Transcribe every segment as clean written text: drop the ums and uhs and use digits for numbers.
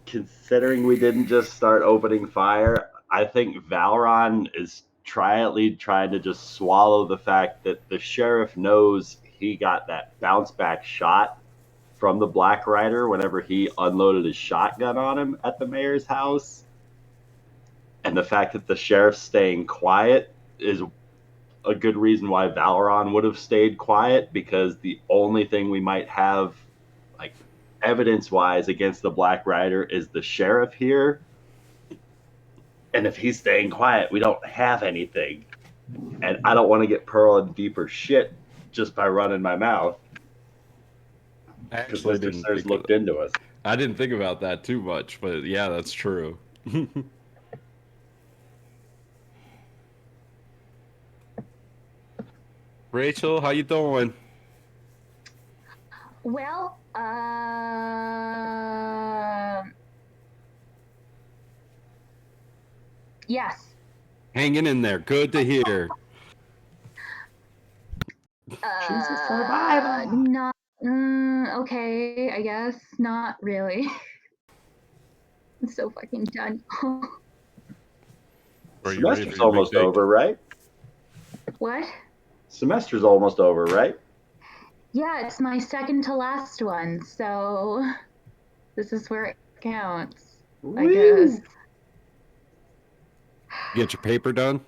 Considering we didn't just start opening fire, I think Valron is trying to just swallow the fact that the sheriff knows he got that bounce back shot from the Black Rider whenever he unloaded his shotgun on him at the mayor's house. And the fact that the sheriff's staying quiet is a good reason why Valoron would have stayed quiet, because the only thing we might have, like, evidence-wise against the Black Rider is the sheriff here. And if he's staying quiet, we don't have anything. And I don't want to get Pearl in deeper shit just by running my mouth. Because Mr. Sears looked into us. I didn't think about that too much, but yeah, that's true. Rachel, how you doing? Well, yes. Hanging in there. Good to hear. She's a survivor. Not okay, I guess. Not really. I'm so fucking done. Semester's almost over, right? What? Semester's almost over, right? Yeah, it's my second to last one, so this is where it counts, I guess. Get your paper done?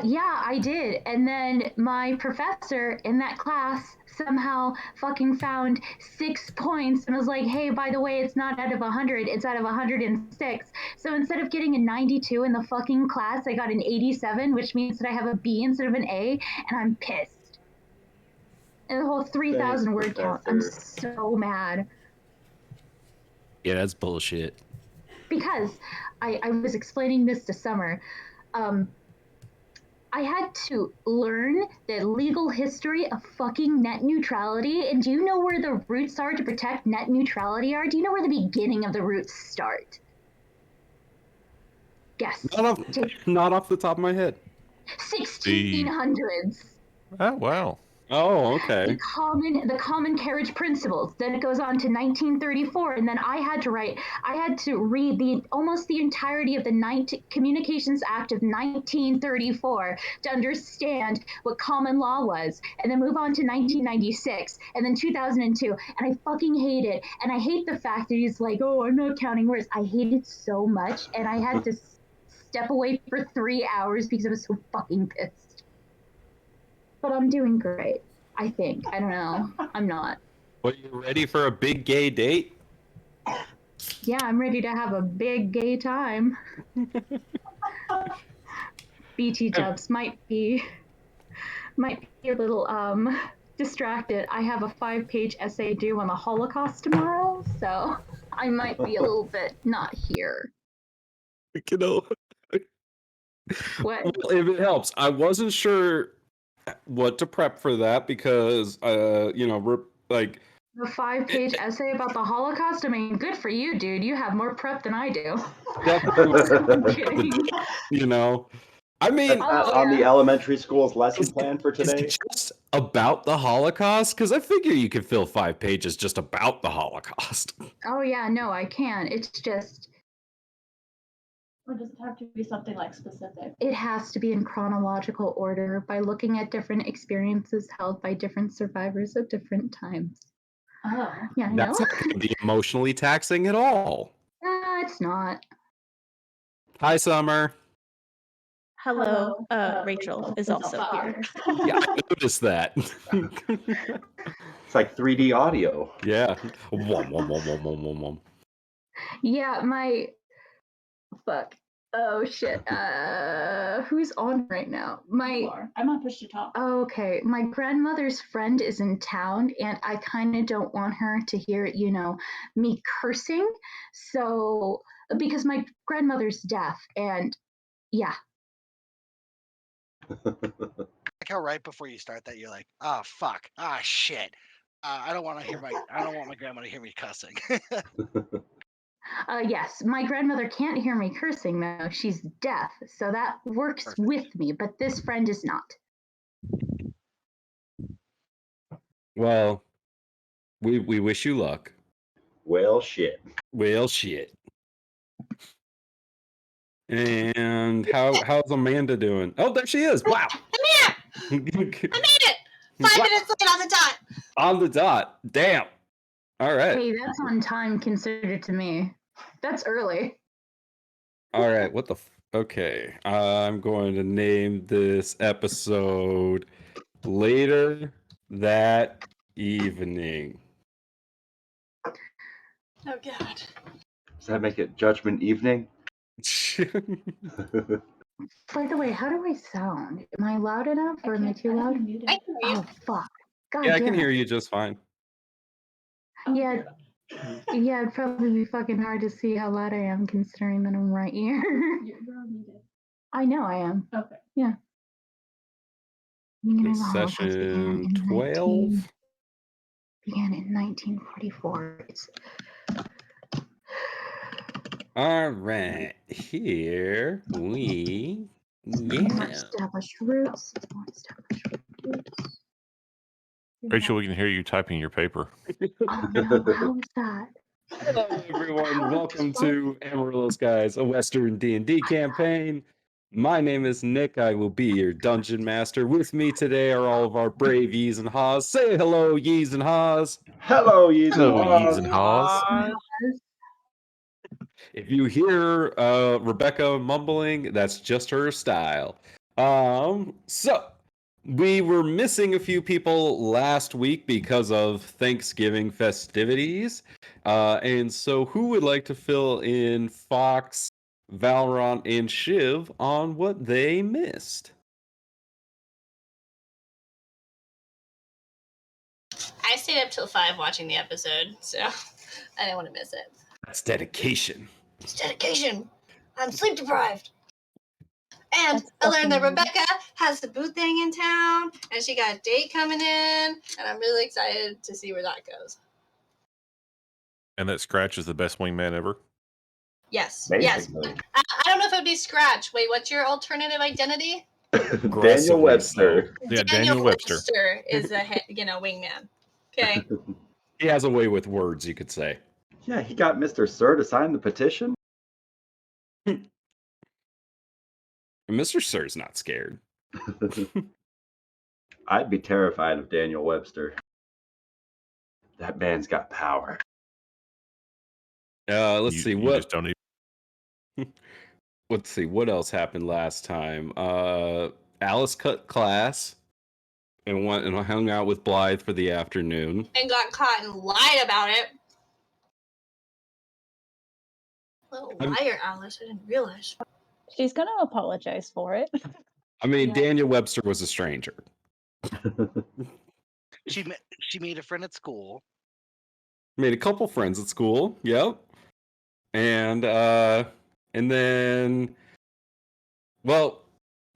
Yeah, I did. And then my professor in that class somehow fucking found 6 points and was like, hey, by the way, it's not out of 100, it's out of 106. So instead of getting a 92 in the fucking class, I got an 87, which means that I have a B instead of an A, and I'm pissed. And the whole 3,000 word count, I'm so mad. Yeah, that's bullshit. Because I was explaining this to Summer. I had to learn the legal history of fucking net neutrality. And do you know where the roots are to protect net neutrality are? Do you know where the beginning of the roots start? Guess. Not off the top of my head. 1600s. Oh, wow. Oh, okay. The common carriage principles. Then it goes on to 1934, and then I had to read almost the entirety of the Communications Act of 1934 to understand what common law was, and then move on to 1996, and then 2002, and I fucking hate it. And I hate the fact that he's like, oh, I'm not counting words. I hate it so much, and I had to step away for 3 hours because I was so fucking pissed. But I'm doing great, I think. I don't know. I'm not. Well, you ready for a big gay date? Yeah, I'm ready to have a big gay time. BT Jubs might be a little distracted. I have a 5-page essay due on the Holocaust tomorrow, so I might be a little bit not here. You know. What? Well, if it helps, I wasn't sure what to prep for that because like the 5-page essay about the Holocaust. I mean, good for you, dude. You have more prep than I do. I'm kidding. You know, I mean, on the elementary school's lesson plan for today. Is it just about the Holocaust? Because I figure you could fill 5 pages just about the Holocaust. Oh yeah, no, I can. It's just. Or does it have to be something like specific? It has to be in chronological order by looking at different experiences held by different survivors at different times. Oh. Yeah, That's not going to be emotionally taxing at all. It's not. Hi, Summer. Hello. Rachel is also here. Yeah, I noticed that. It's like 3D audio. Yeah. Yeah, fuck. Oh shit. Who's on right now? I'm on push to talk. Okay. My grandmother's friend is in town and I kind of don't want her to hear, me cursing. So, because my grandmother's deaf and yeah. Like how right before you start that you're like, oh fuck, shit. I don't want my grandma to hear me cussing. Yes, my grandmother can't hear me cursing though. She's deaf, so that works with me, but this friend is not. Well, we wish you luck. Well, shit. Well, shit. And how's Amanda doing? Oh, there she is. Wow. I'm here. I made it. 5 minutes late on the dot. On the dot. Damn. All right. Hey, that's on time considered to me. That's early. All right. What the? Okay. I'm going to name this episode Later That Evening. Oh God. Does that make it Judgment Evening? By the way, how do I sound? Am I loud enough or am I too loud? I can hear you. Oh, fuck. God Yeah, I damn can it. hear you just fine. Yeah, it'd probably be fucking hard to see how loud I am considering that I'm right here. You're unmuted. I know I am. Okay. Yeah. Meaning Okay, the Holocaust session 12. began in 1944. All right, here we More go. established roots. More established roots. Rachel, we can hear you typing your paper. Oh no, how is that? Hello, everyone. Welcome to Amarillo Skies, a Western D&D campaign. My name is Nick. I will be your dungeon master. With me today are all of our brave Yees and Haws. Say hello, Yees and Haws. Hello, Yeez and Hello, Haws. Yees and Haws. If you hear Rebecca mumbling, that's just her style. So we were missing a few people last week because of Thanksgiving festivities. And so who would like to fill in Fox, Valron, and Shiv on what they missed? I stayed up till 5 watching the episode, so I didn't want to miss it. That's dedication. It's dedication. I'm sleep deprived. And That's I learned that fucking- Rebecca has the boot thing in town, and she got a date coming in, and I'm really excited to see where that goes. And that Scratch is the best wingman ever. Yes. Basically. Yes. I don't know if it would be Scratch. Wait, what's your alternative identity? Daniel Aggressively Webster. Yeah, Daniel Webster. is a wingman. Okay. He has a way with words, you could say. Yeah, he got Mr. Sir to sign the petition. And Mr. Sir's not scared. I'd be terrified of Daniel Webster. That man's got power. Let's see You what. just don't even. Let's see what else happened last time. Alice cut class and went and hung out with Blythe for the afternoon. And got caught and lied about it. Little liar, Alice. I didn't realize. She's gonna apologize for it. I mean, Yeah. Daniel Webster was a stranger. She made a friend at school. Made a couple friends at school. Yep. And then, well,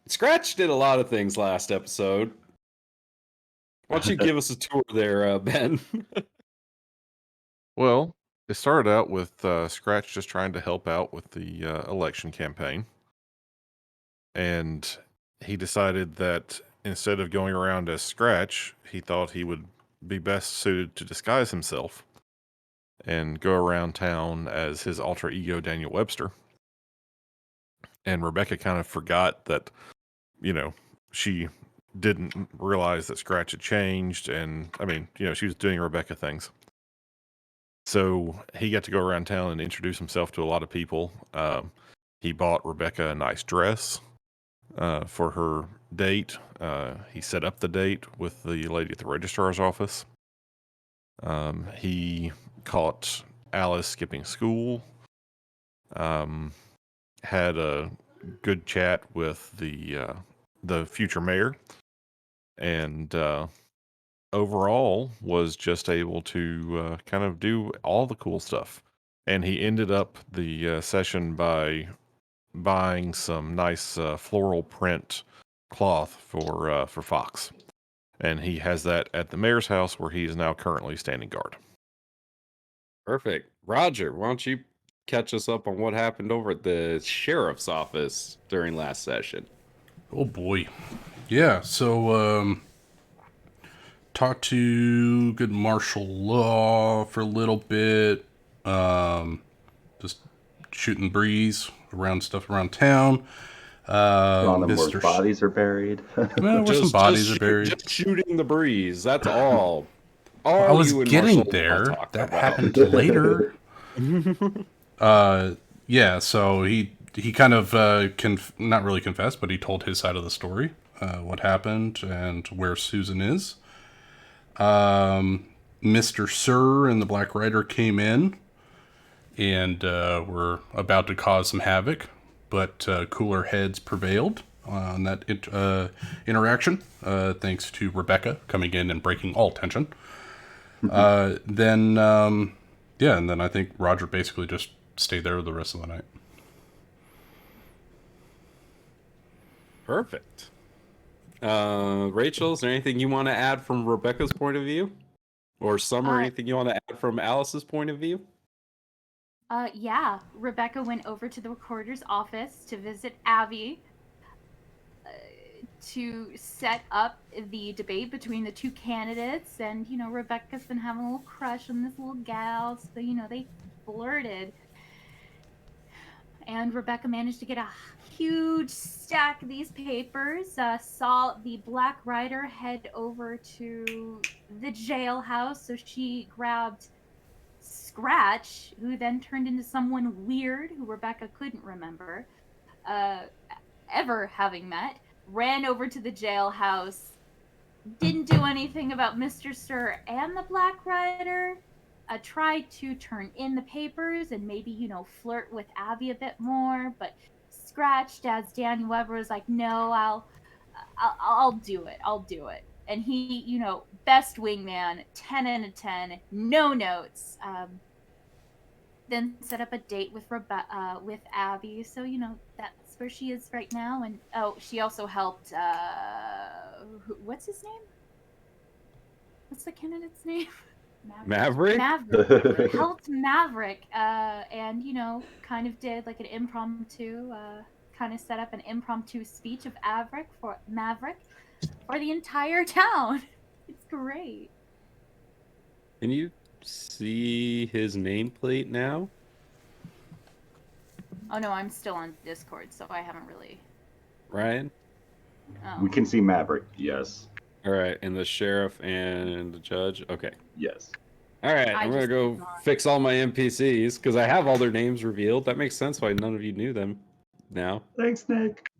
Scratch did a lot of things last episode. Why don't you give us a tour there, Ben? Well, it started out with Scratch just trying to help out with the election campaign. And he decided that instead of going around as Scratch, he thought he would be best suited to disguise himself and go around town as his alter ego, Daniel Webster. And Rebecca kind of forgot that, she didn't realize that Scratch had changed. And I mean, she was doing Rebecca things. So he got to go around town and introduce himself to a lot of people. He bought Rebecca a nice dress for her date. He set up the date with the lady at the registrar's office. He caught Alice skipping school. Had a good chat with the future mayor, and overall was just able to kind of do all the cool stuff. And he ended up the session by buying some nice floral print cloth for Fox. And he has that at the mayor's house where he is now currently standing guard. Perfect. Roger, why don't you catch us up on what happened over at the sheriff's office during last session? Oh boy. Yeah, so talked to good martial law for a little bit. just shooting breeze around stuff around town. Telling them where Mr. bodies are buried. Well, where some bodies are buried. just shooting the breeze. That's all. Well, I All was you and getting Marshall want to there. talk That about. happened later. Yeah, so he kind of not really confessed, but he told his side of the story, what happened and where Susan is. Mr. Sir and the Black Rider came in and were about to cause some havoc, but cooler heads prevailed on that interaction, thanks to Rebecca coming in and breaking all tension. Then and then I think Roger basically just stayed there the rest of the night. Perfect. Rachel, is there anything you want to add from Rebecca's point of view? Or Summer, anything you want to add from Alice's point of view? Yeah, Rebecca went over to the recorder's office to visit Abby to set up the debate between the two candidates. And, Rebecca's been having a little crush on this little gal. So, they flirted. And Rebecca managed to get a huge stack of these papers, saw the Black Rider head over to the jailhouse. So she grabbed Scratch, who then turned into someone weird who Rebecca couldn't remember ever having met, ran over to the jailhouse, didn't do anything about Mr. Sir and the Black Rider, tried to turn in the papers and maybe, flirt with Abby a bit more, but Scratched as Danny Weber was like, no, I'll do it. I'll do it. And he, best wingman, 10 out of 10, no notes. Then set up a date with with Abby. So, that's where she is right now. And she also helped what's his name? What's the candidate's name? Maverick? Helped Maverick, and kind of did like an impromptu, kind of set up an impromptu speech of Maverick for the entire town. It's great. Can you see his nameplate now? Oh no, I'm still on Discord, so I haven't really. Ryan? Oh. We can see Maverick, yes. All right, and the sheriff and the judge? Okay. Yes. All right, I'm going to go fix all my NPCs because I have all their names revealed. That makes sense why none of you knew them now. Thanks, Nick.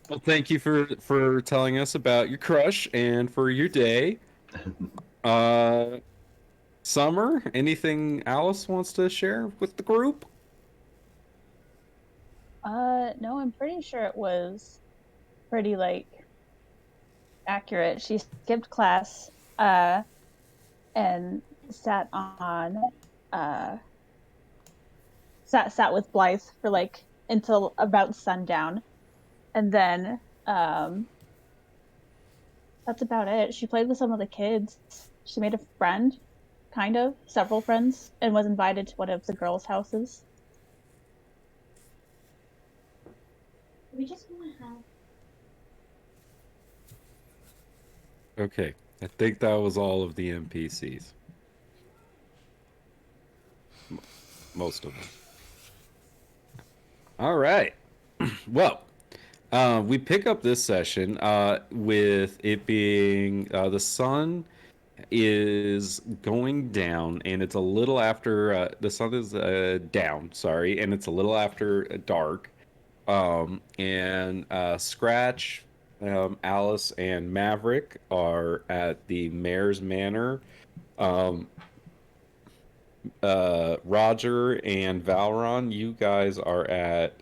Well, thank you for telling us about your crush and for your day. Summer, anything Alice wants to share with the group? No, I'm pretty sure it was pretty accurate. She skipped class and sat with Blythe for until about sundown. And then that's about it. She played with some of the kids. She made a friend, several friends, and was invited to one of the girls' houses. We just want to have. Okay, I think that was all of the NPCs. Most of them. All right. Well, we pick up this session with it being the sun is going down, and it's a little after the sun is down. Sorry, and it's a little after dark. And Scratch, Alice, and Maverick are at the Mayor's Manor. Roger and Valron, you guys are at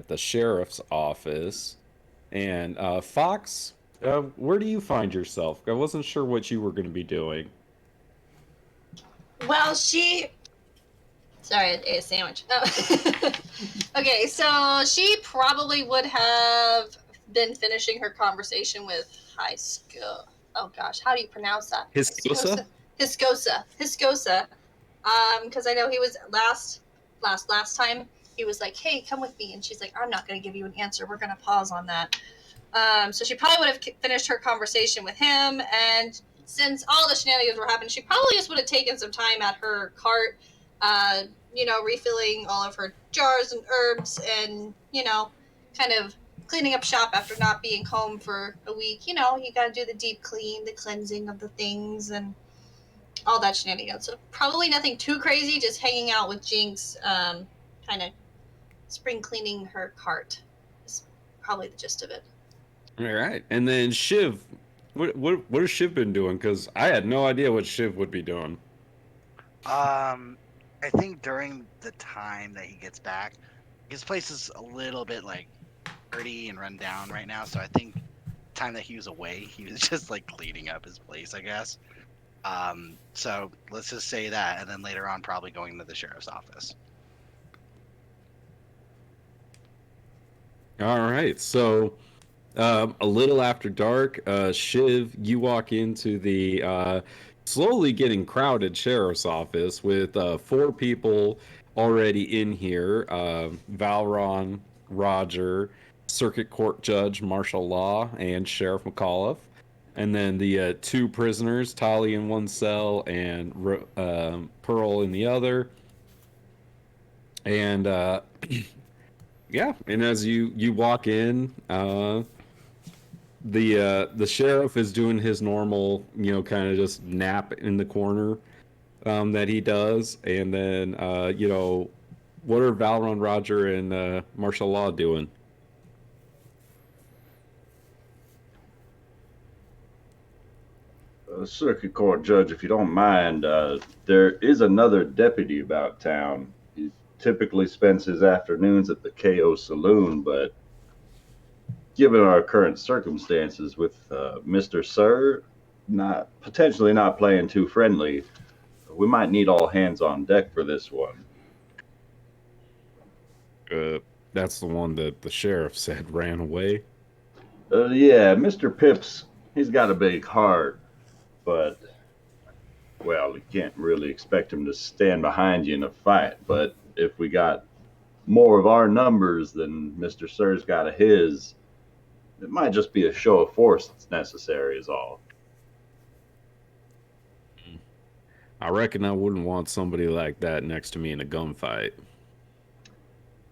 the sheriff's office. And Fox, where do you find yourself? I wasn't sure what you were going to be doing. Well, sorry, I ate a sandwich. Oh. Okay, so she probably would have been finishing her conversation with Oh gosh, how do you pronounce that? Hiscosa? Hiscosa. Because I know he was last time he was like, "Hey, come with me," and she's like, "I'm not going to give you an answer. We're going to pause on that." So she probably would have finished her conversation with him, and since all the shenanigans were happening, she probably just would have taken some time at her cart, refilling all of her jars and herbs, and kind of cleaning up shop after not being home for a week. You gotta do the deep clean, the cleansing of the things, and all that shenanigans. So probably nothing too crazy, just hanging out with Jinx, kind of spring cleaning her cart. Is probably the gist of it. All right, and then Shiv, what has Shiv been doing? Because I had no idea what Shiv would be doing. I think during the time that he gets back, his place is a little bit like dirty and run down right now. So I think time that he was away, he was just like cleaning up his place, I guess. So let's just say that, and then later on, probably going to the sheriff's office. All right, so a little after dark, Shiv, you walk into the slowly getting crowded sheriff's office with 4 people already in here: Valron, Roger, Circuit Court Judge Martial Law, and Sheriff McAuliffe. And then the 2 prisoners, Tali in one cell and Pearl in the other. And yeah, and as you walk in, the sheriff is doing his normal, kind of just nap in the corner that he does, and then what are Valron, Roger, and Martial Law doing? Circuit Court Judge, if you don't mind, there is another deputy about town. He typically spends his afternoons at the KO Saloon, but given our current circumstances with Mr. Sir potentially not playing too friendly, we might need all hands on deck for this one. That's the one that the sheriff said ran away. Yeah, Mr. Pips, he's got a big heart, but, well, you can't really expect him to stand behind you in a fight. But if we got more of our numbers than Mr. Sir's got of his, it might just be a show of force that's necessary, is all. I reckon I wouldn't want somebody like that next to me in a gunfight.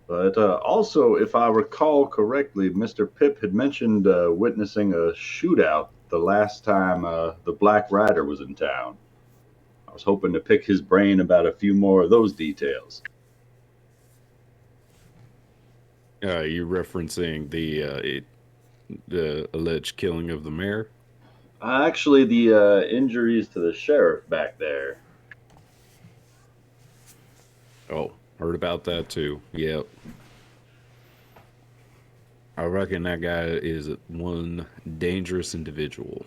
But also, if I recall correctly, Mr. Pip had mentioned witnessing a shootout the last time the Black Rider was in town. I was hoping to pick his brain about a few more of those details. You referencing the alleged killing of the mayor? Actually, the injuries to the sheriff back there. Oh, heard about that too. Yep. I reckon that guy is one dangerous individual.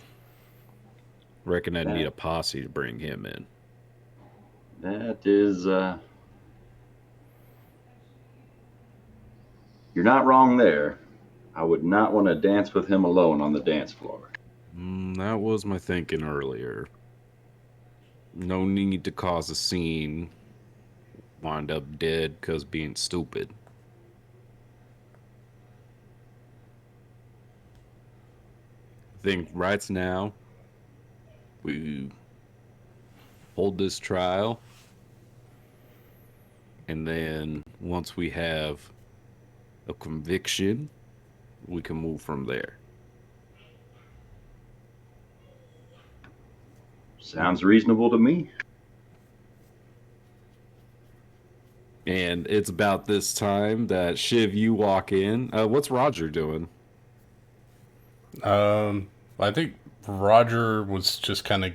Reckon I'd need a posse to bring him in. That is, you're not wrong there. I would not want to dance with him alone on the dance floor. That was my thinking earlier. No need to cause a scene. Wind up dead because being stupid. I think right now we hold this trial, and then once we have a conviction, we can move from there. Sounds reasonable to me. And it's about this time that Shiv, you walk in. What's Roger doing? I think Roger was just kind of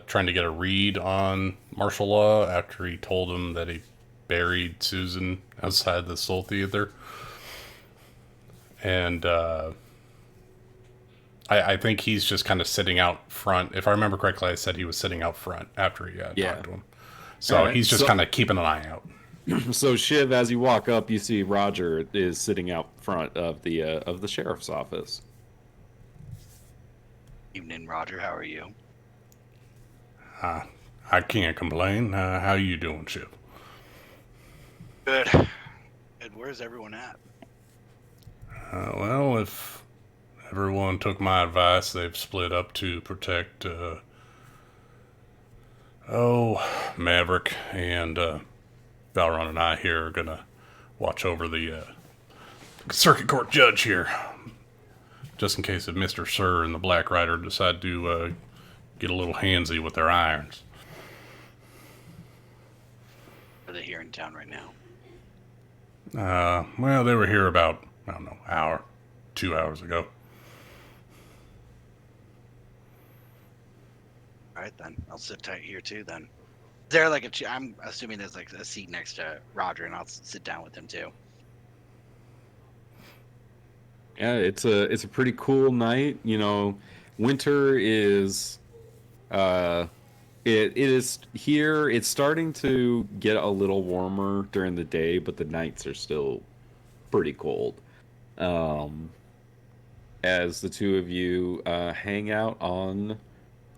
trying to get a read on martial law after he told him that he buried Susan outside the Soul Theater. And I think he's just kind of sitting out front. If I remember correctly, I said he was sitting out front after he talked to him. So he's just kind of keeping an eye out. So Shiv, as you walk up, you see Roger is sitting out front of the sheriff's office. Evening, Roger. How are you? I can't complain. How you doing, Shiv? Good. Good. Where's everyone at? Well, if Everyone took my advice. They've split up to protect, Maverick, and Valron and I here are gonna watch over the circuit court judge here, just in case if Mr. Sir and the Black Rider decide to get a little handsy with their irons. Are they here in town right now? Well, they were here about, I don't know, hour, 2 hours ago. All right, then. I'll sit tight here, too, then. Is there like I'm assuming there's like a seat next to Roger, and I'll sit down with him, too. Yeah, it's a pretty cool night. You know, winter is it is here. It's starting to get a little warmer during the day, but the nights are still pretty cold. Um, as the two of you hang out on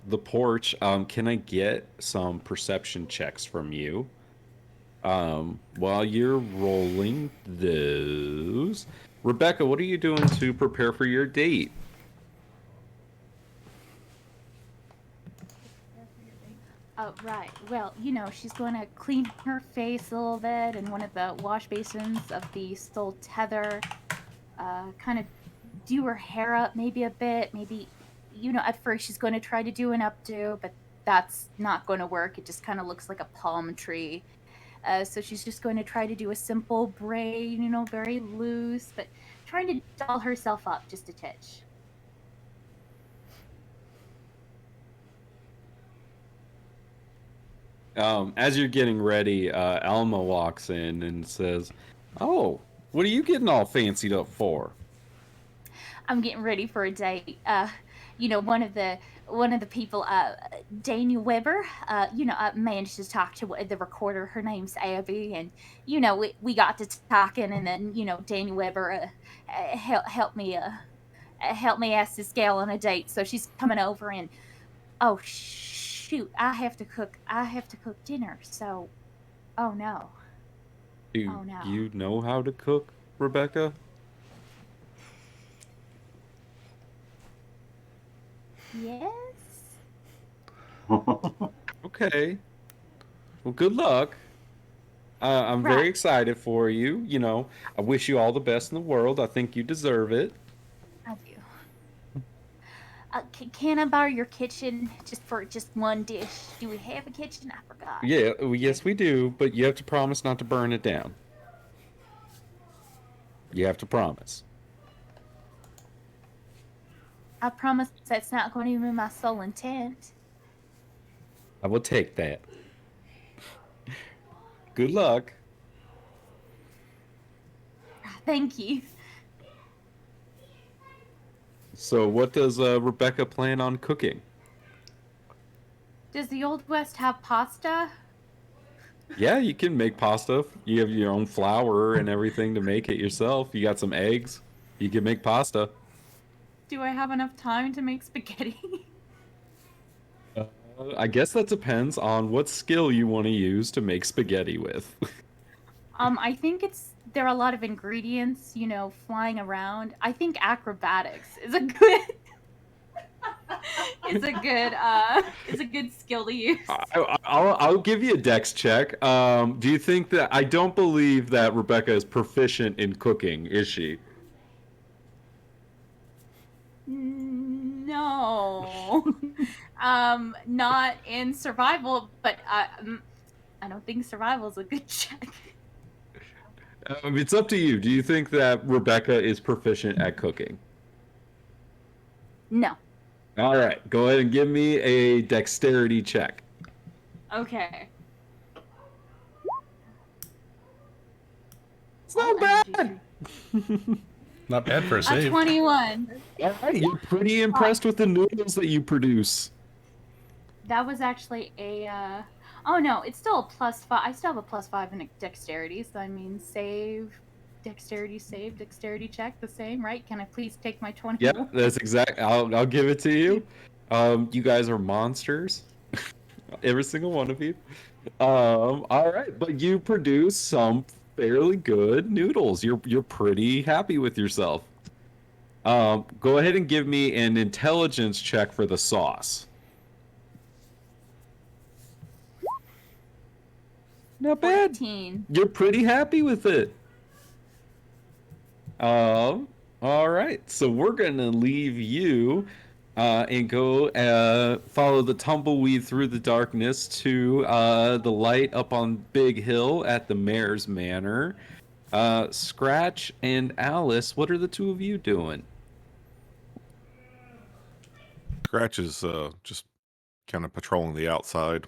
the porch, can I get some perception checks from you? While you're rolling those, Rebecca, what are you doing to prepare for your date? Oh, right. Well, she's going to clean her face a little bit in one of the wash basins of the Soul Tether. Kind of do her hair up maybe a bit. Maybe, at first she's going to try to do an updo, but that's not going to work. It just kind of looks like a palm tree. So she's just going to try to do a simple braid, very loose, but trying to doll herself up just a titch. As you're getting ready, Alma walks in and says, "Oh, what are you getting all fancied up for?" I'm getting ready for a date. One of the people, Daniel Weber. I managed to talk to the recorder. Her name's Abby, and we got to talking, and then Daniel Weber helped me ask this gal on a date. So she's coming over, and oh shoot, I have to cook dinner. So, oh no, Do oh no. you know how to cook, Rebecca? Yes. Okay. Well, good luck. I'm very Right. excited for you. I wish you all the best in the world. I think you deserve it. I do. Can I borrow your kitchen just for just one dish? Do we have a kitchen? I forgot. Yeah, yes, we do, but you have to promise not to burn it down. You have to promise. I promise that's not going to be my sole intent. I will take that. Good luck. Thank you. So, what does Rebecca plan on cooking? Does the Old West have pasta? Yeah, you can make pasta. You have your own flour and everything to make it yourself. You got some eggs. You can make pasta. Do I have enough time to make spaghetti? I guess that depends on what skill you want to use to make spaghetti with. I think there are a lot of ingredients, flying around. I think acrobatics is a good is a good skill to use. I'll give you a dex check. Do you think that I don't believe that Rebecca is proficient in cooking, is she? No. Not in survival, but I don't think survival is a good check. It's up to you. Do you think that Rebecca is proficient at cooking? No. All right, go ahead and give me a dexterity check. Okay. It's not bad. Not bad for a A save. 21. All right, you're pretty impressed with the noodles that you produce. That was actually a oh no, it's still a +5. I still have a +5 in dexterity, so I mean dexterity check the same, right? Can I please take my 21? Yeah, that's exact. I'll give it to you. You guys are monsters, every single one of you. All right, but you produce some fairly good noodles. You're pretty happy with yourself. Go ahead and give me an intelligence check for the sauce. Not bad. 14. You're pretty happy with it. All right. So we're gonna leave you and go follow the tumbleweed through the darkness to the light up on Big Hill at the Mayor's Manor. Scratch and Alice, what are the two of you doing? Scratch is just kind of patrolling the outside.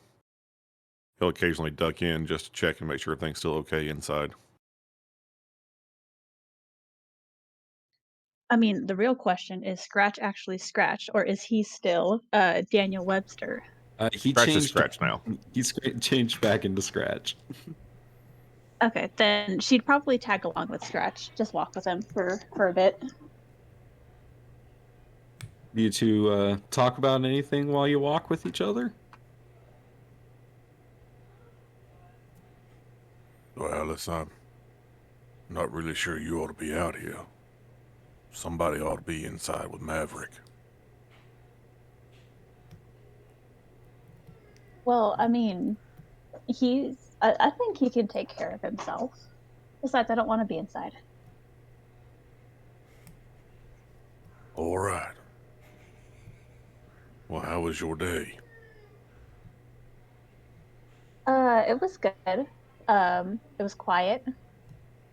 He'll occasionally duck in just to check and make sure everything's still okay inside. I mean, the real question is Scratch actually Scratch, or is he still Daniel Webster? He Scratch is changed. Scratch now. Changed back into Scratch. Okay, then she'd probably tag along with Scratch, just walk with him for a bit. You two talk about anything while you walk with each other? Well, Alice, I'm not really sure you ought to be out here. Somebody ought to be inside with Maverick. Well, I mean, I think he can take care of himself. Besides, I don't want to be inside. All right. Well, how was your day? It was good. It was quiet. It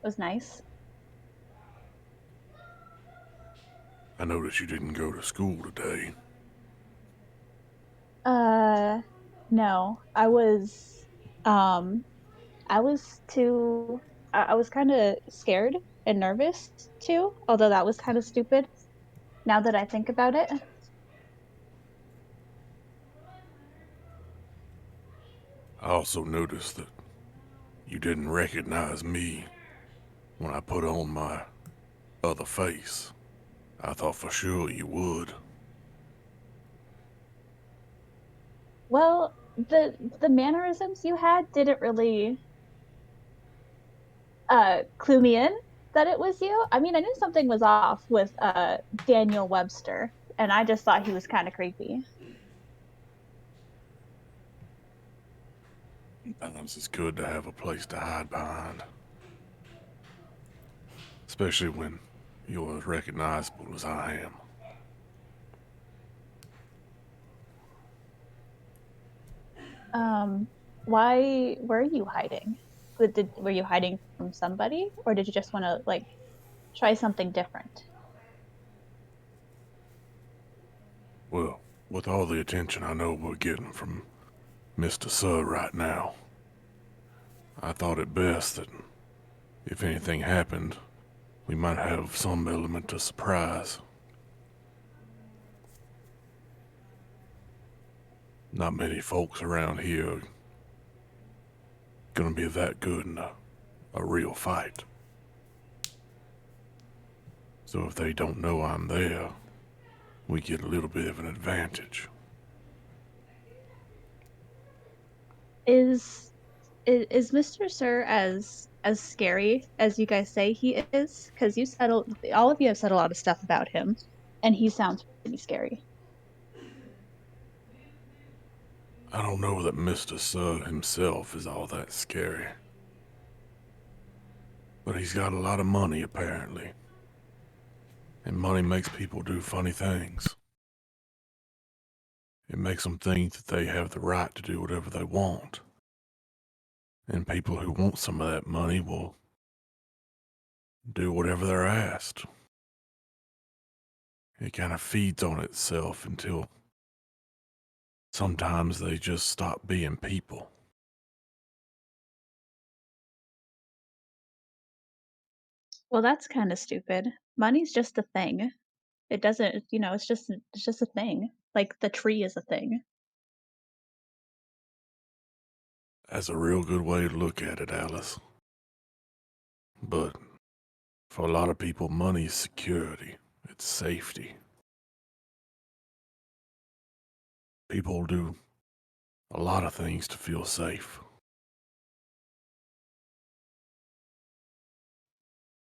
was nice. I noticed you didn't go to school today. No, I was too, I was kind of scared and nervous too, although that was kind of stupid now that I think about it. I also noticed that you didn't recognize me when I put on my other face. I thought for sure you would. Well, the mannerisms you had didn't really clue me in that it was you. I mean, I knew something was off with Daniel Webster, and I just thought he was kind of creepy. Sometimes it's good to have a place to hide behind. Especially when you're as recognizable as I am. Why were you hiding? Were you hiding from somebody, or did you just want to like try something different? Well, with all the attention I know we're getting from Mr. Sir right now, I thought it best that if anything happened, we might have some element of surprise. Not many folks around here are gonna be that good in a real fight. So if they don't know I'm there, we get a little bit of an advantage. Is Mr. Sir as scary as you guys say he is? Because all of you have said a lot of stuff about him, and he sounds pretty scary. I don't know that Mr. Sir himself is all that scary. But he's got a lot of money, apparently. And money makes people do funny things. It makes them think that they have the right to do whatever they want. And people who want some of that money will do whatever they're asked. It kind of feeds on itself until sometimes they just stop being people. Well, that's kind of stupid. Money's just a thing. It doesn't, it's just a thing. Like the tree is a thing. That's a real good way to look at it, Alice. But for a lot of people, money is security. It's safety. People do a lot of things to feel safe.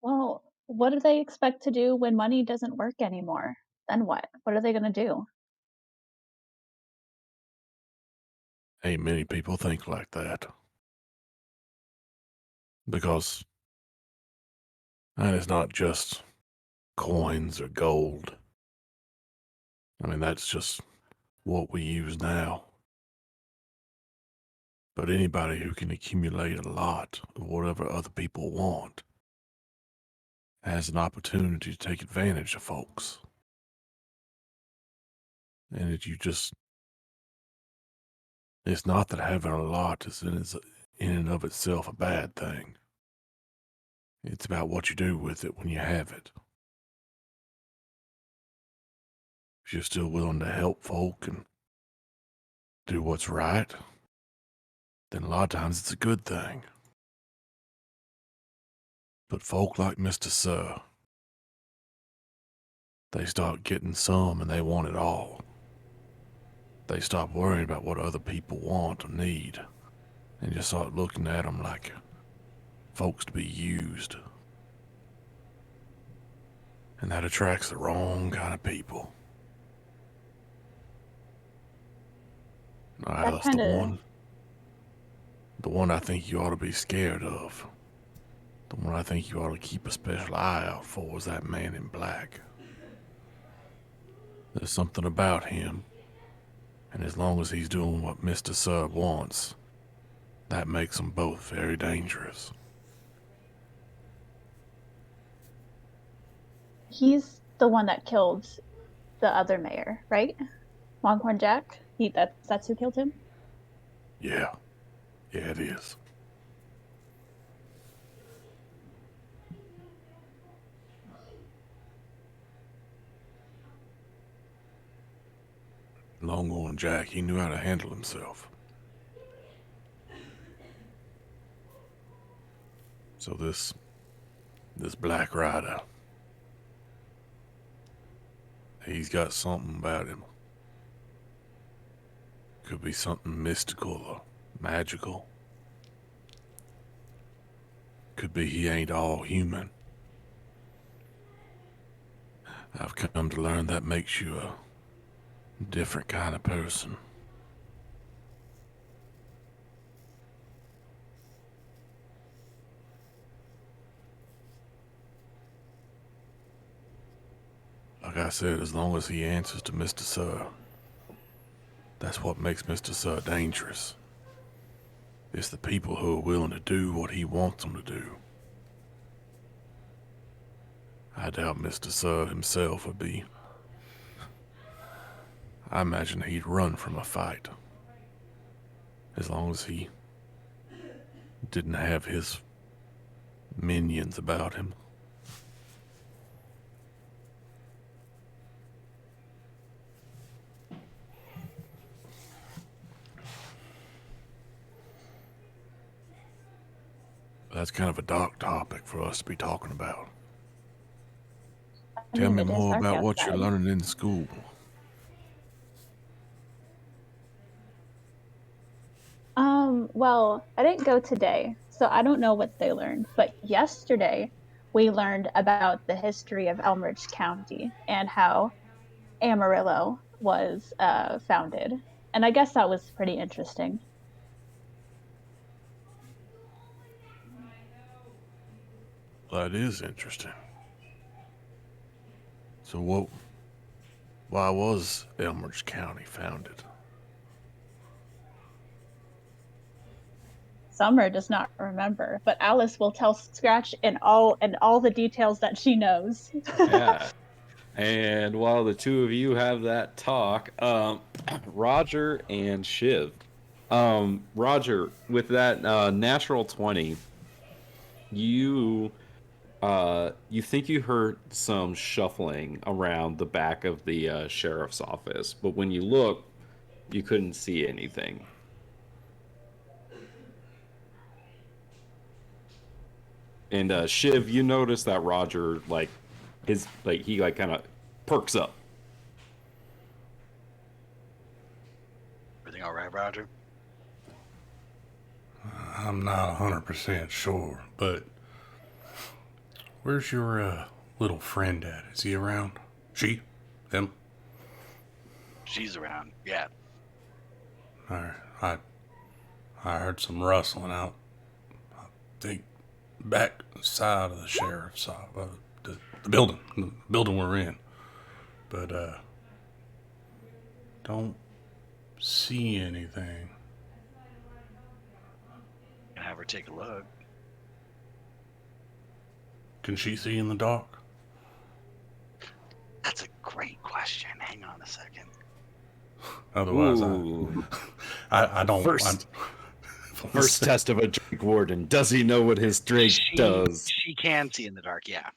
Well, what do they expect to do when money doesn't work anymore? Then what? What are they going to do? Ain't many people think like that. Because that is not just coins or gold. I mean, that's just what we use now. But anybody who can accumulate a lot of whatever other people want has an opportunity to take advantage of folks. And it's not that having a lot is in and of itself a bad thing. It's about what you do with it when you have it. If you're still willing to help folk and do what's right, then a lot of times it's a good thing. But folk like Mr. Sir, they start getting some and they want it all. They stop worrying about what other people want or need and just start looking at them like folks to be used. And that attracts the wrong kind of people. That That's kind of the one I think you ought to be scared of. The one I think you ought to keep a special eye out for is that man in black. There's something about him, and as long as he's doing what Mr. Sir wants, that makes them both very dangerous. he's the one that killed the other mayor, right? Longhorn Jack. That's who killed him. Yeah, it is. Longhorn Jack, he knew how to handle himself. So this Black Rider, he's got something about him. Could be something mystical or magical. Could be he ain't all human. I've come to learn that makes you a different kind of person. Like I said, as long as he answers to Mr. Sir, that's what makes Mr. Sir dangerous. It's the people who are willing to do what he wants them to do. I doubt Mr. Sir himself would be. I imagine he'd run from a fight. As long as he didn't have his minions about him. That's kind of a dark topic for us to be talking about. I Tell mean, me it is more dark about what you're outside. learning in school. Well, I didn't go today, so I don't know what they learned. But yesterday, we learned about the history of Elmridge County and how Amarillo was founded. And I guess that was pretty interesting. That is interesting. So why was Elmridge County founded? Summer does not remember, but Alice will tell Scratch in all the details that she knows. Yeah. And while the two of you have that talk, Roger and Shiv. Roger, with that natural 20, you you think you heard some shuffling around the back of the sheriff's office, but when you look, you couldn't see anything. And Shiv, you notice that Roger, like, he like kind of perks up. Everything all right, Roger? I'm not 100% sure, but Where's your little friend at? Is he around? She? Them? She's around. Yeah. All right. I heard some rustling out. I think back side of the sheriff's the building we're in. But don't see anything. Can have her take a look. Can she see in the dark? That's a great question. Hang on a second. Otherwise, Ooh. I don't. First test of a Drake Warden. Does he know what his Drake does? She can see in the dark, yeah.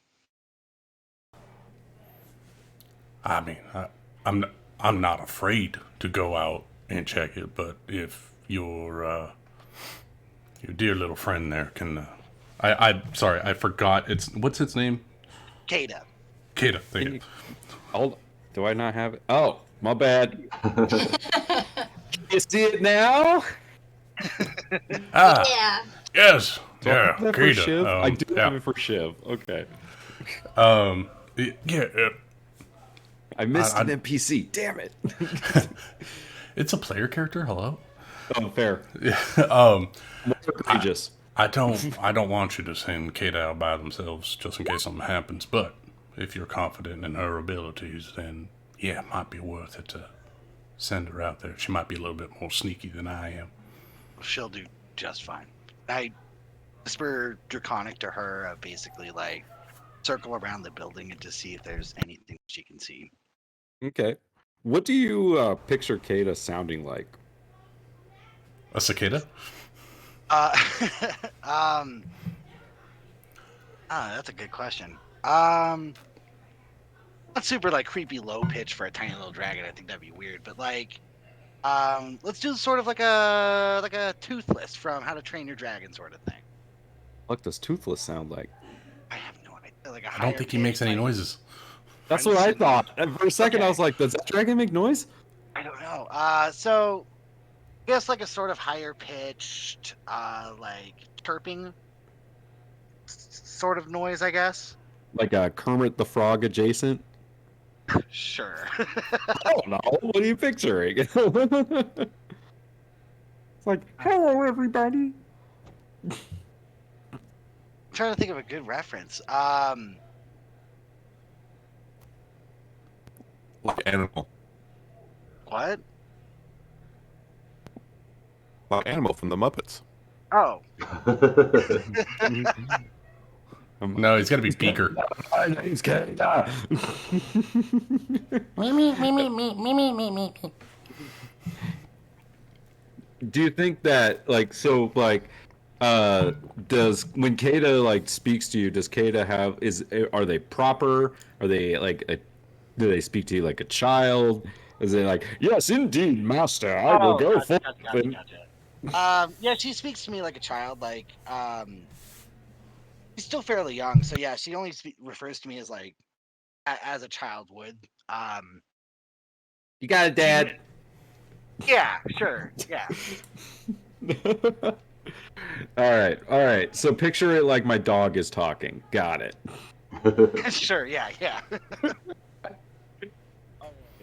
I mean, I'm not afraid to go out and check it, but if your dear little friend there can, I'm sorry, I forgot. What's its name? Kada. Kada. Thank you. Hold. Do I not have it? Oh, my bad. You see it now? Yeah. Yes. Do I Yeah. have that for Kada. Shiv? I do yeah. have it for Shiv. Okay. Yeah. I missed an NPC. Damn it. It's a player character. Hello. Oh, fair. More egregious. I don't want you to send Kate out by themselves just in case something happens. But if you're confident in her abilities, then yeah, it might be worth it to send her out there. She might be a little bit more sneaky than I am. She'll do just fine. I whisper Draconic to her, basically like circle around the building and to see if there's anything she can see. Okay. What do you picture Kada sounding like? A cicada? That's a good question. Not super like creepy low pitch for a tiny little dragon. I think that'd be weird. But like, let's do sort of like a Toothless from How to Train Your Dragon sort of thing. What does Toothless sound like? I have no idea. Like I don't think he makes any noises. That's what I thought. And for a second, I was like, does that dragon make noise? I don't know. So I guess like a sort of higher pitched, like chirping sort of noise, I guess. Like a Kermit the Frog adjacent? Sure. I don't know. What are you picturing? It's like, hello, everybody. I'm trying to think of a good reference. Like Animal. What? Like Animal from the Muppets. Oh. No, he's got to be Beaker. My name's Kada. Me. Do you think that, like, so, like, does, when Kada, like, speaks to you, does Kada have, are they proper? Are they, like, do they speak to you like a child? Is it like, yes, indeed, master, I will go forth? Gotcha. Yeah, she speaks to me like a child. Like, she's still fairly young, so yeah, she only refers to me as like as a child would. You got it, Dad. Yeah, sure, yeah. All right. So picture it like my dog is talking. Got it. Sure, yeah.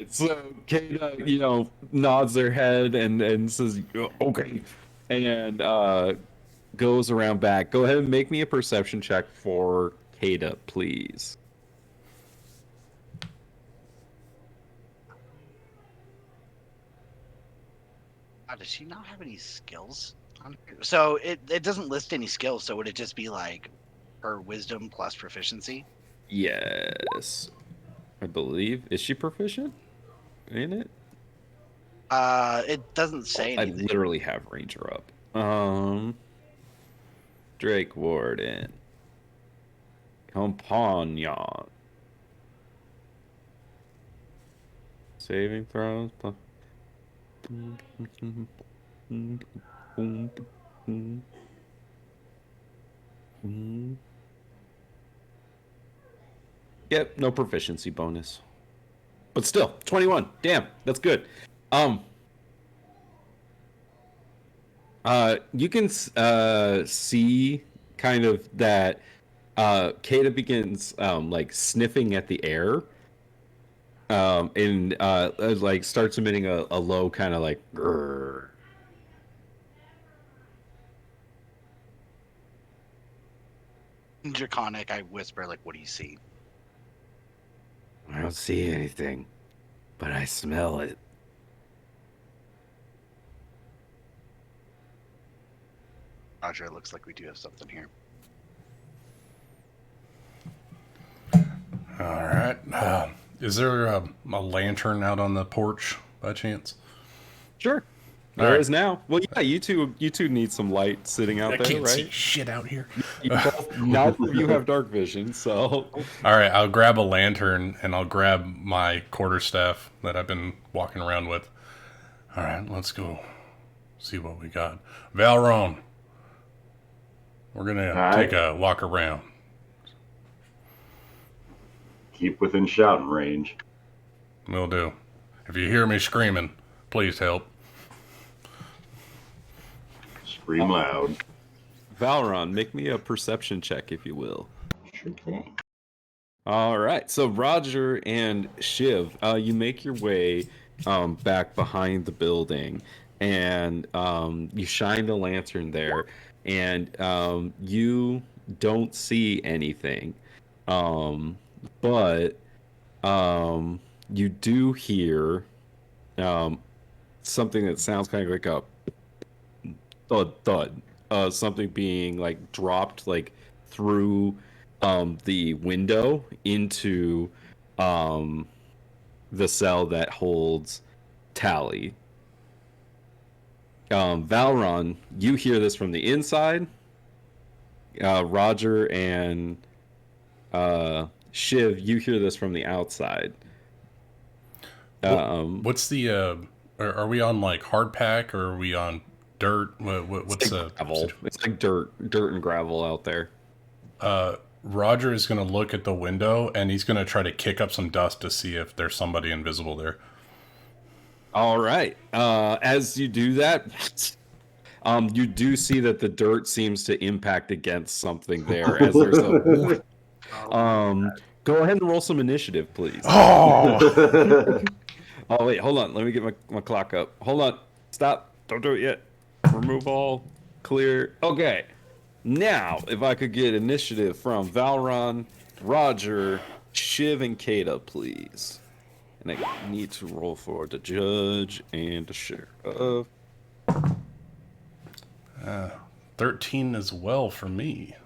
So Kada, nods their head and says, okay, and goes around back. Go ahead and make me a perception check for Kada, please. Does she not have any skills on here? So it doesn't list any skills, so would it just be like her wisdom plus proficiency? Yes. I believe. Is she proficient in it? It doesn't say I anything. literally have Ranger up. Drake Warden. Companion. Saving throws. Yep, no proficiency bonus. But still, 21. Damn, that's good. You can see kind of that Kata begins like sniffing at the air, and like starts emitting a low kind of like grrr. In Draconic, I whisper, like, what do you see? I don't see anything, but I smell it. Roger, it looks like we do have something here. All right. Is there a lantern out on the porch by chance? Sure. All There right. is now. Well, yeah, you two need some light sitting out I there, can't see right? shit out here. You both, neither of you have dark vision, so All right, I'll grab a lantern and I'll grab my quarterstaff that I've been walking around with. All right, let's go see what we got. Valron, we're gonna All right. take a walk around. Keep within shouting range. Will do. If you hear me screaming, please help. Scream loud. Valron, make me a perception check, if you will. Sure thing. All right. So Roger and Shiv, you make your way back behind the building, and you shine the lantern there, and you don't see anything, um, but you do hear um, something that sounds kind of like a thud thud, something being like dropped like through the window into um the cell that holds Tally. Valron, you hear this from the inside. Roger and Shiv, you hear this from the outside. What's the? Are we on like hard pack or are we on dirt? What's It's like gravel. It's like dirt and gravel out there. Roger is gonna look at the window and he's gonna try to kick up some dust to see if there's somebody invisible there. All right. As you do that, you do see that the dirt seems to impact against something there. As there's a. Go ahead and roll some initiative, please. Oh, Oh wait, hold on. Let me get my clock up. Hold on. Stop. Don't do it yet. Remove all. Clear. Okay. Now, if I could get initiative from Valron, Roger, Shiv, and Kata, please. And I need to roll for the judge and the sheriff. 13 as well for me.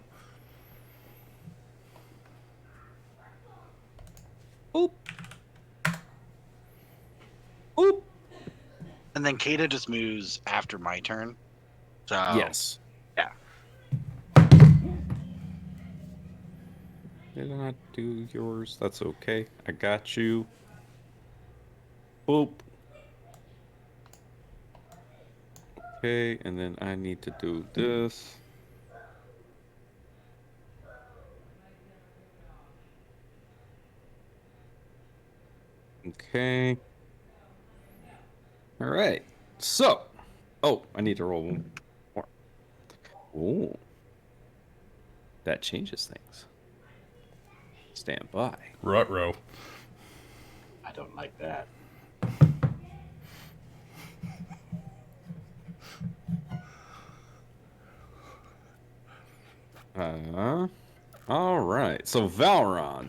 Oop. Oop. And then Kata just moves after my turn. So Yes. yeah. Did I not do yours? That's okay. I got you. Boop. Okay, and then I need to do this. Okay. All right. So, I need to roll one more. Oh, that changes things. Stand by. Ruh-roh. I don't like that. All right. So Valron,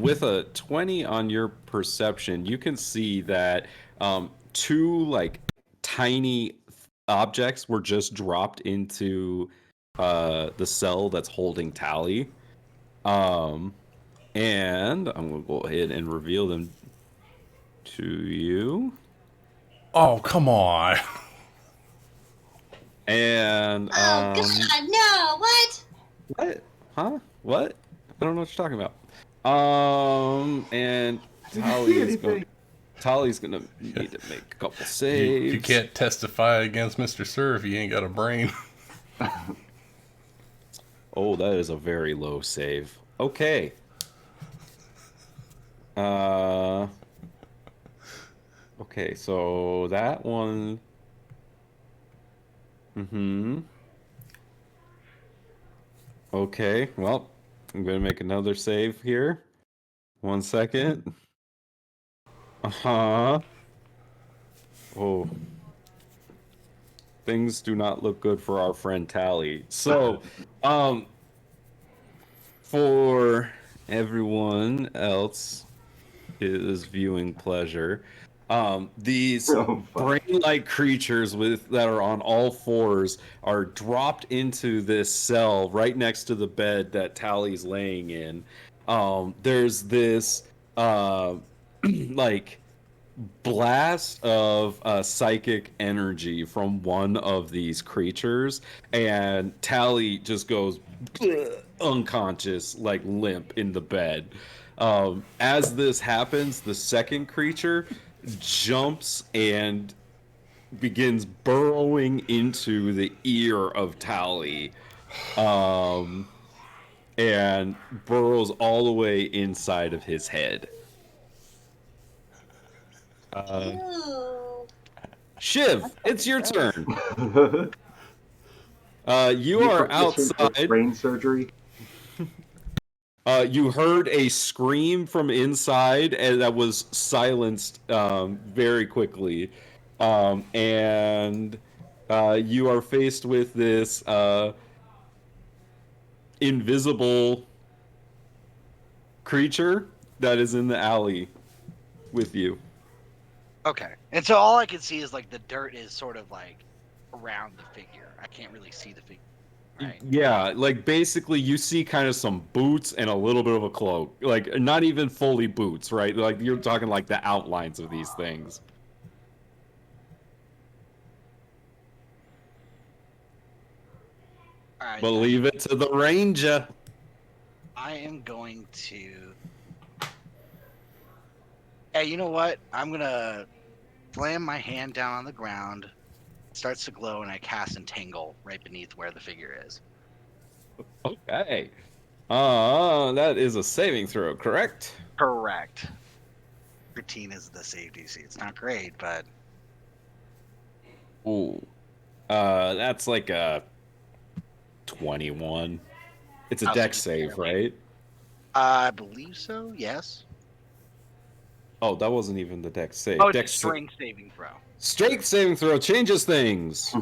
with a 20 on your perception, you can see that two like tiny objects were just dropped into the cell that's holding Tally. And I'm gonna go ahead and reveal them to you. Oh, come on. And Oh God, no! What? what? Huh? What? I don't know what you're talking about. And Tally's gonna need to make a couple saves. You can't testify against Mr. Sir if you ain't got a brain. Oh, that is a very low save. Okay. Okay, so that one. Okay, well, I'm gonna make another save here. 1 second. Uh-huh. Oh, things do not look good for our friend Tally. So, um, for everyone else is viewing pleasure, these Oh, fuck. brain-like creatures that are on all fours are dropped into this cell right next to the bed that Tally's laying in. There's this like blast of psychic energy from one of these creatures, and Tally just goes unconscious, like limp in the bed. As this happens, the second creature jumps and begins burrowing into the ear of Tally, um, and burrows all the way inside of his head. Uh, Ew. Shiv, That's it's your fucking gross. turn. You You are proficient with outside. brain surgery? You heard a scream from inside, and that was silenced very quickly. And you are faced with this invisible creature that is in the alley with you. Okay. And so all I can see is like the dirt is sort of like around the figure. I can't really see the figure. Right. Yeah, like basically you see kind of some boots and a little bit of a cloak. Like not even fully boots, right? Like you're talking like the outlines of these things. All right. But leave it to the ranger. I am going to. Hey, you know what? I'm gonna slam my hand down on the ground. It starts to glow, and I cast Entangle right beneath where the figure is. Okay. That is a saving throw, correct? Correct. 13 is the save DC. It's not great, but Ooh. That's like a 21. It's a also dex just save, barely. right? I believe so. Yes. Oh, that wasn't even the dex save. Oh, it's a Dex strength saving throw. strength saving throw changes things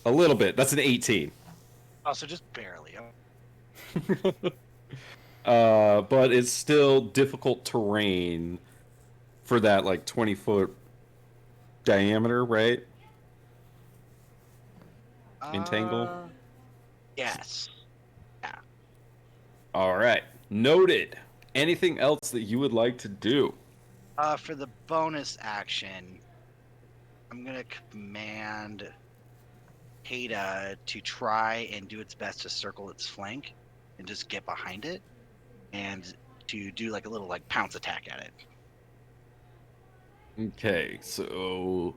a little bit. That's an 18. Also, just barely. But it's still difficult terrain for that like 20-foot diameter, right? Entangle. Yes. Yeah. All right. Noted. Anything else that you would like to do? For the bonus action, I'm gonna command Hada to try and do its best to circle its flank and just get behind it and to do like a little like pounce attack at it. Okay, so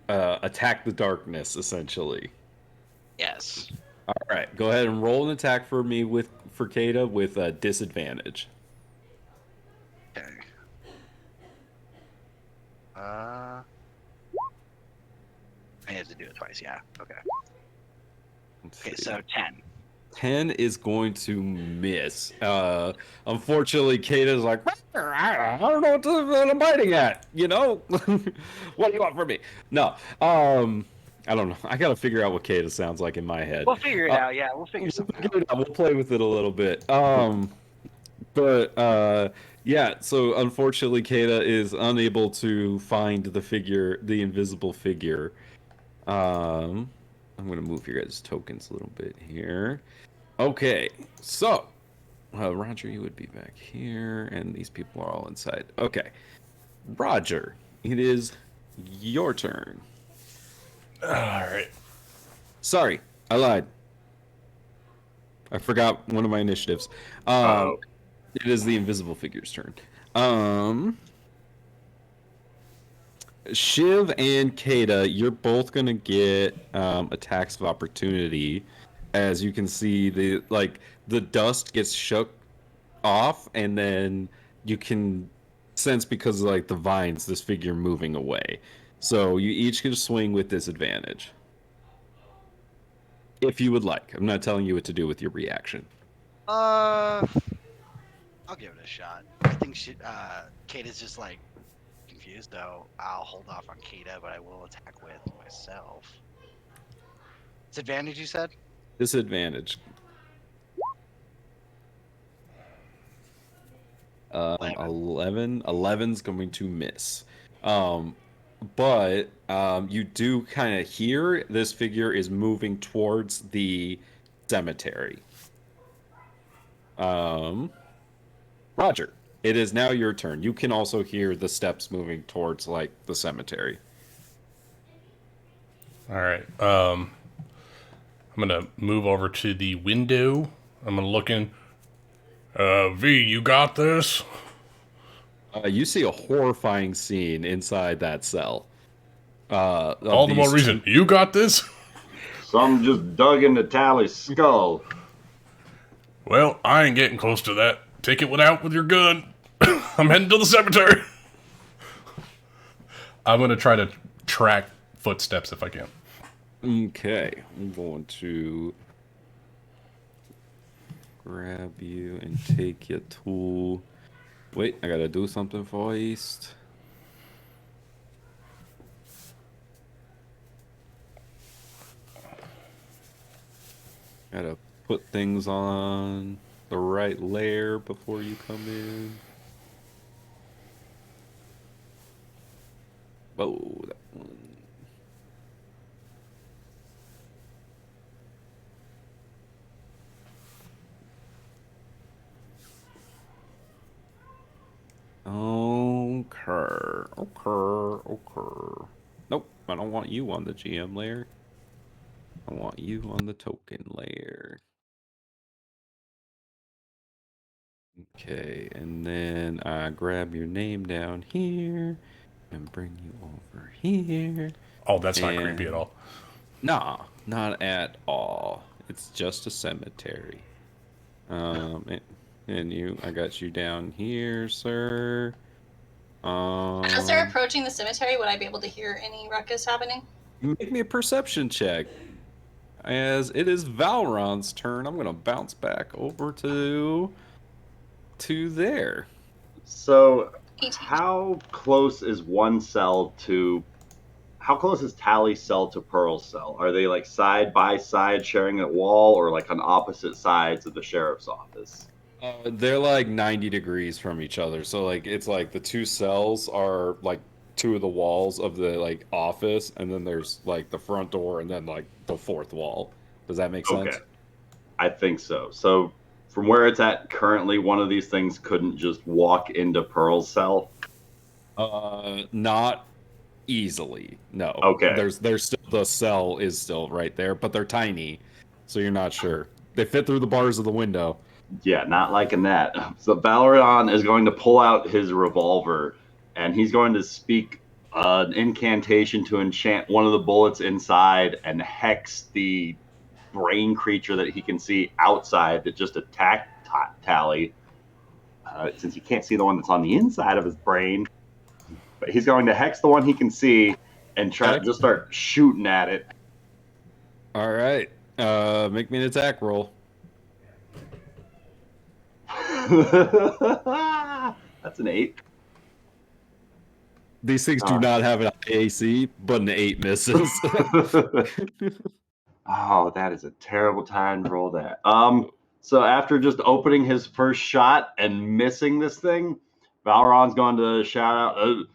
attack the darkness essentially. Yes. All right, go ahead and roll an attack for me for Kata with a disadvantage. Okay. I have to do it twice. Yeah. Okay. Let's Okay. see. So 10. 10 is going to miss. Unfortunately, Kata's like, I don't know what I'm biting at, you know? What do you want from me? No, I don't know. I gotta figure out what Kata sounds like in my head. We'll figure it out. Yeah, we'll figure something out. We'll play with it a little bit. But yeah, so unfortunately, Kata is unable to find the figure, the invisible figure. I'm gonna move your guys' tokens a little bit here. Okay, so Roger, you would be back here, and these people are all inside. Okay, Roger, it is your turn. All right. Sorry, I lied. I forgot one of my initiatives. Uh-oh. It is the invisible figure's turn. Um, Shiv and Kata, you're both gonna get attacks of opportunity. As you can see, the dust gets shook off, and then you can sense because of like the vines, this figure moving away. So you each get a swing with disadvantage. if you would like. I'm not telling you what to do with your reaction. I'll give it a shot. I think Kate is just like confused, though. I'll hold off on Kata, but I will attack with myself. It's advantage, you said? Disadvantage. 11. 11's going to miss. But you do kind of hear this figure is moving towards the cemetery. Roger, it is now your turn. You can also hear the steps moving towards like the cemetery. All right. I'm gonna move over to the window. I'm gonna look in. V, you got this? You see a horrifying scene inside that cell. All the more reason. You got this? Some just dug into Tally's skull. Well, I ain't getting close to that. Take it out with your gun. I'm heading to the cemetery. I'm gonna try to track footsteps if I can. Okay, I'm going to grab you and take you to... Wait, I gotta do something first. Gotta put things on the right layer before you come in. Oh, that one. Okay. Nope, I don't want you on the GM layer. I want you on the token layer. Okay, and then I grab your name down here and bring you over here. Oh, that's not creepy at all. Nah, not at all. It's just a cemetery. And I got you down here, sir. As they're approaching the cemetery, would I be able to hear any ruckus happening? Make me a perception check. As it is Valron's turn, I'm gonna bounce back over to there. So, 18. how close is one cell to? How close is Tally's cell to Pearl's cell? Are they like side by side sharing a wall, or like on opposite sides of the sheriff's office? They're like 90 degrees from each other, so like it's like the two cells are like two of the walls of the like office, and then there's like the front door, and then like the fourth wall. Does that make sense? Okay, I think so. So, from where it's at currently, one of these things couldn't just walk into Pearl's cell. Not easily. No. Okay. There's still the cell is still right there, but they're tiny, so you're not sure. They fit through the bars of the window. Yeah, not liking that. So Valerian is going to pull out his revolver, and he's going to speak an incantation to enchant one of the bullets inside and hex the brain creature that he can see outside that just attacked Tally. Since you can't see the one that's on the inside of his brain, but he's going to hex the one he can see and try to just start shooting at it. All right. Make me an attack roll. That's an 8. These things do not have an AC, but an 8 misses. Oh, that is a terrible time to roll that. So after just opening his first shot and missing this thing, Valron's going to shout out,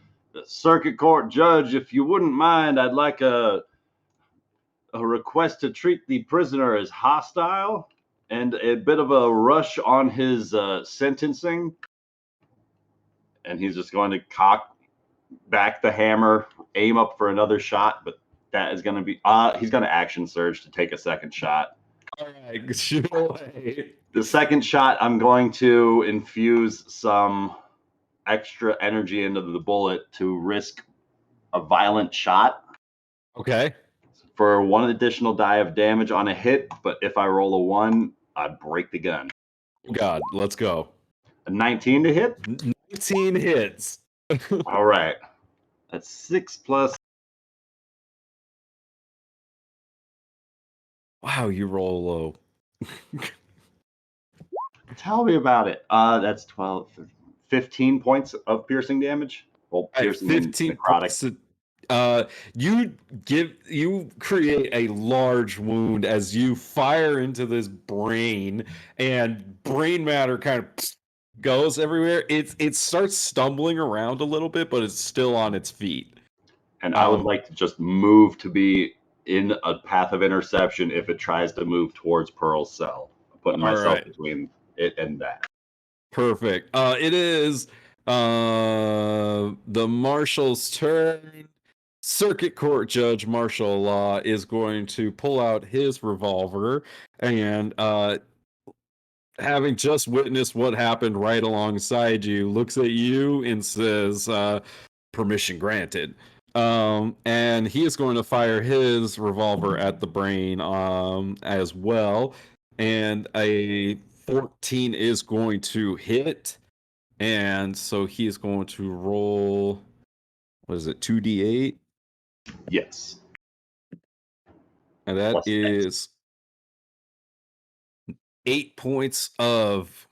"Circuit Court Judge, if you wouldn't mind, I'd like a request to treat the prisoner as hostile and a bit of a rush on his sentencing." And he's just going to cock back the hammer, aim up for another shot, but that is going to be he's going to action surge to take a second shot. All right, shoot away. The second shot, I'm going to infuse some extra energy into the bullet to risk a violent shot. Okay. For one additional die of damage on a hit, but if I roll a 1, I break the gun. God, let's go. A 19 to hit? 19 hits. All right. That's 6 plus Wow, you roll low. Tell me about it. That's 12, 15 points of piercing damage. Well, All right, piercing and 15 necrotic. points. You create a large wound as you fire into this brain, and brain matter kind of goes everywhere. It starts stumbling around a little bit, but it's still on its feet. And I would like to just move to be in a path of interception if it tries to move towards Pearl's cell. Putting All myself right. between it and that. Perfect. It is the marshal's turn. Circuit Court Judge Martial Law is going to pull out his revolver and having just witnessed what happened right alongside you, looks at you and says, permission granted. And he is going to fire his revolver at the brain as well. And a 14 is going to hit. And so he is going to roll, what is it, 2d8? Yes. And that Plus is 8 points of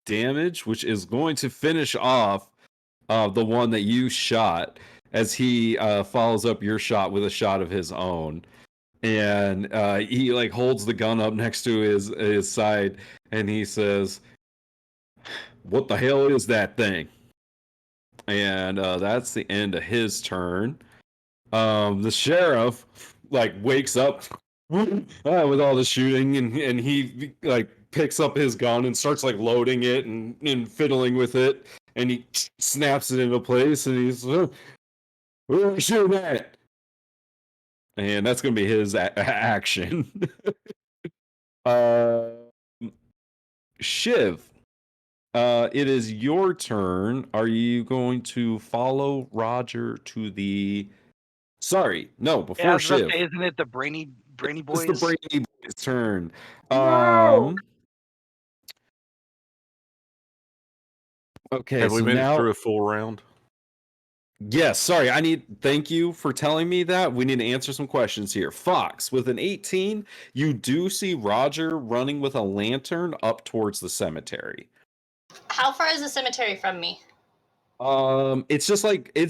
damage, which is going to finish off the one that you shot as he follows up your shot with a shot of his own. And he like holds the gun up next to his side and he says, "What the hell is that thing?" And that's the end of his turn. The sheriff like wakes up with all the shooting, and he like picks up his gun and starts like loading it and fiddling with it, and he snaps it into place, and he's where are we shooting at? And that's gonna be his action. uh, Shiv, it is your turn. Are you going to follow Roger to the? Sorry, no. Yeah, I Before was about to Shiv, say, isn't it the Brainy it's the Boys? Brady Boys' turn. No! Okay, Have we so made it now, through a full round? yes, sorry, thank you for telling me that. We need to answer some questions here. Fox, with an 18, you do see Roger running with a lantern up towards the cemetery. How far is the cemetery from me? It's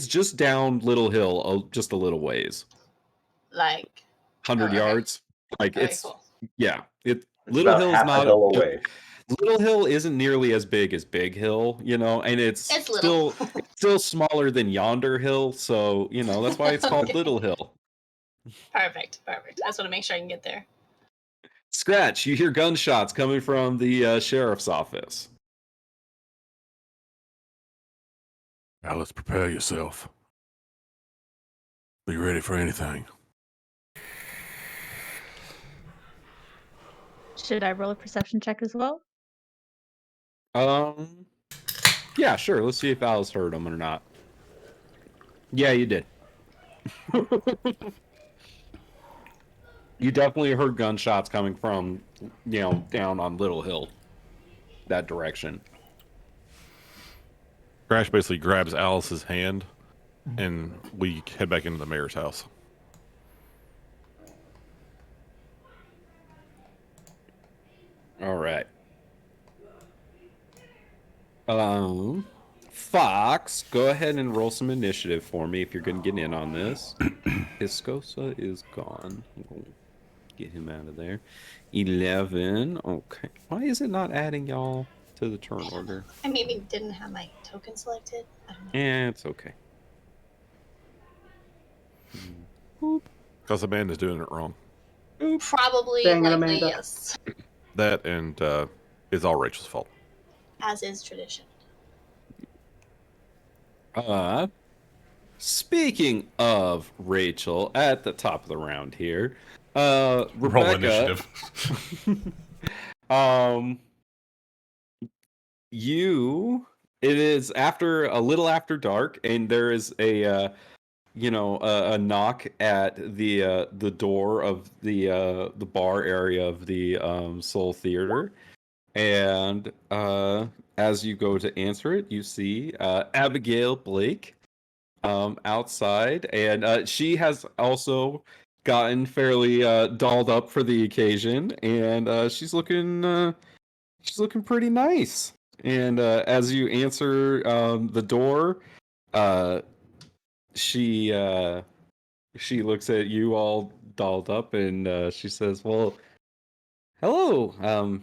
just down Little Hill, just a little ways. Like, 100 okay. yards. Like Okay, it's cool. yeah. It's Little about Hill's half a not hill away. Little Hill isn't nearly as big as Big Hill, and it's little. still smaller than Yonder Hill, so that's why it's called Okay. Little Hill. Perfect. I just want to make sure I can get there. Scratch, you hear gunshots coming from the sheriff's office. Now let's prepare yourself. Be ready for anything. Should I roll a perception check as well? Yeah, sure. Let's see if Alice heard him or not. Yeah, you did. You definitely heard gunshots coming from, down on Little Hill, that direction. Crash basically grabs Alice's hand, and we head back into the mayor's house. All right. Fox, go ahead and roll some initiative for me if you're going to get in on this. Piscosa is gone. We'll get him out of there. 11. Okay. Why is it not adding y'all to the turn order? I maybe didn't have my token selected. I don't know. Yeah, it's okay. Because Amanda's doing it wrong. Probably, Dang it, likely, Amanda. yes. That and it's all Rachel's fault. As is tradition. Speaking of Rachel, at the top of the round here, Roll Rebecca, initiative. it is a little after dark, and there is a knock at the door of the bar area of the Soul Theater, and as you go to answer it, you see Abigail Blake outside, and she has also gotten fairly dolled up for the occasion, and she's looking pretty nice. And as you answer the door, uh, she she looks at you all dolled up, and she says, "Well, hello.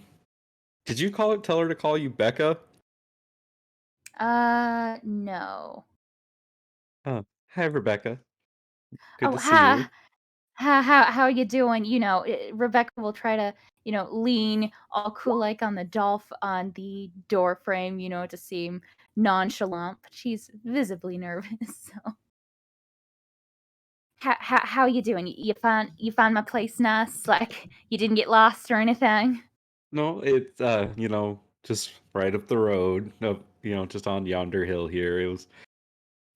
Did you tell her to call you Becca?" No. Oh, hi, Rebecca. Good Oh, to see you. hi. How you doing? Rebecca will try to, lean all cool like on on the door frame, to seem nonchalant, but she's visibly nervous. So, how you doing? You find my place nice? Like you didn't get lost or anything? No, it's just right up the road, up, just on yonder hill here. It was,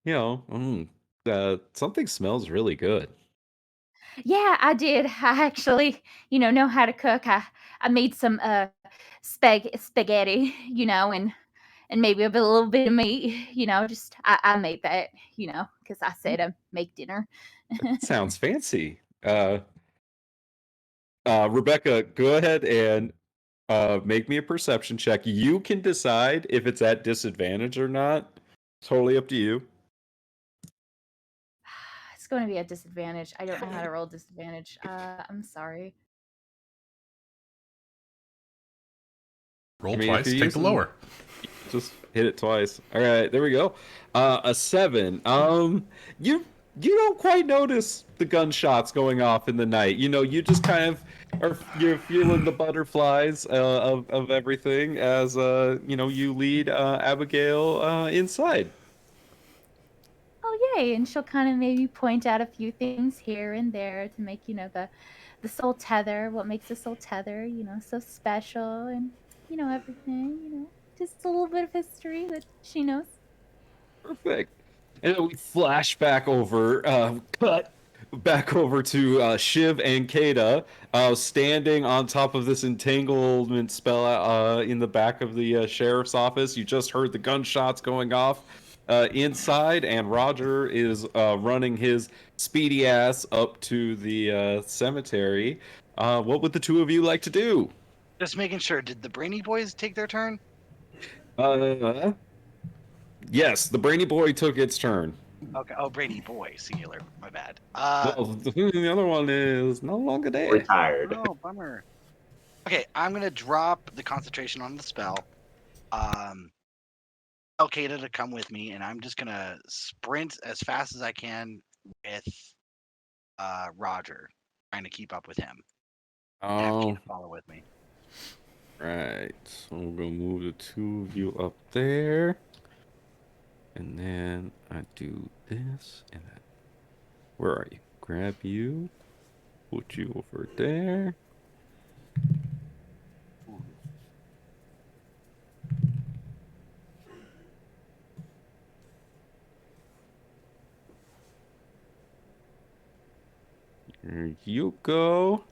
you know, something smells really good. Yeah, I did. I actually, know how to cook. I made some spaghetti, and maybe a little bit of meat, just I made that, because I said I make dinner. Sounds fancy. Rebecca, go ahead and make me a perception check. You can decide if it's at disadvantage or not. Totally up to you. It's going to be a disadvantage. I don't know how to roll disadvantage. I'm sorry. Roll I mean, if twice, you're take the using, lower. just hit it twice. All right, there we go. A 7. You don't quite notice the gunshots going off in the night. You just kind of you're feeling the butterflies of everything as you lead Abigail inside. Oh, yay. And she'll kind of maybe point out a few things here and there to make, the soul tether, what makes the soul tether, so special and, everything, just a little bit of history that she knows. Perfect. And then we flash back over, cut back over to Shiv and Kata, standing on top of this entanglement spell in the back of the sheriff's office. You just heard the gunshots going off inside, and Roger is running his speedy ass up to the cemetery. What would the two of you like to do? Just making sure. Did the Brainy Boys take their turn? Uh, yes, the Brainy Boy took its turn. Okay. Oh, Brainy Boy, singular. My bad. Well, the other one is no longer there. Retired. Oh, bummer. Okay, I'm gonna drop the concentration on the spell. Tell Kata to come with me, and I'm just gonna sprint as fast as I can with Roger, trying to keep up with him. Have Oh, Kata follow with me. right. So we're gonna move the two of you up there, and then I do this, and then where are you? Grab you, put you over there. There you go.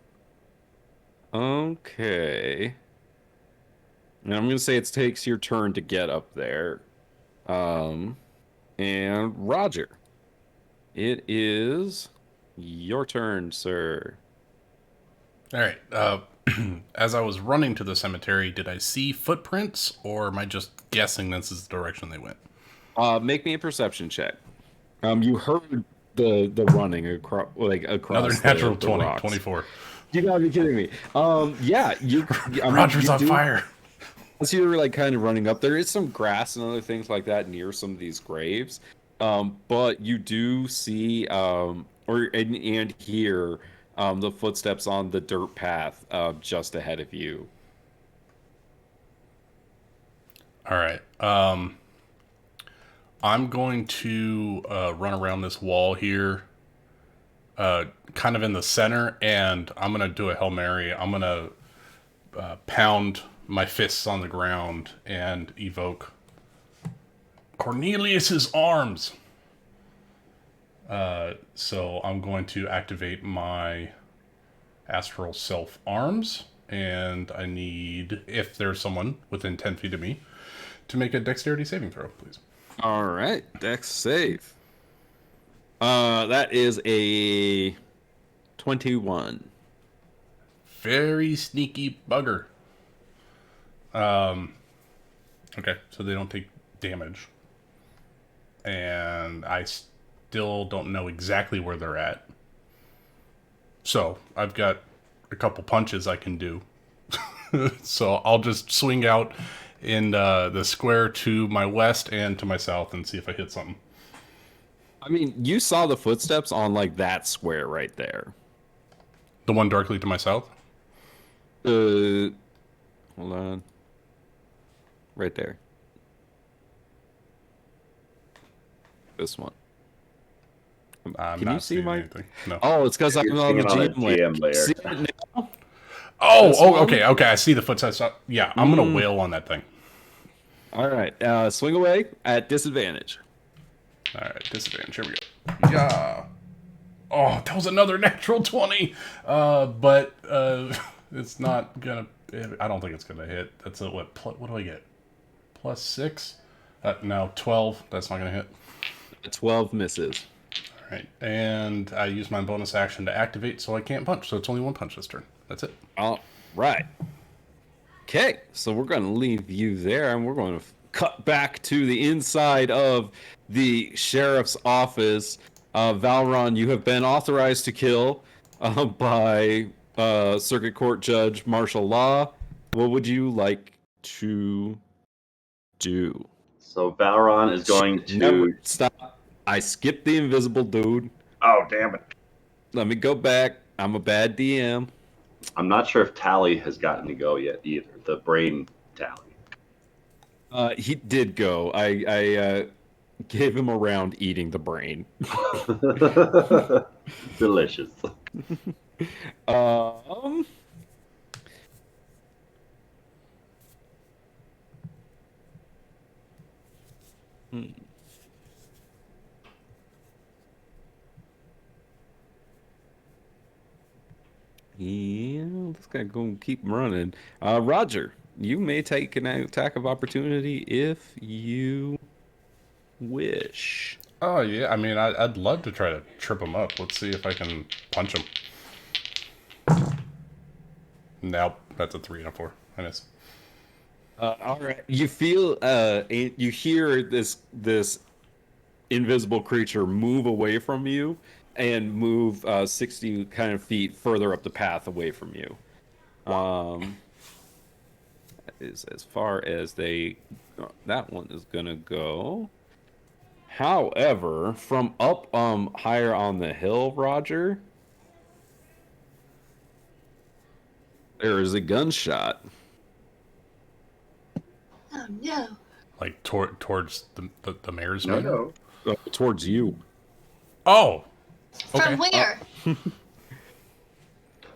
Okay. And I'm gonna say it takes your turn to get up there. Um, and Roger, it is your turn, sir. All right. As I was running to the cemetery, did I see footprints, or am I just guessing this is the direction they went? Make me a perception check. You heard the running Another across natural the 20, rocks. 24. You gotta be kidding me. Yeah, Roger's you on fire. As you were kind of running up, there is some grass and other things like that near some of these graves. But you do see and hear the footsteps on the dirt path just ahead of you. All right. I'm going to run around this wall here, kind of in the center, and I'm going to do a Hail Mary. I'm going to pound my fists on the ground and evoke Cornelius's arms. So I'm going to activate my astral self arms, and I need, if there's someone within 10 feet of me, to make a dexterity saving throw, please. All right, Dex save. That is a 21. Very sneaky bugger. Okay, so they don't take damage. And I still don't know exactly where they're at. So, I've got a couple punches I can do. So, I'll just swing out in the square to my west and to my south and see if I hit something. I mean, you saw the footsteps on like that square right there. The one directly to my south? Hold on. Right there. This one. I'm Can not you see seeing my? anything. No. Oh, it's because I'm You're on the seeing it on GM the layer. GM layer. See it now? Oh, This one? okay. I see the footsteps. Yeah, I'm gonna wail on that thing. All right. Swing away at disadvantage. All right, disadvantage. Here we go. Yeah. Oh, that was another natural 20. But it's not gonna. I don't think it's gonna hit. That's a what? What do I get? +6. No, 12. That's not gonna hit. 12 misses. All right, and I use my bonus action to activate, so I can't punch. So it's only one punch this turn. That's it. All right. Okay, so we're going to leave you there, and we're going to cut back to the inside of the sheriff's office. Valron, you have been authorized to kill by Circuit Court Judge Martial Law. What would you like to do? So Valron is going to Never stop. I skipped the invisible dude. Oh, damn it. Let me go back. I'm a bad DM. I'm not sure if Tally has gotten to go yet either. The brain Tally. He did go. I gave him a round eating the brain. Delicious. Um. Yeah, this guy gonna keep running. Roger, you may take an attack of opportunity if you wish. Oh yeah, I mean, I'd love to try to trip him up. Let's see if I can punch him. Nope, that's a 3 and a 4. I miss. All right. You feel, you hear this invisible creature move away from you and move 60 kind of feet further up the path away from you. That is as far as that one is gonna go. However, from up higher on the hill, Roger, there is a gunshot. Oh no. Like towards the mayor's No, manor? no. Towards you. Oh! Okay. From where? Oh,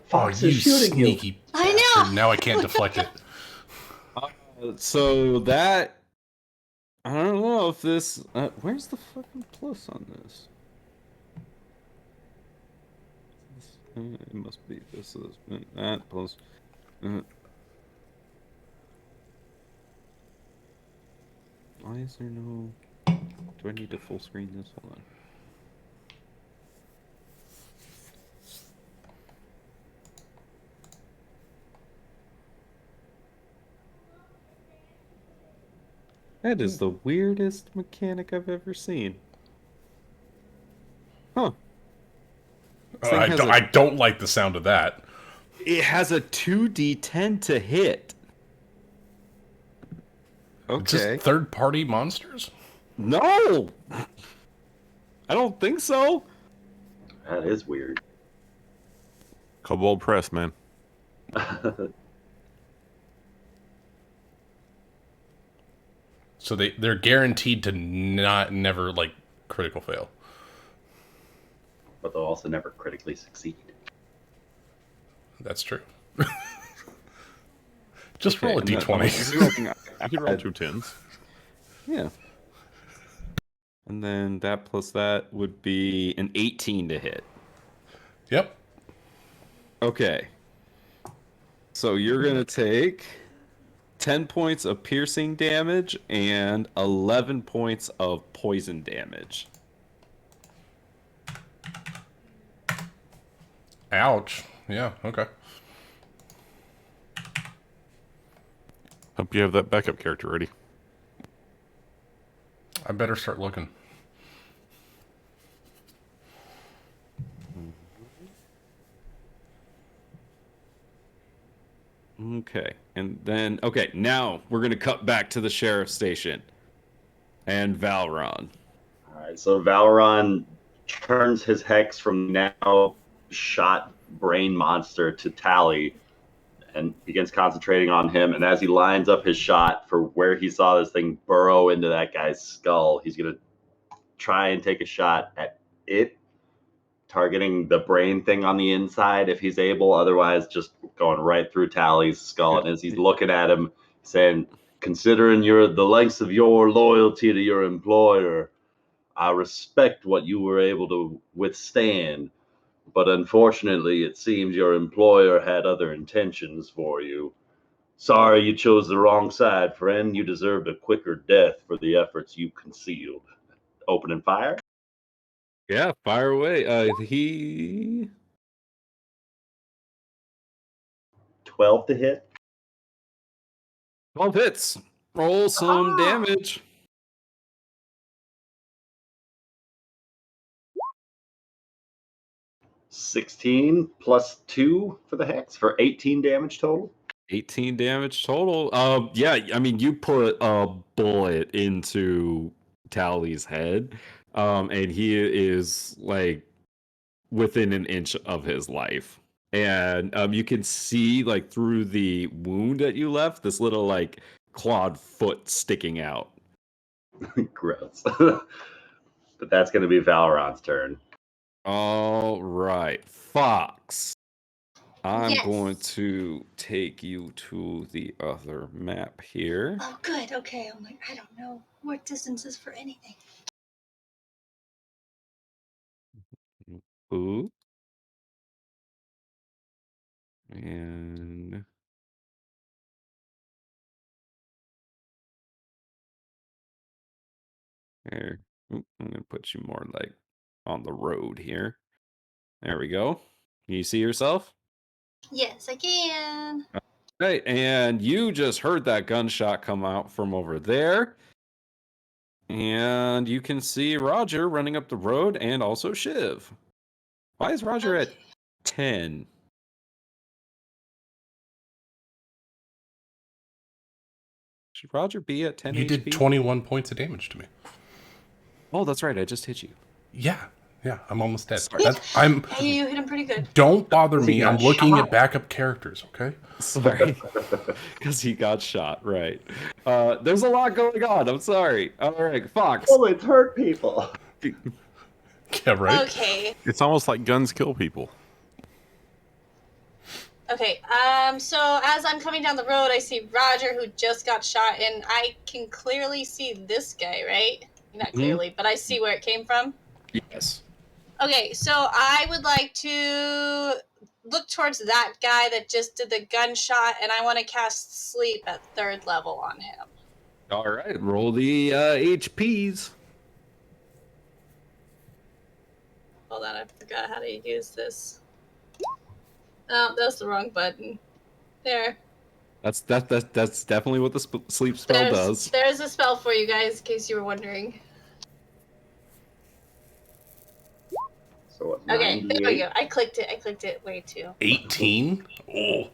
Fox you is shooting you. sneaky I bastard. know. Now I can't deflect it. So that I don't know if this. Where's the fucking plus on this? It must be this is that plus. Why is there no? Do I need to full screen this? Hold on. That is the weirdest mechanic I've ever seen. Huh. I don't like the sound of that. It has a 2d10 to hit. Okay. Just third-party monsters? No! I don't think so. That is weird. Kobold Press, man. So they're guaranteed to never like critical fail. But they'll also never critically succeed. That's true. Just roll a d20. I can roll 2 10s. Yeah. And then that plus that would be an 18 to hit. Yep. Okay. So you're going to take 10 points of piercing damage and 11 points of poison damage. Ouch. Yeah, okay. Hope you have that backup character ready. I better start looking. Okay. And then, okay, now we're going to cut back to the sheriff's station and Valron. All right, so Valron turns his hex from now shot brain monster to Tally and begins concentrating on him. And as he lines up his shot for where he saw this thing burrow into that guy's skull, he's going to try and take a shot at it, targeting the brain thing on the inside if he's able. Otherwise, just going right through Tally's skull. And as he's looking at him, saying, "Considering the lengths of your loyalty to your employer, I respect what you were able to withstand, but unfortunately, it seems your employer had other intentions for you. Sorry you chose the wrong side, friend. You deserved a quicker death for the efforts you concealed." Opening fire. Yeah, fire away. He 12 to hit. 12 hits. Roll some damage. 16 plus 2 for the hex for 18 damage total. 18 damage total. Yeah, I mean, you put a bullet into Tally's head, and he is like within an inch of his life. And you can see like through the wound that you left, this little like clawed foot sticking out. Gross. But that's going to be Valron's turn. All right, Fox. I'm Yes. going to take you to the other map here. Oh, good. Okay. I'm like, I don't know what distances for anything. Ooh. And there. Oop, I'm going to put you more like on the road here. There we go. Can you see yourself? Yes, I can. Right, and you just heard that gunshot come out from over there. And you can see Roger running up the road and also Shiv. Why is Roger at 10? Should Roger be at 10 You HP? did 21 points of damage to me. Oh, that's right. I just hit you. Yeah, I'm almost dead. Sorry. Hey, you hit him pretty good. Don't bother me. got I'm looking shot. at backup characters, okay? Sorry. Because he got shot, right. There's a lot going on. I'm sorry. All right, Fox. Bullets hurt people. Yeah, right? Okay. It's almost like guns kill people. Okay. So as I'm coming down the road, I see Roger who just got shot, and I can clearly see this guy, right? Not clearly, but I see where it came from. Yes. Okay, so I would like to look towards that guy that just did the gunshot, and I want to cast sleep at 3rd level on him. All right, roll the HPs. Hold on, I forgot how to use this. Oh, that's the wrong button. There. That's definitely what the sleep spell does. There's a spell for you guys, in case you were wondering. So what, Okay, there we 98? go. I clicked it way too. 18? Oh.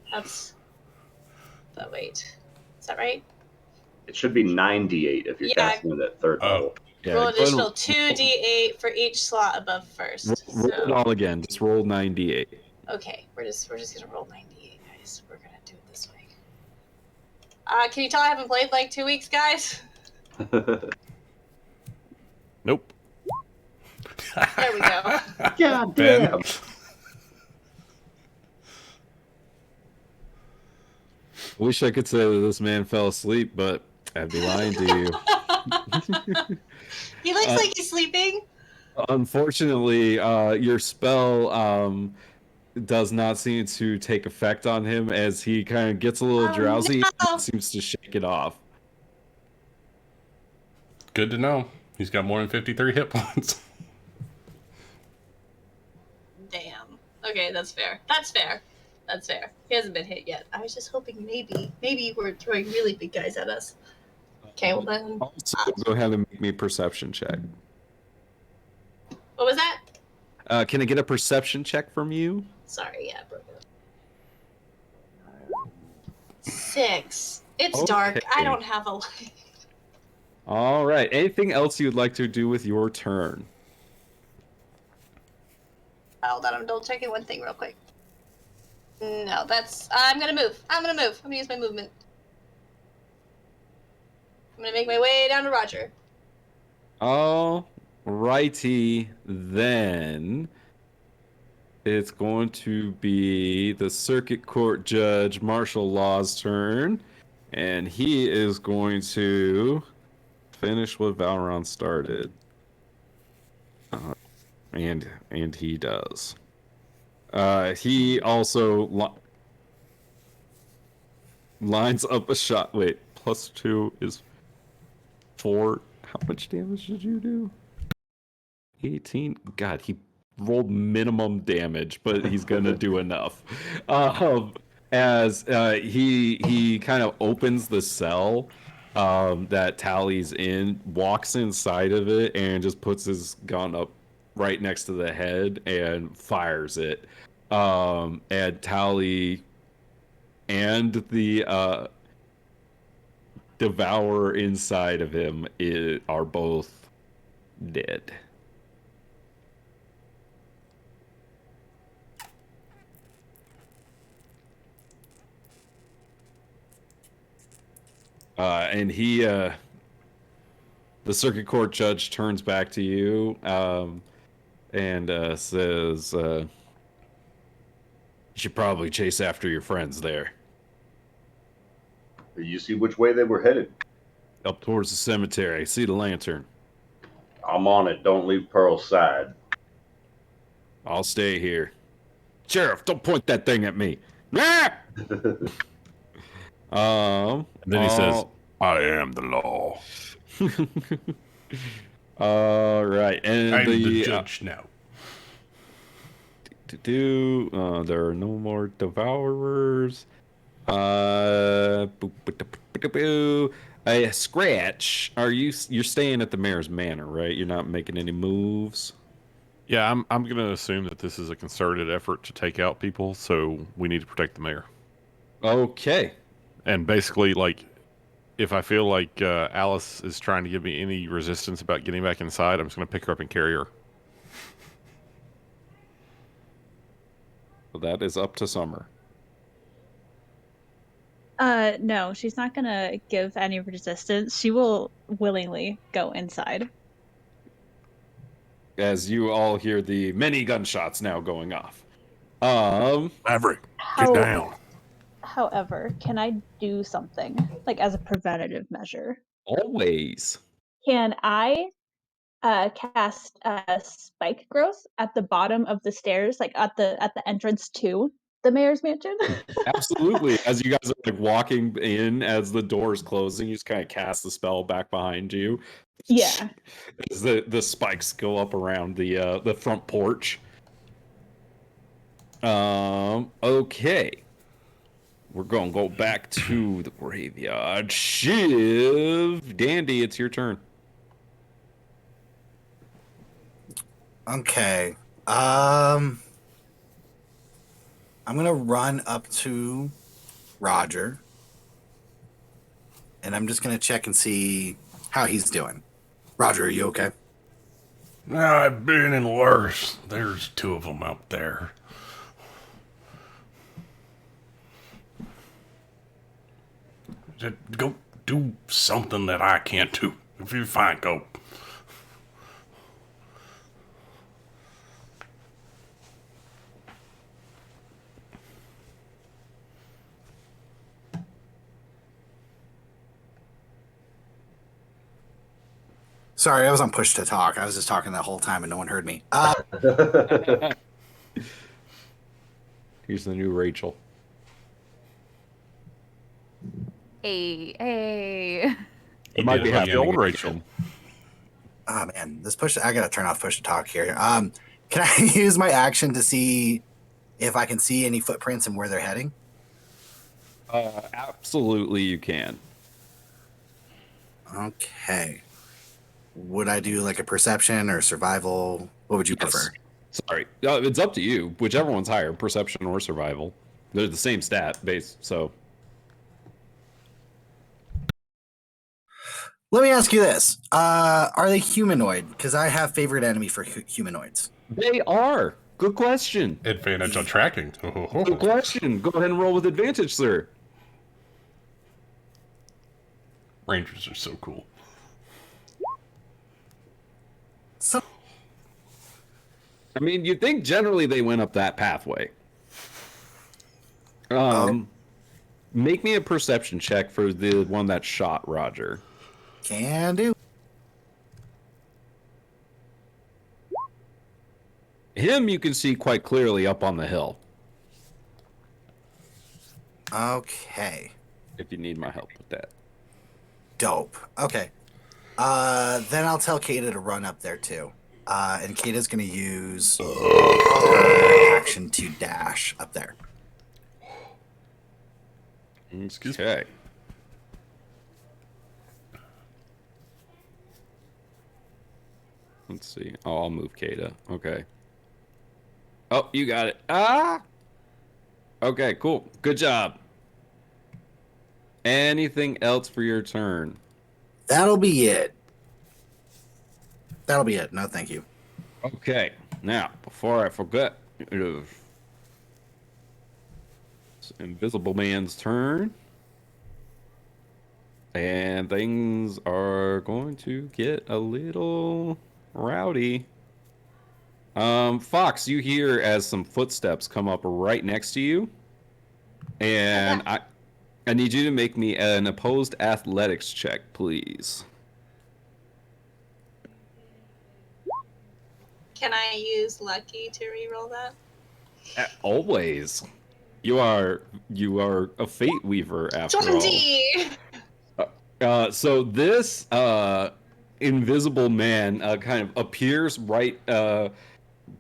But wait. Is that right? It should be 98 if you're Yeah. casting it at 3rd level. Yeah, roll go ahead and additional 2d8 for each slot above first. roll it all again. Just roll 98. Okay, we're just gonna roll 98, guys. We're gonna do it this way. Can you tell I haven't played like 2 weeks, guys? Nope. There we go. God Ben. damn. Wish I could say that this man fell asleep, but I'd be lying to you. He looks like he's sleeping. Unfortunately, your spell does not seem to take effect on him as he kind of gets a little drowsy no. and seems to shake it off. Good to know. He's got more than 53 hit points. Damn. Okay, that's fair. That's fair. That's fair. He hasn't been hit yet. I was just hoping maybe you were throwing really big guys at us. Okay, well then. Also, go ahead and make me a perception check. What was that? Can I get a perception check from you? Sorry, yeah, broke up. 6. It's Okay. dark. I don't have a light. All right. Anything else you'd like to do with your turn? Hold on, I'm double checking one thing real quick. No, that's. I'm gonna move. I'm gonna use my movement. I'm gonna make my way down to Roger. All righty then. It's going to be the Circuit Court Judge Martial Law's turn, and he is going to finish what Valron started. And he does. He also lines up a shot. Wait, +2 is 4. How much damage did you do? 18. God, he rolled minimum damage, but he's gonna do enough. As he kind of opens the cell that Tally's in, walks inside of it, and just puts his gun up right next to the head and fires it. And Tally and the devourer inside of him are both dead. And the circuit court judge turns back to you and says, "You should probably chase after your friends there. You see which way they were headed? Up towards the cemetery. See the lantern. I'm on it. Don't leave Pearl's side." I'll stay here. Sheriff, don't point that thing at me. Ah! Then he says, "I am the law." All right, and I'm the judge now. There are no more devourers. Scratch. You're staying at the mayor's manor, right? You're not making any moves. Yeah, I'm gonna assume that this is a concerted effort to take out people, so we need to protect the mayor. Okay. And basically, like, if I feel like Alice is trying to give me any resistance about getting back inside, I'm just gonna pick her up and carry her. Well, that is up to Summer. No, she's not gonna give any resistance. She will willingly go inside. As you all hear the many gunshots now going off. Maverick, get down. However, can I do something, like as a preventative measure? Always. Can I cast spike growth at the bottom of the stairs, like at the entrance to the mayor's mansion? Absolutely. As you guys are like walking in, as the door is closing, you just kind of cast the spell back behind you. Yeah. As the spikes go up around the front porch. Okay. We're gonna go back to the graveyard. Shiv, Dandy, it's your turn. Okay. I'm gonna run up to Roger, and I'm just gonna check and see how he's doing. Roger, are you okay? I've been in worse. There's 2 of them out there. Just go do something that I can't do. If you're fine, go. Sorry, I was on push to talk. I was just talking the whole time and no one heard me. Here's the new Rachel. Hey. He might did be it like the happening old again. Rachel. Oh man, this push. I gotta turn off push to talk here. Can I use my action to see if I can see any footprints and where they're heading? Absolutely, you can. Okay. Would I do like a perception or survival? What would you prefer? Sorry, it's up to you. Whichever one's higher, perception or survival. They're the same stat base, so. Let me ask you this: are they humanoid? Because I have favorite enemy for humanoids. They are. Good question. Advantage on tracking. Good question. Go ahead and roll with advantage, sir. Rangers are so cool. So, I mean, you'd think generally they went up that pathway. Make me a perception check for the one that shot Roger. can do. Him you can see quite clearly up on the hill. Okay. If you need my help with that. Dope. Okay. Then I'll tell Kata to run up there too. And Kata's gonna use her action to dash up there. Okay. Let's see. Oh, I'll move Kata. Okay. Oh, you got it. Ah! Okay, cool. Good job. Anything else for your turn? That'll be it. That'll be it. No, thank you. Okay. Now, before I forget, it's Invisible Man's turn. And things are going to get a little rowdy. Fox, you hear as some footsteps come up right next to you. And I need you to make me an opposed athletics check, please. Can I use Lucky to reroll that? Always. You are a fate weaver after 20! all. So this invisible man kind of appears right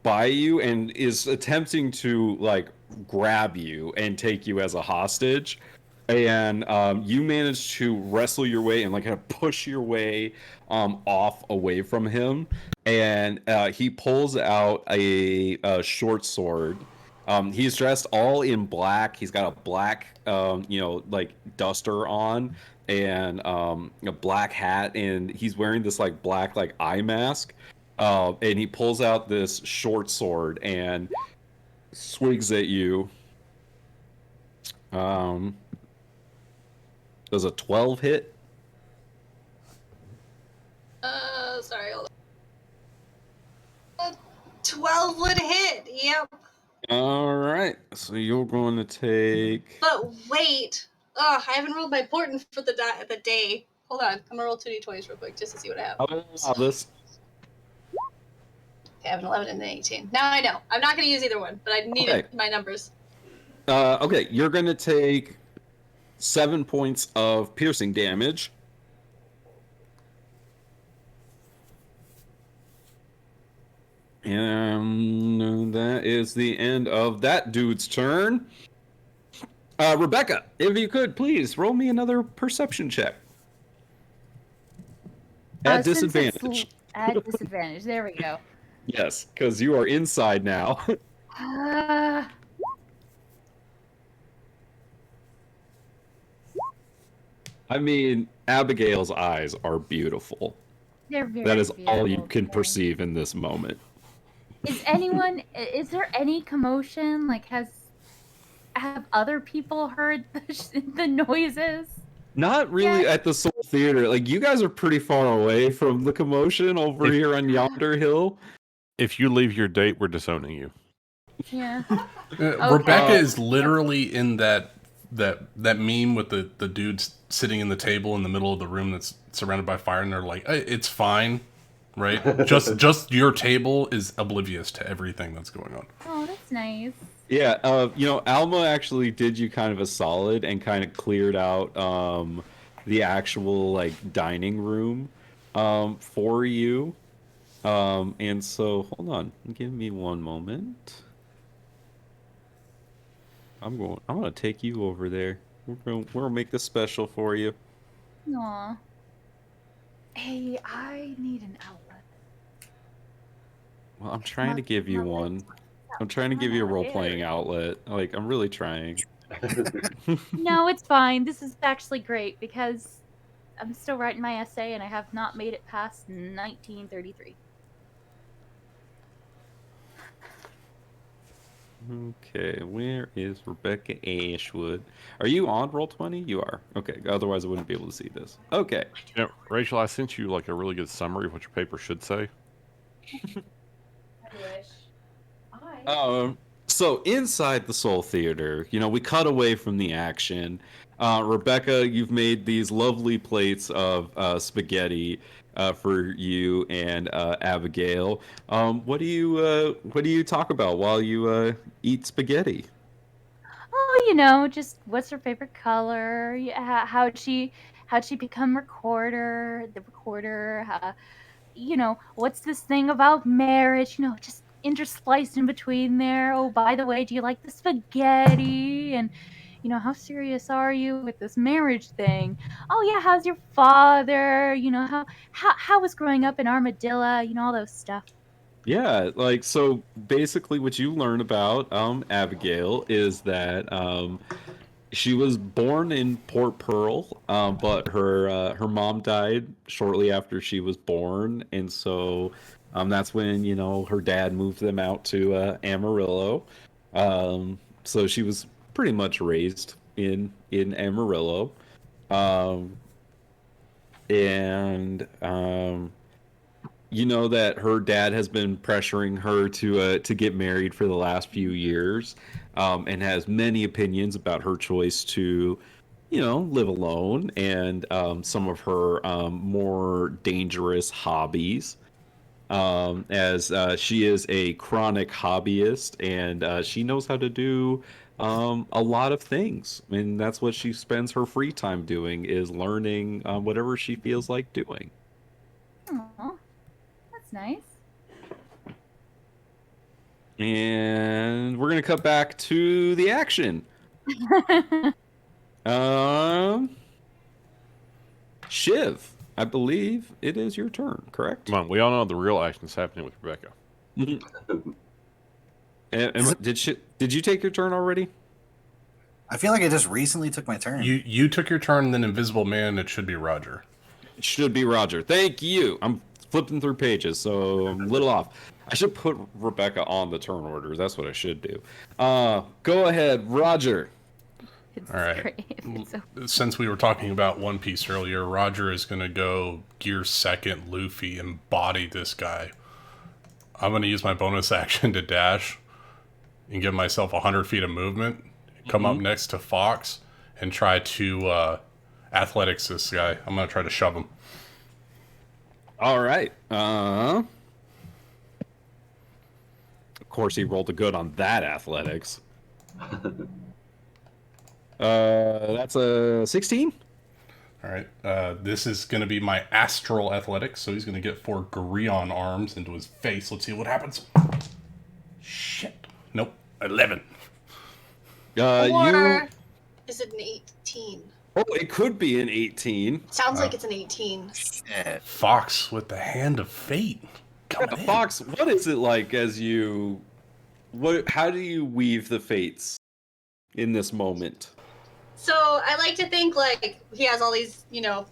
by you and is attempting to like grab you and take you as a hostage. And you manage to wrestle your way and like kind of push your way off away from him. And he pulls out a short sword. He's dressed all in black. He's got a black, like duster on and a black hat. And he's wearing this like black like eye mask. And he pulls out this short sword and swings at you. Does a 12 hit? Sorry, hold on. 12 would hit, yep. All right, so you're going to take. But wait, I haven't rolled my portent for the day. Hold on, I'm gonna roll 2d20s real quick just to see what I have. This. Okay, I have an 11 and an 18. Now I know. I'm not gonna use either one, but I needed my numbers. Okay, you're going to take 7 points of piercing damage. And that is the end of that dude's turn. Rebecca, if you could, please roll me another perception check. At disadvantage. At disadvantage. There we go. Yes, because you are inside now. I mean, Abigail's eyes are beautiful. They're very That is beautiful. all you can perceive in this moment. Is there any commotion? Like, have other people heard the noises? Not really at the Soul Theater. Like, you guys are pretty far away from the commotion over here on yonder hill. If you leave your date, we're disowning you. Yeah. Rebecca is literally in that meme with the dudes sitting in the table in the middle of the room that's surrounded by fire, and they're like, "It's fine, right? just your table is oblivious to everything that's going on." Oh, that's nice. Yeah, Alma actually did you kind of a solid and kind of cleared out the actual like dining room for you. And so hold on, give me one moment. I'm gonna take you over there. We're gonna make this special for you. Aw. Hey, I need an outlet. Well, I'm trying to give you one. I'm trying to give you a role-playing outlet. Like, I'm really trying. No, it's fine. This is actually great because I'm still writing my essay and I have not made it past 1933. Okay, where is Rebecca Ashwood? Are you on Roll20? You are. Okay, otherwise I wouldn't be able to see this. Okay. You know, Rachel, I sent you like a really good summary of what your paper should say. I wish. So inside the Soul Theater, we cut away from the action. Rebecca, you've made these lovely plates of spaghetti for you and Abigail. What do you talk about while you eat spaghetti? Oh, just what's her favorite color? Yeah, how'd she become the recorder? What's this thing about marriage? Just interspliced in between there. Oh, by the way, do you like the spaghetti? And how serious are you with this marriage thing? Oh yeah, how's your father? How was growing up in Armadillo? All those stuff. Yeah, like so basically what you learn about Abigail is that she was born in Port Pearl, but her mom died shortly after she was born, and so that's when her dad moved them out to Amarillo. So she was pretty much raised in Amarillo, um, and you know that her dad has been pressuring her to get married for the last few years, and has many opinions about her choice to, live alone and some of her more dangerous hobbies. As she is a chronic hobbyist and she knows how to do a lot of things, and that's what she spends her free time doing is learning whatever she feels like doing. Aw, that's nice. And we're gonna cut back to the action. Um, Shiv, I believe it is your turn, correct? Come on, we all know the real action is happening with Rebecca. Did you take your turn already? I feel like I just recently took my turn. You took your turn, then Invisible Man. It should be Roger. It should be Roger. Thank you. I'm flipping through pages, so I'm a little off. I should put Rebecca on the turn order. That's what I should do. Go ahead, Roger. It's All right. great. It's so Since we were talking about One Piece earlier, Roger is going to go gear second Luffy and body this guy. I'm going to use my bonus action to dash and give myself 100 feet of movement, come up next to Fox, and try to athletics this guy. I'm going to try to shove him. All right. Of course, he rolled a good on that athletics. That's a 16. All right. This is going to be my astral athletics, so he's going to get 4 Gurion arms into his face. Let's see what happens. Shit. Nope. 11. Or is it an 18? Oh, it could be an 18. Sounds like it's an 18. Shit. Fox with the hand of fate. Coming in. Fox, what is it like as you... How do you weave the fates in this moment? So I like to think like he has all these,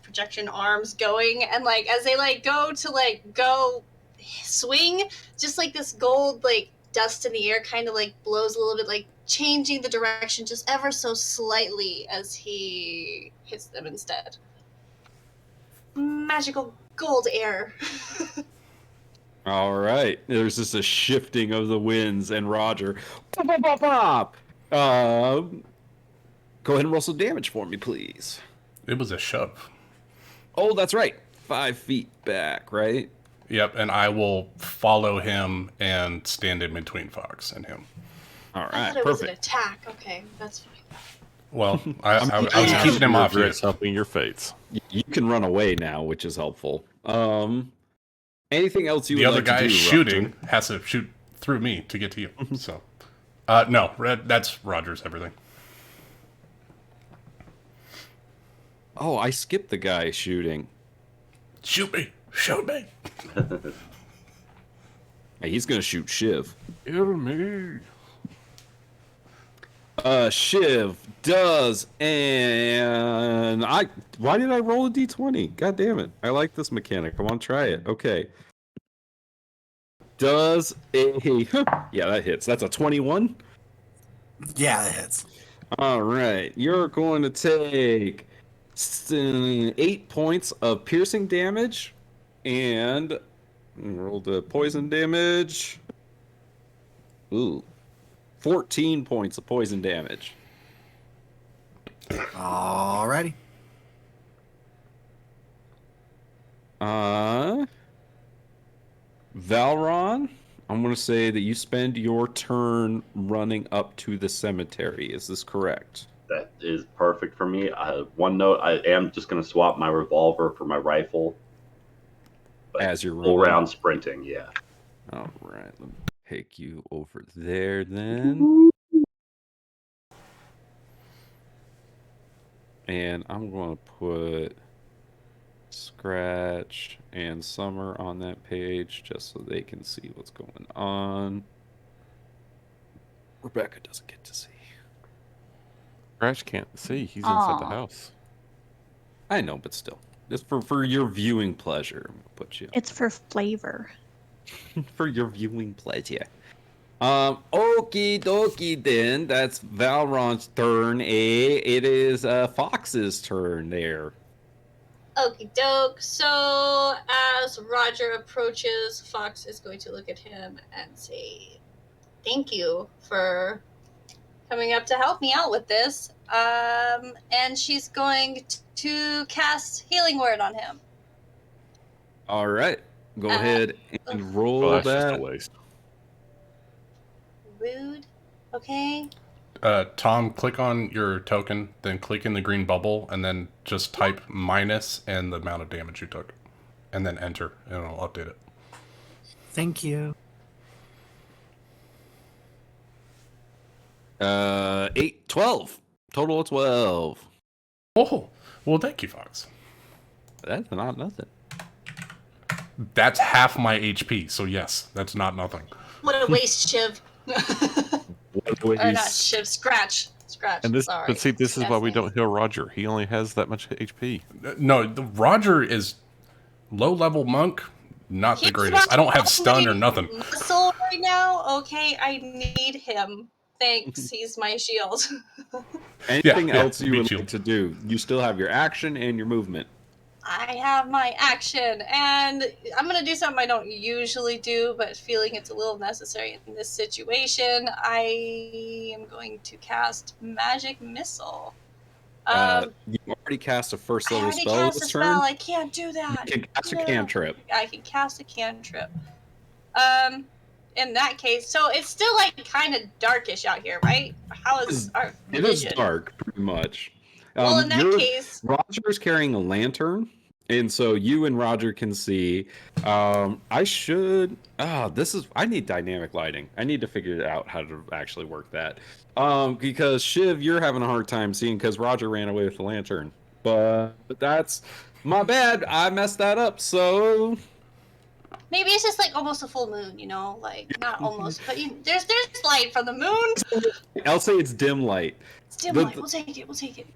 projection arms going, and like as they like go to go swing, just like this gold dust in the air kind of blows a little bit, changing the direction just ever so slightly as he hits them instead. Magical gold air. All right. There's just a shifting of the winds, and Roger. Pop, pop, pop, pop. Go ahead and roll some damage for me, please. It was a shove. Oh, that's right. 5 feet back, right? Yep, and I will follow him and stand in between Fox and him. All right, I thought it perfect. was an attack. Okay, that's fine. Well, I was keeping him off you. Regrets helping your fates. You can run away now, which is helpful. Anything else you The would other like guy to do, shooting Roger? has to shoot through me to get to you. So No, that's Roger's everything. Oh, I skipped the guy shooting. Shoot me! Shoot me! Hey, he's gonna shoot Shiv. Kill me. Shiv does, and why did I roll a d20? God damn it. I like this mechanic. I want to try it. Okay. Does a yeah, that hits. That's a 21. Yeah, that hits. All right. You're going to take 8 points of piercing damage and roll the poison damage. Ooh. 14 points of poison damage. Alrighty. Valron, I'm going to say that you spend your turn running up to the cemetery. Is this correct? That is perfect for me. One note: I am just going to swap my revolver for my rifle. But As you're full running? round sprinting, yeah. All right. Let me take you over there then. And I'm going to put Scratch and Summer on that page just so they can see what's going on. Rebecca doesn't get to see. Scratch can't see. He's inside the Aw. house. I know, but still. Just for your viewing pleasure, I'm going to put you. It's for flavor. For your viewing pleasure. Okie dokie then. That's Valron's turn. It is Fox's turn there. Okie doke. So as Roger approaches, Fox is going to look at him and say, "Thank you for coming up to help me out with this." And she's going to cast Healing Word on him. All right. Go ahead and roll Well, that's just a that. waste. Rude. Okay. Tom, click on your token, then click in the green bubble, and then just type minus and the amount of damage you took. And then enter, and it'll update it. Thank you. 12. Total of 12. Oh, well, thank you, Fox. That's not nothing. That's half my HP, so yes, that's not nothing. What a waste, Shiv. Or not Shiv, Scratch. Scratch. And this, Sorry. but see, this is why we Yes, don't heal Roger. He only has that much HP. No, Roger is low-level monk, not the He's greatest. my I don't have stun or only nothing. muscle right now. Okay, I need him. Thanks. He's my shield. Anything Yeah, else you beat would you. like to do? You still have your action and your movement. I have my action, and I'm gonna do something I don't usually do, but feeling it's a little necessary in this situation, I am going to cast Magic Missile. You already cast a first I level already spell cast a this spell. turn. I can't do that. You can cast a No. cantrip. I can cast a cantrip. In that case, so it's still like kind of darkish out here, right? How is our It is vision? dark, pretty much. Well, in that case, Roger's carrying a lantern, and so you and Roger can see. I should. I need dynamic lighting. I need to figure out how to actually work that. Because Shiv, you're having a hard time seeing because Roger ran away with the lantern. But that's my bad. I messed that up. So maybe it's just like almost a full moon, like not almost, but there's light from the moon. I'll say it's dim light. It's dim light. We'll take it. We'll take it.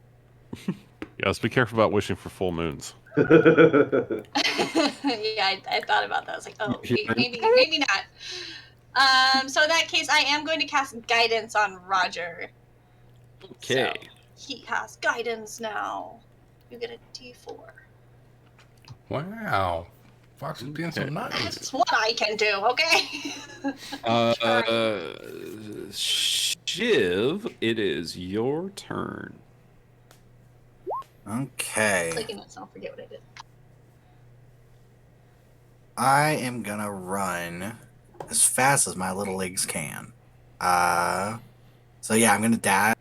Yeah, let's be careful about wishing for full moons. Yeah, I thought about that. I was like, oh, maybe not. So in that case, I am going to cast guidance on Roger. Okay. So he has guidance now. You get a D4. Wow. Fox is being so nice. That's what I can do, okay? Shiv, it is your turn. Okay. Clicking it, so I'll forget what I did. I am gonna run as fast as my little legs can. So yeah, I'm gonna dash.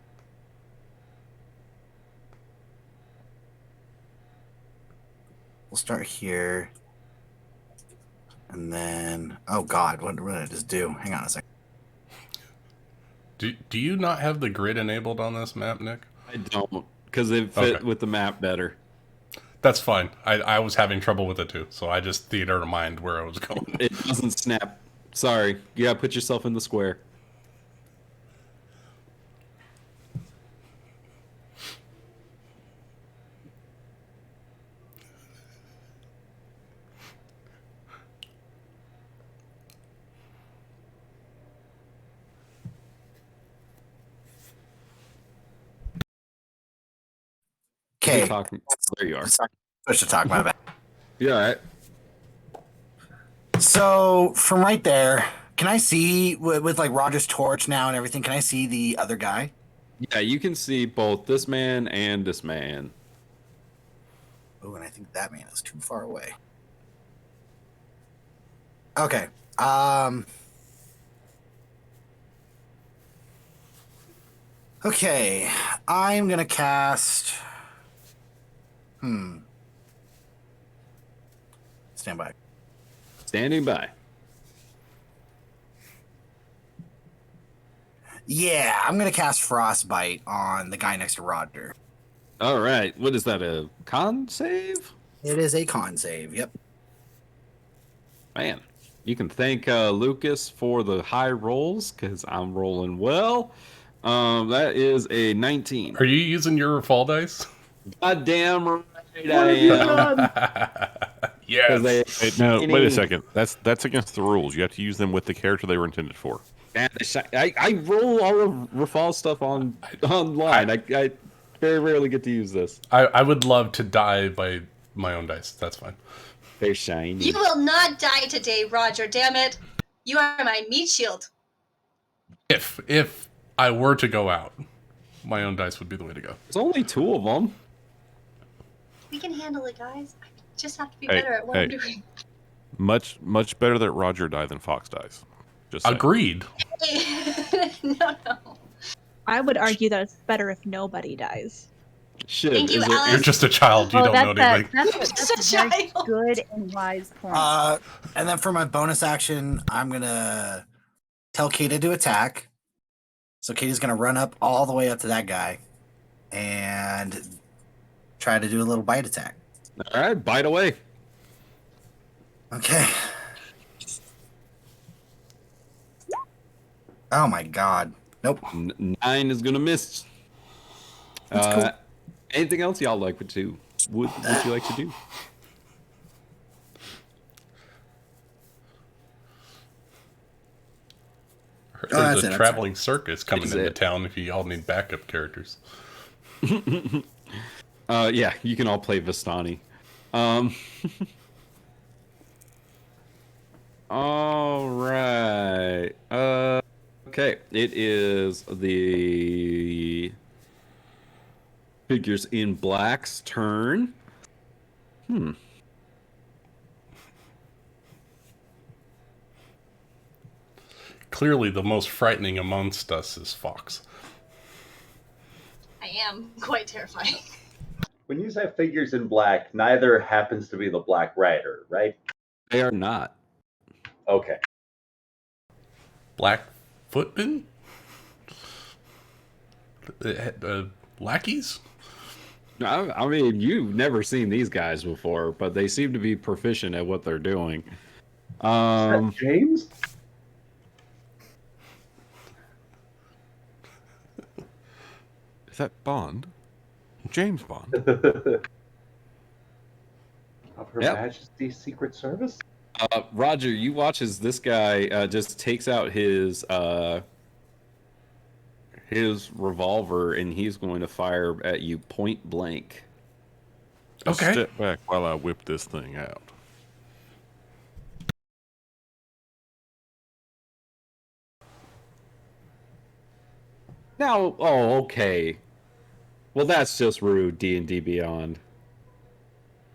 We'll start here. And then, oh god, what did I just do? Hang on a second. Do you not have the grid enabled on this map, Nick? I don't, because it fit with the map better. That's fine. I was having trouble with it too, so I just theater of mind where I was going. It doesn't snap. Sorry. You gotta put yourself in the square. Okay. There you are. Switch to talk about that. You all right? So from right there, can I see with like Roger's torch now and everything? Can I see the other guy? Yeah, you can see both this man and this man. Oh, and I think that man is too far away. Okay. Okay. I'm gonna cast. Stand by. Standing by. Yeah, I'm gonna cast Frostbite on the guy next to Roger. All right. What is that? A con save? It is a con save. Yep. Man, you can thank Lucas for the high rolls because I'm rolling well. That is a 19. Are you using your fall dice? Goddamn right I am. Yes. Wait a second. That's against the rules. You have to use them with the character they were intended for. I roll all of Rafal's stuff online. I very rarely get to use this. I would love to die by my own dice. That's fine. They're shiny. You will not die today, Roger. Damn it! You are my meat shield. If I were to go out, my own dice would be the way to go. There's only 2 of them. We can handle it, guys. I just have to be better at what I'm doing. Much better that Roger die than Fox dies. Just saying. Agreed. No. I would argue that it's better if nobody dies. Shit. Thank you, Alice. You're just a child. You don't know anything. That's a very good and wise point. And then for my bonus action, I'm gonna tell Kata to attack. So Kata's gonna run up all the way up to that guy and try to do a little bite attack. All right, bite away. Okay. Oh my god. Nope. 9 is gonna miss. That's cool. Anything else y'all like to would you like to do? There's a traveling circus coming into town if you all need backup characters. Yeah, you can all play Vistani. All right. Okay, it is the Figures in Black's turn. Clearly, the most frightening amongst us is Fox. I am quite terrifying. When you say figures in black, neither happens to be the Black Rider, right? They are not. Okay. Black footmen? Lackeys? I mean, you've never seen these guys before, but they seem to be proficient at what they're doing. Is that James? Is that Bond? James Bond. Of Her Majesty's Secret Service? Roger, you watch as this guy just takes out his revolver and he's going to fire at you point blank. Okay. Step back while I whip this thing out. Now, okay. Well, that's just rude, D&D Beyond.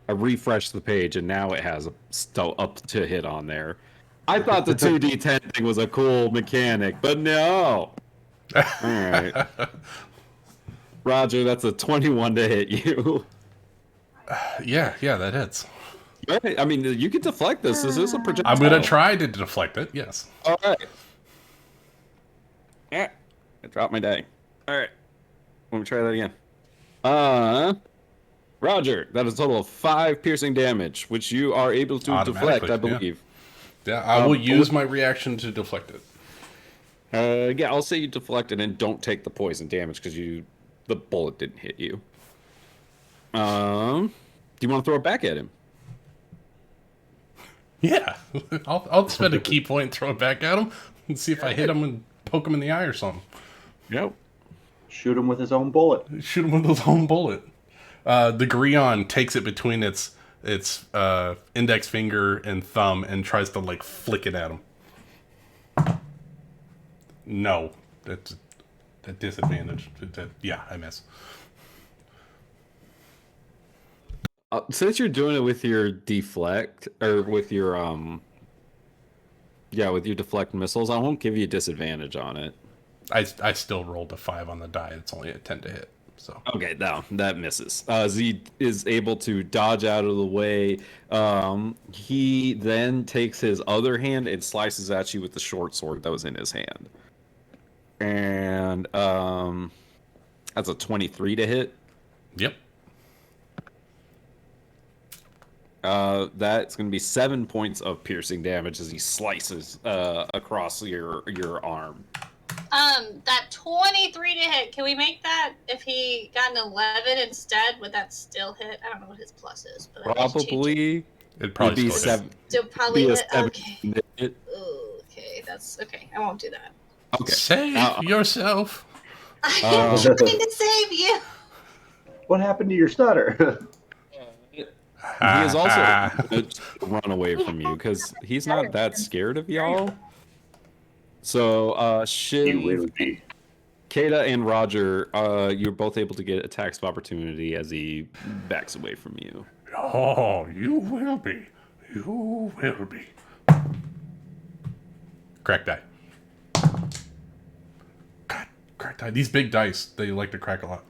I refreshed the page and now it has up to hit on there. I thought the 2d10 thing was a cool mechanic, but no. All right. Roger, that's a 21 to hit you. Yeah, that hits. All right. I mean, you can deflect this. This is a projectile. I'm going to try to deflect it, yes. All right. Yeah. I dropped my die. All right. Let me try that again. Roger, that is a total of 5 piercing damage, which you are able to deflect, I believe. Yeah, I will use my reaction to deflect it. Yeah, I'll say you deflect it and don't take the poison damage because the bullet didn't hit you. Do you want to throw it back at him? Yeah, I'll spend a key point and throw it back at him and see if I hit him and poke him in the eye or something. Yep. Shoot him with his own bullet. Shoot him with his own bullet. The Grion takes it between its index finger and thumb and tries to like flick it at him. No, that's a disadvantage. Yeah, I miss. Since you're doing it with your deflect or with your with your deflect missiles, I won't give you a disadvantage on it. I still rolled a 5 on the die. It's only a 10 to hit. So okay, no, that misses. Z is able to dodge out of the way. He then takes his other hand and slices at you with the short sword that was in his hand. And that's a 23 to hit. Yep. That's going to be 7 points of piercing damage as he slices across your arm. That 23 to hit, can we make that if he got an 11 instead? Would that still hit? I don't know what his plus is, but probably it'd probably be still 7. Still probably hit. Okay. Hit. Okay, that's okay. I won't do that. Okay. Save yourself. I'm trying to save you. What happened to your stutter? He is also going to run away from you because he's not that scared of y'all. So, Shiv, Kata, and Roger, you're both able to get attacks of opportunity as he backs away from you. Oh, you will be. You will be. Crack die. God, crack die. These big dice, they like to crack a lot.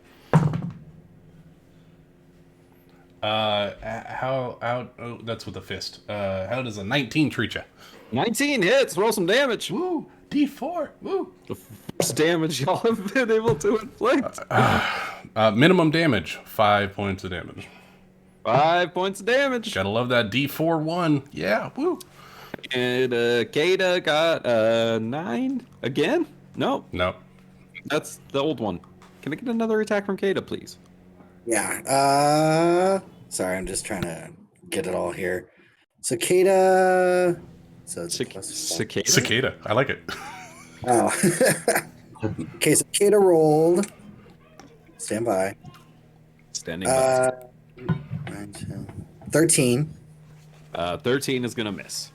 Oh, that's with a fist. How does a 19 treat you? 19 hits. Roll some damage. Woo! D4. Woo! The first damage y'all have been able to inflict. Minimum damage. 5 points of damage. 5 points of damage. Gotta love that D4 1. Yeah. Woo! And Kata got 9 again. No. That's the old one. Can I get another attack from Kata, please? Yeah. Sorry, I'm just trying to get it all here. Cicada. So it's Cicada? Cicada. I like it. Oh. Okay, Cicada rolled. Stand by. Standing by. 13. 13 is going to miss.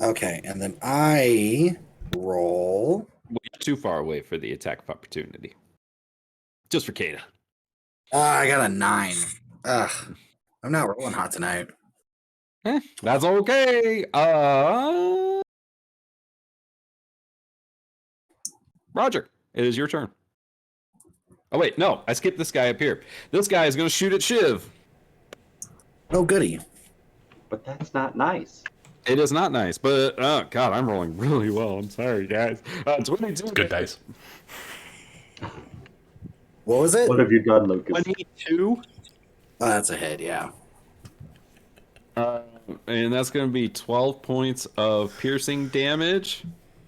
Okay, and then I roll. You're too far away for the attack of opportunity. Just for Kata. I got a 9. Ugh. I'm not rolling hot tonight. That's okay. Roger, it is your turn. Oh, wait, no. I skipped this guy up here. This guy is going to shoot at Shiv. Oh, goody. But that's not nice. It is not nice, but, oh, God, I'm rolling really well. I'm sorry, guys. 22. Good dice. What was it? What have you done, Lucas? 22. Oh, that's a hit, yeah. And that's going to be 12 points of piercing damage.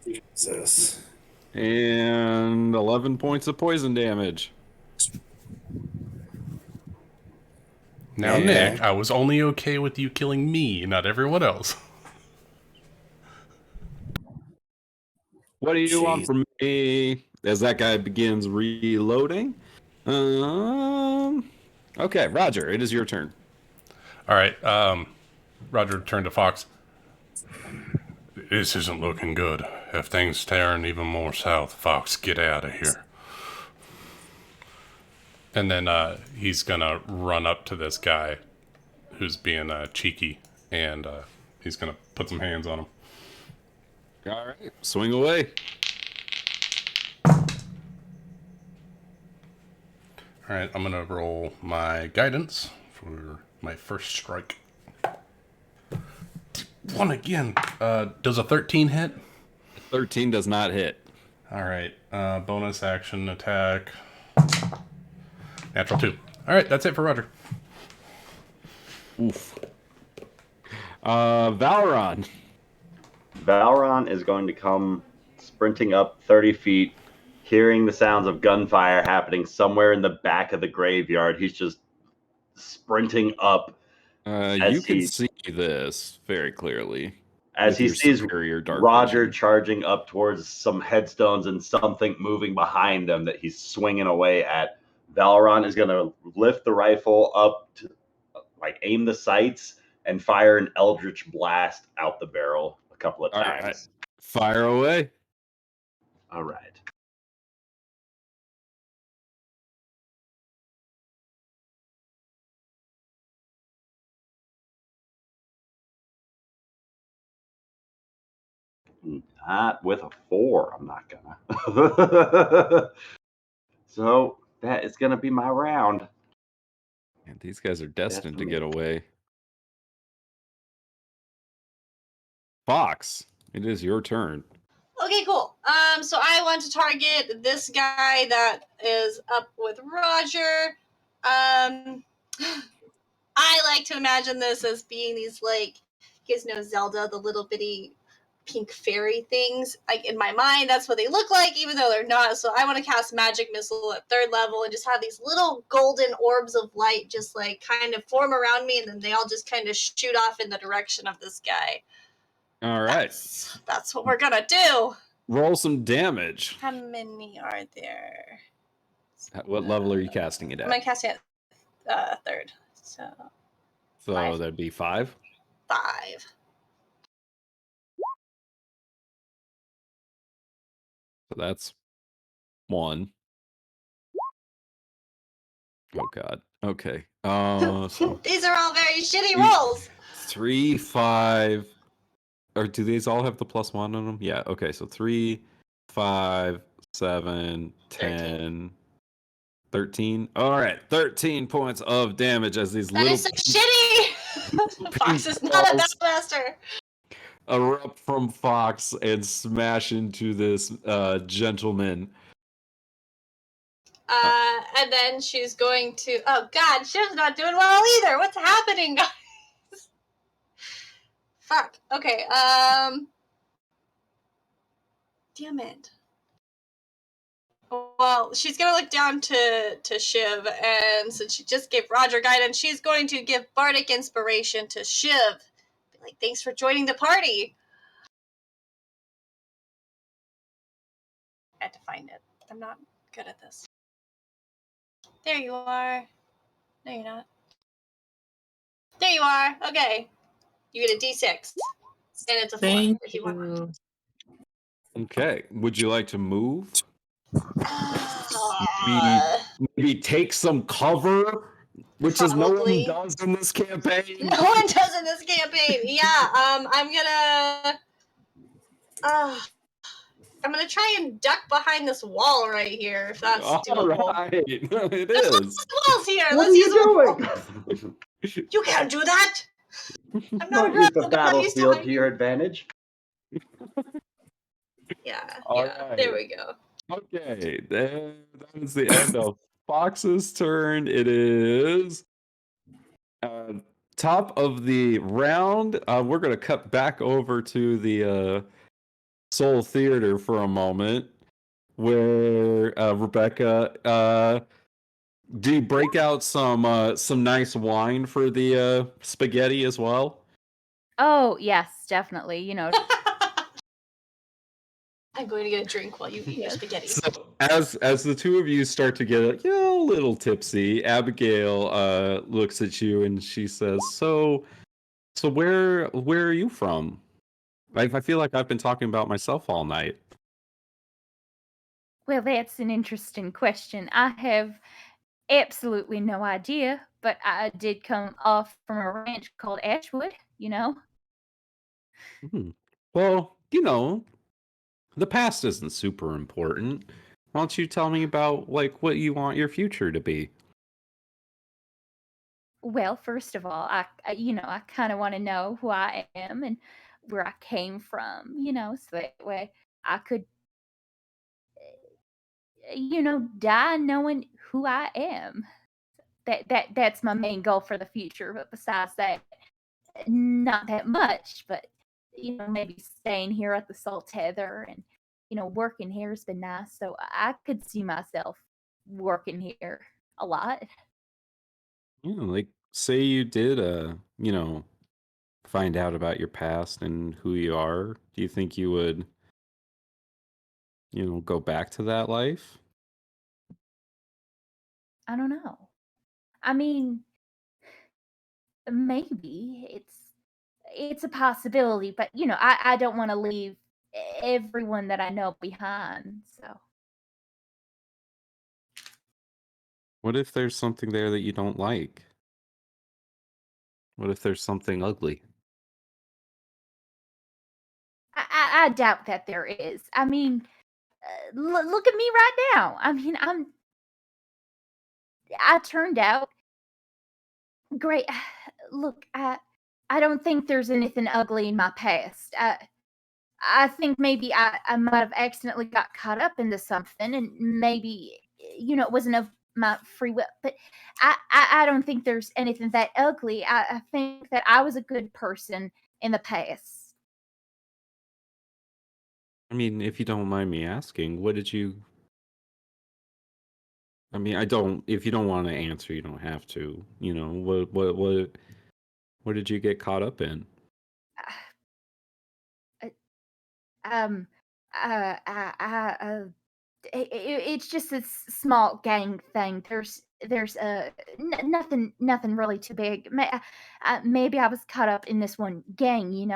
Jesus. And 11 points of poison damage. Now, Nick, I was only okay with you killing me, not everyone else. What do you want from me? As that guy begins reloading. Okay, Roger, it is your turn. All right. Roger turned to Fox. This isn't looking good. If things turn even more south, Fox, get out of here. And then he's going to run up to this guy who's being cheeky, and he's going to put some hands on him. All right, swing away. All right, I'm going to roll my guidance for my first strike. 1 again. Does a 13 hit? 13 does not hit. All right. Bonus action attack. Natural 2. All right, that's it for Roger. Oof. Valron. Valron is going to come sprinting up 30 feet, hearing the sounds of gunfire happening somewhere in the back of the graveyard. He's just sprinting up You can see this very clearly as with he your sees superior dark Roger vision. charging up towards some headstones and something moving behind them that he's swinging away at. Valron is going to lift the rifle up to aim the sights and fire an eldritch blast out the barrel a couple of times. Right. Fire away. All right. Not with a 4. I'm not gonna. So that is gonna be my round. And these guys are destined to get away. Fox, it is your turn. Okay, cool. So I want to target this guy that is up with Roger. I like to imagine this as being these, like, you guys know Zelda, the little bitty pink fairy things. Like, in my mind, that's what they look like, even though they're not. So I want to cast Magic Missile at 3rd level and just have these little golden orbs of light just, like, kind of form around me, and then they all just kind of shoot off in the direction of this guy. All right. That's what we're gonna do. Roll some damage. How many are there? At what level are you casting it I'm gonna at? cast it at 3rd. So that'd be 5? 5. So that's 1. Oh god. Okay. So These are all very shitty rolls. 3, 5. Or do these all have the +1 on them? Yeah. Okay. So 3, 5, 7, 10, 13. All right. 13 points of damage as these That little is so shitty. Fox is not a balls Battlemaster. erupt from Fox and smash into this gentleman. And then she's going to. Oh God, Shiv's not doing well either. What's happening, guys? Fuck. Okay. Damn it. Well, she's gonna look down to Shiv, and since she just gave Roger guidance, she's going to give bardic inspiration to Shiv. Be like, thanks for joining the party. I had to find it. I'm not good at this. There you are. No, you're not. There you are. Okay. You get a D6. And it's a 4 Thank if you want one. Okay. Would you like to move? Uh, Maybe take some cover, which is no one does in this campaign. No one does in this campaign. Yeah. I'm gonna try and duck behind this wall right here, if that's doable. All right. It There's is. lots of walls here. What Let's are use you them. doing? You can't do that. I'm not Don't use the aggressive. I'm not used to battlefield to your advantage. Yeah. All Yeah. right. There we go. Okay, that is the end of Fox's turn. It is top of the round. We're going to cut back over to the Soul Theater for a moment, where Rebecca, do you break out some nice wine for the spaghetti as well? Oh, yes, definitely. You know, I'm going to get a drink while you eat your spaghetti. So as the two of you start to get a little tipsy, Abigail looks at you and she says, "So where are you from? I feel like I've been talking about myself all night." well, that's an interesting question. I have absolutely no idea, but I did come off from a ranch called Ashwood, you know? Well, the past isn't super important. Why don't you tell me about what you want your future to be? Well, first of all, I kind of want to know who I am and where I came from, so that way I could die knowing who I am. That's my main goal for the future. But besides that, not that much. But maybe staying here at the Salt Heather and working here has been nice. So I could see myself working here a lot. Like say you did find out about your past and who you are, do you think you would go back to that life? I don't know. I mean, maybe it's a possibility, but I don't want to leave everyone that I know behind. So What if there's something there that you don't like? What if there's something ugly? I doubt that there is. I mean, look at me right now. I mean, I turned out great. Look, I don't think there's anything ugly in my past. I think maybe I might have accidentally got caught up into something, and maybe it wasn't of my free will. But I don't think there's anything that ugly. I think that I was a good person in the past. I mean, if you don't mind me asking, what did you I mean, I don't if you don't want to answer, you don't have to. What did you get caught up in? Uh, um, it's just a small gang thing. There's nothing really too big. Maybe I was caught up in this one gang.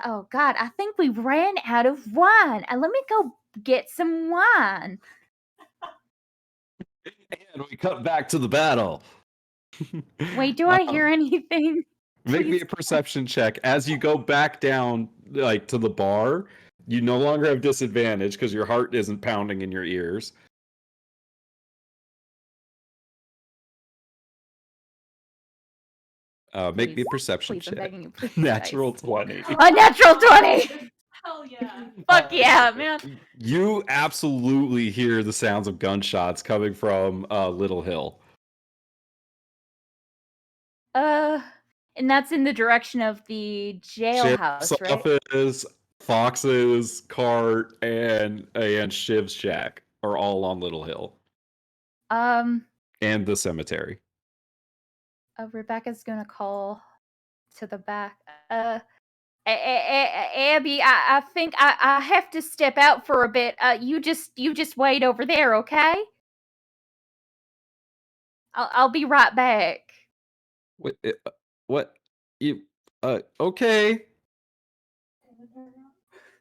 Oh God, I think we ran out of wine. Let me go get some wine. And we cut back to the battle. Wait, do I hear anything? Make me Please. a perception check as you go back down, like to the bar. You no longer have disadvantage because your heart isn't pounding in your ears. Make me a Please, perception please, I'm check. begging you, please. Natural guys. 20. A natural 20. Hell yeah. Fuck yeah, man. You absolutely hear the sounds of gunshots coming from Little Hill. And that's in the direction of the jailhouse, Sheriff's right? office, Fox's cart, and Shiv's shack are all on Little Hill. And the cemetery. Rebecca's gonna call to the back. Abby, I think I have to step out for a bit. You just wait over there, okay? I'll be right back. What? You? Okay.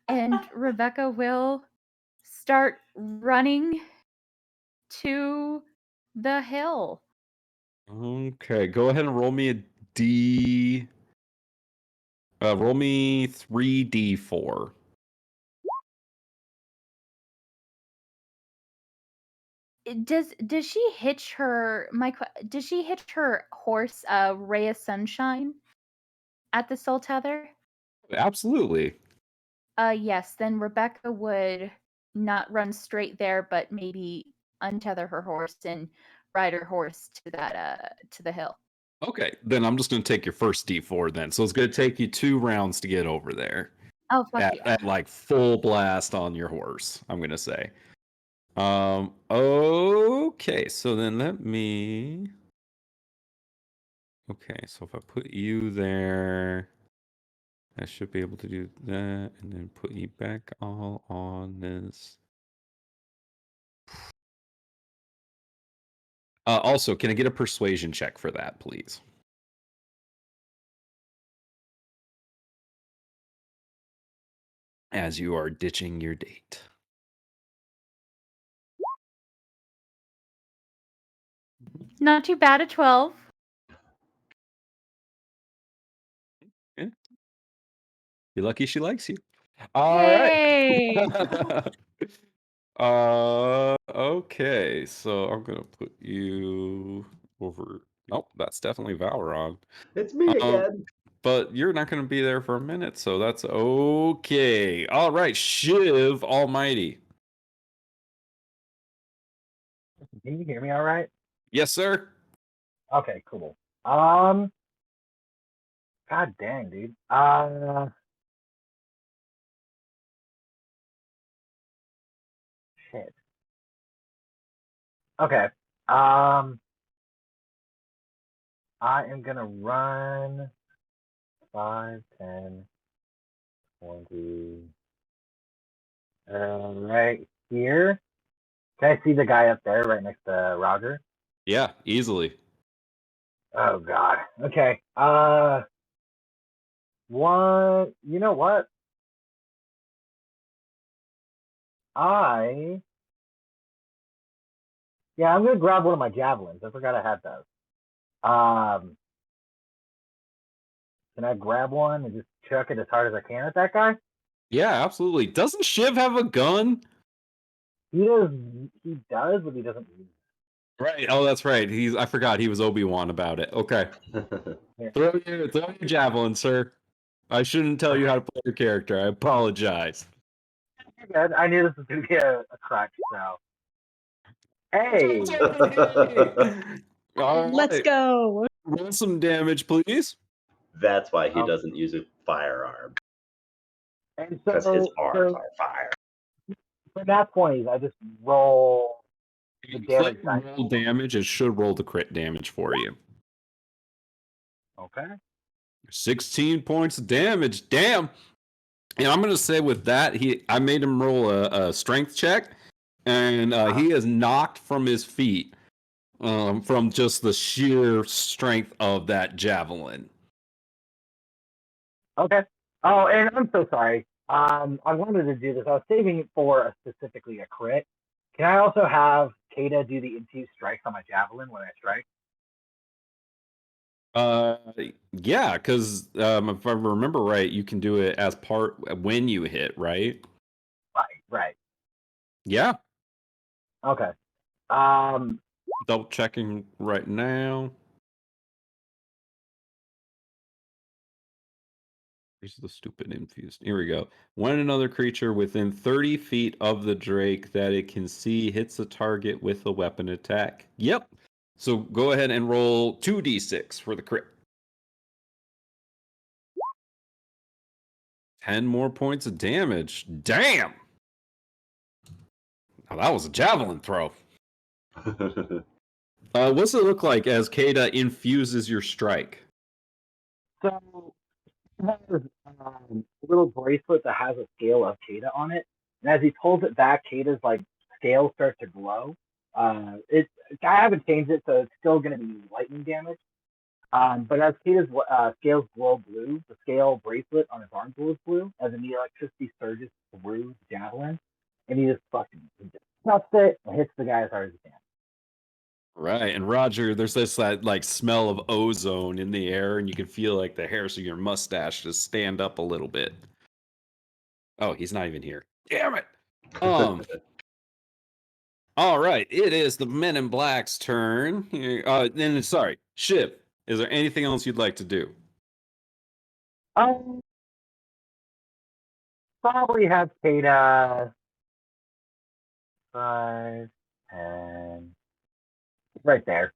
And Rebecca will start running to the hill. Okay, go ahead and roll me a D. Roll me 3d4. Does she hitch her does she hitch her horse Ray of Sunshine at the Soul Tether? Absolutely. Yes, then Rebecca would not run straight there, but maybe untether her horse and ride her horse to the hill. Okay, then I'm just going to take your first D4 then. So it's going to take you 2 rounds to get over there. Oh fuck yeah. At like full blast on your horse, I'm going to say. Okay, so then let me Okay, so if I put you there, I should be able to do that and then put you back all on this. Also, can I get a persuasion check for that, please? As you are ditching your date. Not too bad at 12. Yeah. You're lucky she likes you. All Hey. right. Okay, so I'm gonna put you over. Nope, that's definitely Valron. It's me again. But you're not gonna be there for a minute, so that's okay. All right, Shiv Almighty. Can you hear me all right? Yes, sir. Okay, cool. God dang, dude. Shit. Okay. I am gonna run 5, 10, 20. Right here. Can I see the guy up there right next to Roger? Yeah, easily. Oh God. Okay. One. You know what? I. Yeah, I'm gonna grab one of my javelins. I forgot I had those. Um, can I grab one and just chuck it as hard as I can at that guy? Yeah, absolutely. Doesn't Shiv have a gun? He does. He does, but he doesn't use Right. Oh, that's right. I forgot he was Obi-Wan about it. Okay. it. Throw your javelin, sir. I shouldn't tell you how to play your character. I apologize. Good. I knew this was gonna be a crutch. So. Hey. All Let's right. go. Roll some damage, please. That's why he Oh. doesn't use a firearm, And because his so, arms are fire. for that 20s, I just roll the damage Click dice. roll damage. It should roll the crit damage for you. Okay. 16 points of damage. Damn. And I'm gonna say with that, I made him roll a strength check, and he is knocked from his feet from just the sheer strength of that javelin. Okay. Oh, and I'm so sorry. I wanted to do this. I was saving it for specifically a crit. Can I also have Kata do the infused strikes on my javelin when I strike? Yeah, because if I remember right, you can do it as part when you hit, right? Right. Yeah. Okay. Double checking right now. Here's the stupid infused. Here we go. When another creature within 30 feet of the Drake that it can see hits a target with a weapon attack. Yep. So go ahead and roll 2d6 for the crit. 10 more points of damage. Damn! Now that was a javelin throw. What's it look like as Kata infuses your strike? So it has a little bracelet that has a scale of Kata on it, and as he pulls it back, Kata's like scales start to glow. I haven't changed it, so it's still going to be lightning damage. But as Kata's scales glow blue, the scale bracelet on his arm glows blue as the electricity surges through the javelin, and he just stuffs it and hits the guy as hard as he can. Right, and Roger, there's this like smell of ozone in the air, and you can feel like the hairs of your mustache just stand up a little bit. Oh, he's not even here. Damn it! All right, it is the Men in Black's turn. Then sorry, Shiv. Is there anything else you'd like to do? Probably have Kata 5, 10, right there.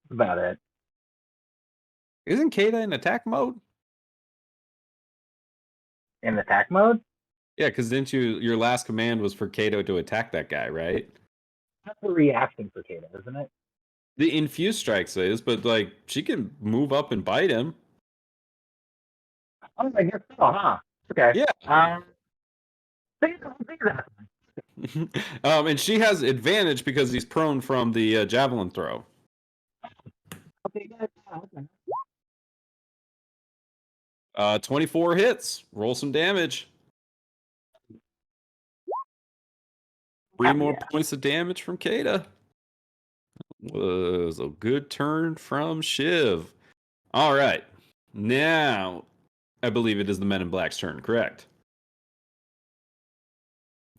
That's about it. Isn't Kata in attack mode? In attack mode? Yeah, because didn't your last command was for Kato to attack that guy, right? That's a reaction for Kata, isn't it? The infused strikes is, but like she can move up and bite him. Oh, I guess so, huh? Okay. Yeah. Think that. And she has advantage because he's prone from the javelin throw. Okay, good. Okay. 24 hits. Roll some damage. 3 more points of damage from Kata. Was a good turn from Shiv. All right. Now, I believe it is the Men in Black's turn, correct?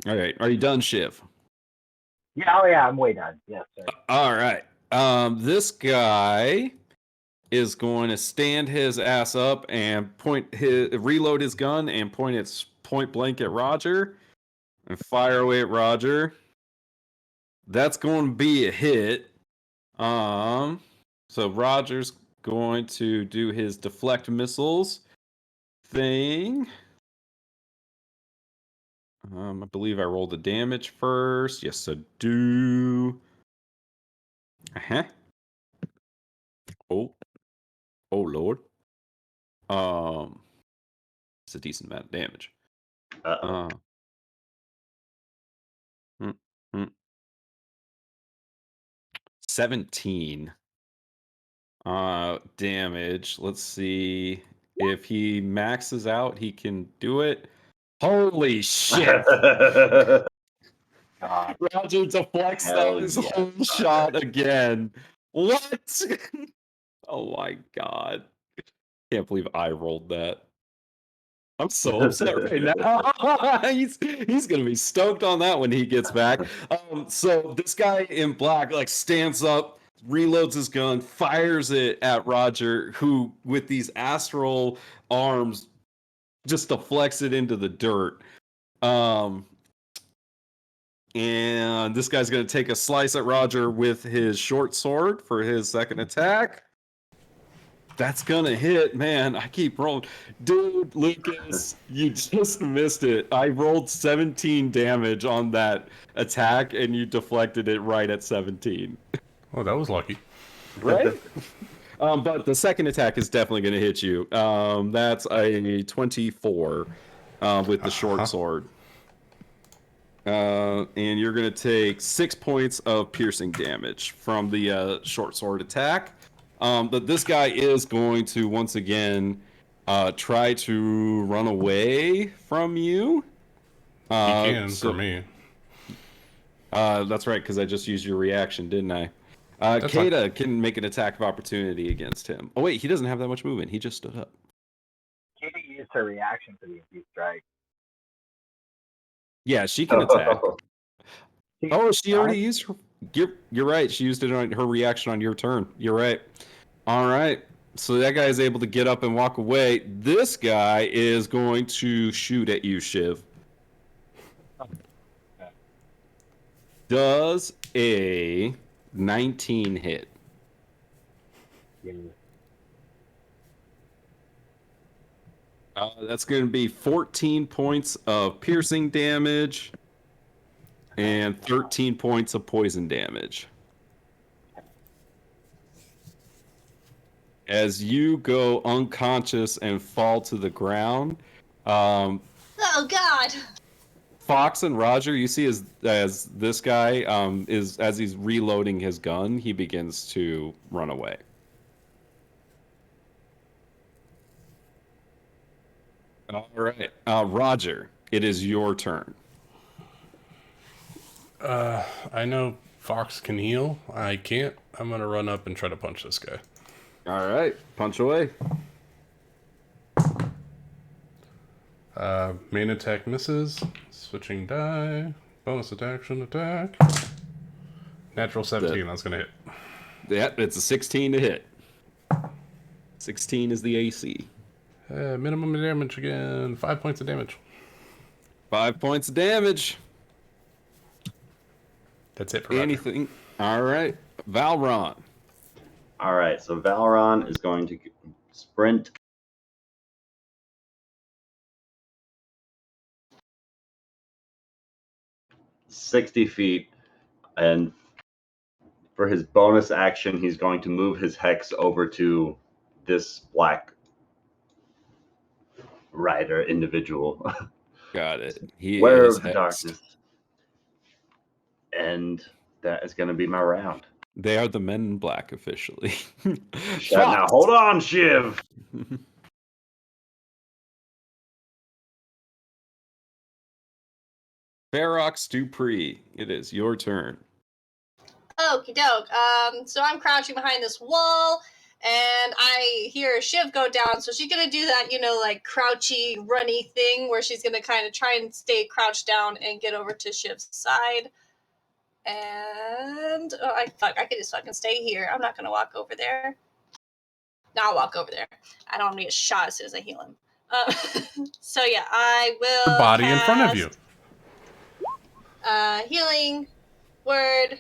All right. Are you done, Shiv? Yeah, I'm way done. Yes, sir. All right. This guy is going to stand his ass up and reload his gun and point it point blank at Roger and fire away at Roger. That's going to be a hit. So Roger's going to do his deflect missiles thing. I believe I rolled the damage first. Yes, I do. Uh-huh. Oh Lord. It's a decent amount of damage. Uh-oh. 17 damage. Let's see if he maxes out, he can do it. Holy shit! God. Roger deflects Hell his yes, whole Roger. shot again. What? Oh my god! Can't believe I rolled that. I'm so upset right now. he's gonna be stoked on that when he gets back. So this guy in black like stands up, reloads his gun, fires it at Roger, who with these astral arms just deflects it into the dirt. And this guy's gonna take a slice at Roger with his short sword for his second attack. That's gonna hit, man. I keep rolling. Dude, Lucas, you just missed it. I rolled 17 damage on that attack, and you deflected it right at 17. Oh, that was lucky. Right? But the second attack is definitely gonna hit you. That's a 24 with the short sword. And you're gonna take 6 points of piercing damage from the short sword attack. But this guy is going to once again try to run away from you. He can for me. That's right, because I just used your reaction, didn't I? Kata can make an attack of opportunity against him. Oh wait, he doesn't have that much movement. He just stood up. Katie used her reaction for the abuse strike. Yeah, she can attack. Oh, she already Right? used her. You're right. She used it on her reaction on your turn. You're right. All right. So that guy is able to get up and walk away. This guy is going to shoot at you, Shiv. Does a 19 hit? Yeah. That's going to be 14 points of piercing damage and 13 points of poison damage. As you go unconscious and fall to the ground, Oh God! Fox and Roger, you see as this guy is as he's reloading his gun, he begins to run away. All right, Roger, it is your turn. I know Fox can heal. I can't. I'm gonna run up and try to punch this guy. All right, punch away. Main attack misses. Switching die. Bonus action attack. Natural 17. That's gonna hit. Yeah, it's a 16 to hit. 16 is the AC. Minimum damage again. 5 points of damage. 5 points of damage. That's it for Roger. Anything? All right, Valron. All right, so Valron is going to sprint 60 feet, and for his bonus action, he's going to move his hex over to this black rider individual. Got it. He Wearer is of the hexed. darkness. And that is going to be my round. They are the men in black officially. Shut now. Hold on, Shiv. Ferox Dupree, it is your turn. Okie doke. So I'm crouching behind this wall, and I hear Shiv go down. So she's gonna do that, like crouchy, runny thing where she's gonna kind of try and stay crouched down and get over to Shiv's side. And I could just fucking stay here. I'm not gonna walk over there. No, I'll walk over there. I don't need a shot as soon as I heal him. So yeah, I will. The body in front of you. Healing word.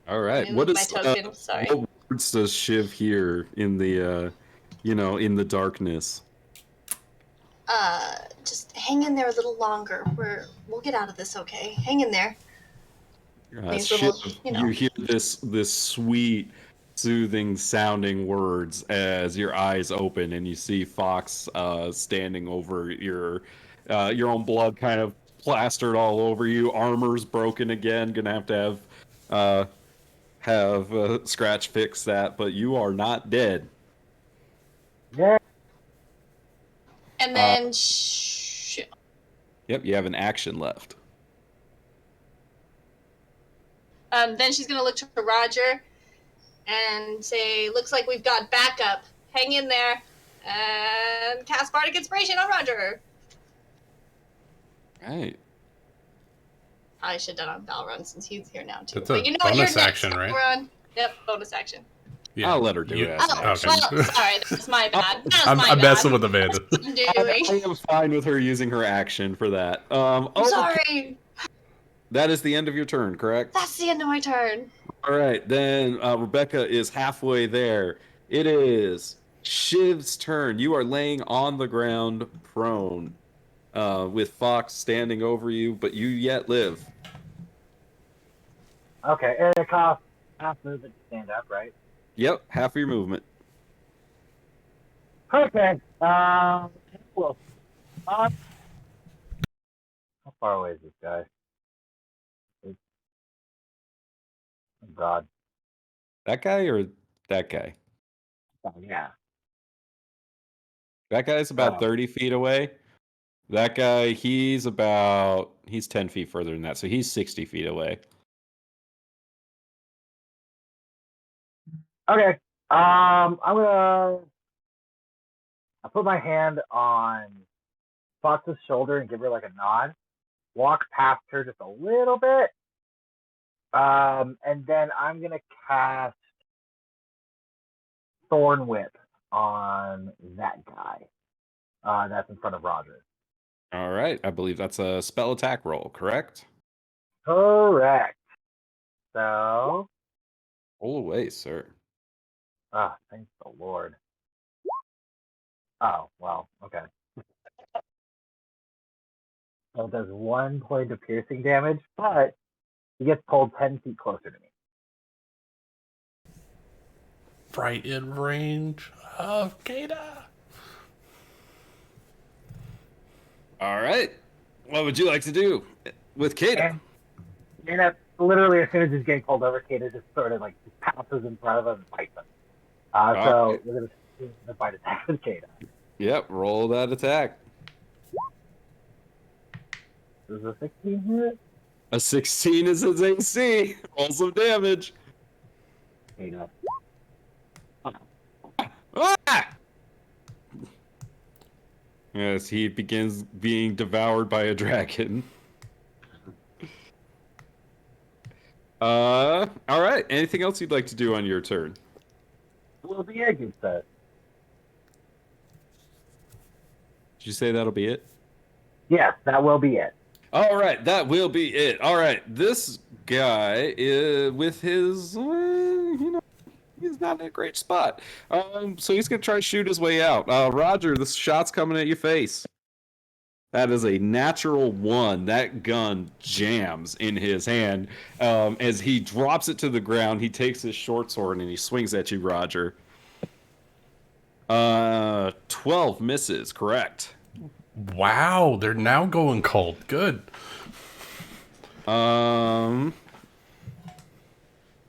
All Let right. me What move my is token. Sorry. what words does Shiv hear in the in the darkness? Just hang in there a little longer. We'll get out of this, okay? Hang in there. These Shiv, little, you hear this sweet, soothing sounding words as your eyes open and you see Fox standing over your own blood kind of plastered all over you. Armor's broken again. Gonna have Scratch fix that, but you are not dead. Yeah. And then Yep, you have an action left. then she's gonna look to Roger and say, "Looks like we've got backup. Hang in there." And cast Bardic Inspiration on Roger. Right. I should have done on Balron since he's here now too. That's But a you know what? You're bonus next, action, right? Balron. Yep, bonus action. Yeah, I'll let her do it. As an Oh, action. well, sorry, that's my bad. That's I'm my bad. messing with Amanda. I'm doing. I am fine with her using her action for that. I'm okay. sorry. That is the end of your turn, correct? That's the end of my turn. All right, then Rebecca is halfway there. It is Shiv's turn. You are laying on the ground, prone, with Fox standing over you, but you yet live. Okay, and it costs half movement to stand up, right? Yep, half of your movement. Okay. Well, how far away is this guy? Oh God. That guy or that guy? Oh yeah. That guy's about 30 feet away. That guy, he's 10 feet further than that, so he's 60 feet away. Okay. I put my hand on Fox's shoulder and give her like a nod. Walk past her just a little bit. And then I'm gonna cast Thorn Whip on that guy. That's in front of Roger. All right, I believe that's a spell attack roll, correct? Correct. So, Roll away, sir. thank the Lord. Oh, well, okay. So it does 1 point of piercing damage, but he gets pulled 10 feet closer to me. Right in range of Kata. All right. What would you like to do with Kata? And literally, as soon as he's getting pulled over, Kata just sort of like just pounces in front of him and bites him. So we're going to do the bite attack with Kata. Yep, roll that attack. Does a 16 hit? A 16 is his AC. Roll some damage. Kata. Ah! Yes, he begins being devoured by a dragon. All right. Anything else you'd like to do on your turn? Will the egg get set? Did you say that'll be it? Yes, that will be it. All right, that will be it. All right, this guy is with his, he's not in a great spot. So he's gonna try to shoot his way out. Roger, this shot's coming at your face. That is a natural 1. That gun jams in his hand. As he drops it to the ground, he takes his short sword and he swings at you, Roger. 12 misses, correct. Wow, they're now going cold. Good.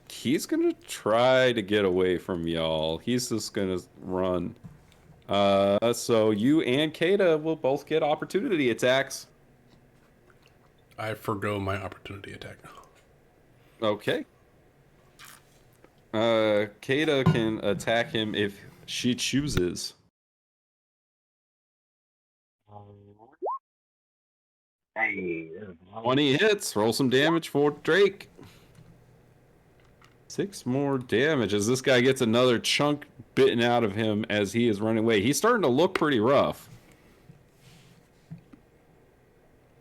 He's gonna try to get away from y'all. He's just gonna run. So you and Kata will both get opportunity attacks. I forgo my opportunity attack. Okay. Kata can attack him if she chooses. Hey, 20 hits. Roll some damage for Drake. 6 more damage as this guy gets another chunk bitten out of him as he is running away. He's starting to look pretty rough.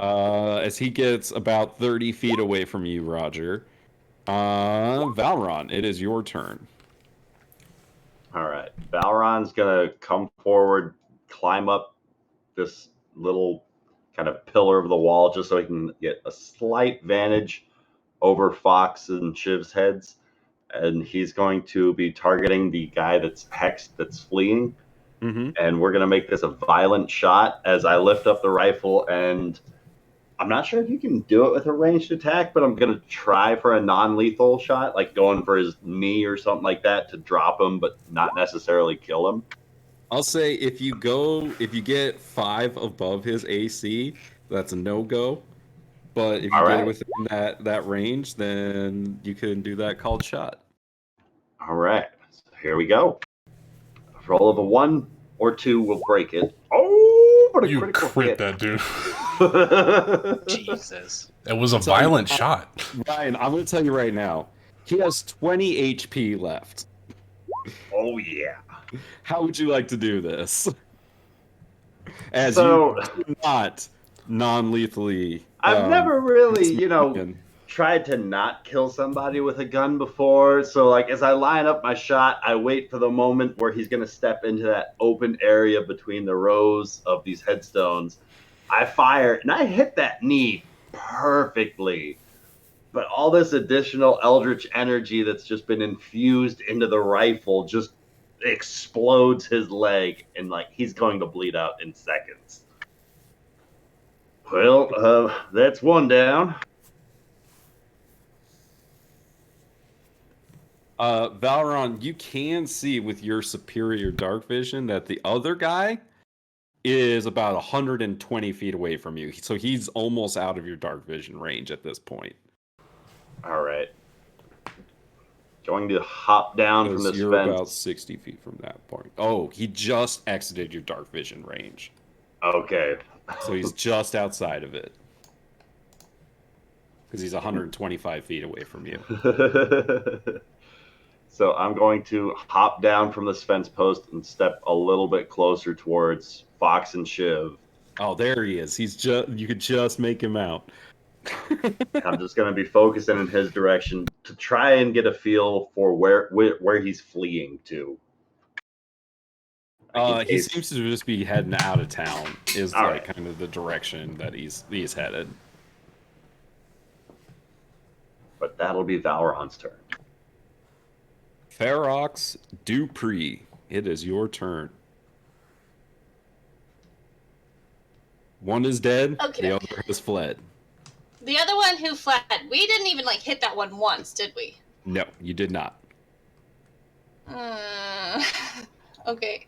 As he gets about 30 feet away from you, Roger. Valron, it is your turn. All right. Valron's going to come forward, climb up this little kind of pillar of the wall just so he can get a slight vantage over Fox and Shiv's heads. And he's going to be targeting the guy that's hexed that's fleeing. Mm-hmm. And we're going to make this a violent shot as I lift up the rifle. And I'm not sure if you can do it with a ranged attack, but I'm going to try for a non-lethal shot, like going for his knee or something like that to drop him, but not necessarily kill him. I'll say if you get 5 above his AC, that's a no-go. But if you All get right. it within that range, then you can do that called shot. All right. So here we go. A roll of a 1 or 2 will break it. Oh, but a You critical crit hit. that dude. Jesus. It was a violent shot. Ryan, I'm going to tell you right now, he has 20 HP left. Oh, yeah. How would you like to do this? As So, you do not non-lethally. I've never really, in. tried to not kill somebody with a gun before. So, like, as I line up my shot, I wait for the moment where he's going to step into that open area between the rows of these headstones. I fire, and I hit that knee perfectly. But all this additional eldritch energy that's just been infused into the rifle just explodes his leg, and, like, he's going to bleed out in seconds. Well, that's one down. Valron, you can see with your superior dark vision that the other guy is about 120 feet away from you. So he's almost out of your dark vision range at this point. All right. Going to hop down from this you're fence. about 60 feet from that point. Oh, he just exited your dark vision range. Okay. So he's just outside of it. Because he's 125 feet away from you. So I'm going to hop down from this fence post and step a little bit closer towards Fox and Shiv. Oh, there he is. You could just make him out. I'm just going to be focusing in his direction to try and get a feel for where he's fleeing to. He seems to just be heading out of town. Is All like right. kind of the direction that he's headed. But that'll be Valron's turn. Ferox Dupree, it is your turn. One is dead. Okay. The other has fled. The other one who fled, we didn't even hit that one once, did we? No, you did not. Okay.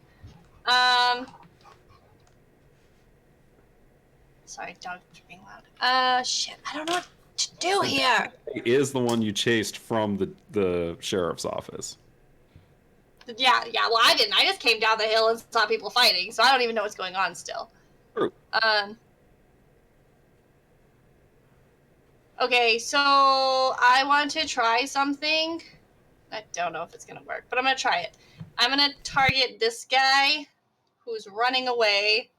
Sorry, dogs are being loud. Shit, I don't know what to do here. It is the one you chased from the sheriff's office. Yeah, well, I didn't. I just came down the hill and saw people fighting, so I don't even know what's going on still. True. Okay, so I want to try something. I don't know if it's going to work, but I'm going to try it. I'm going to target this guy who's running away,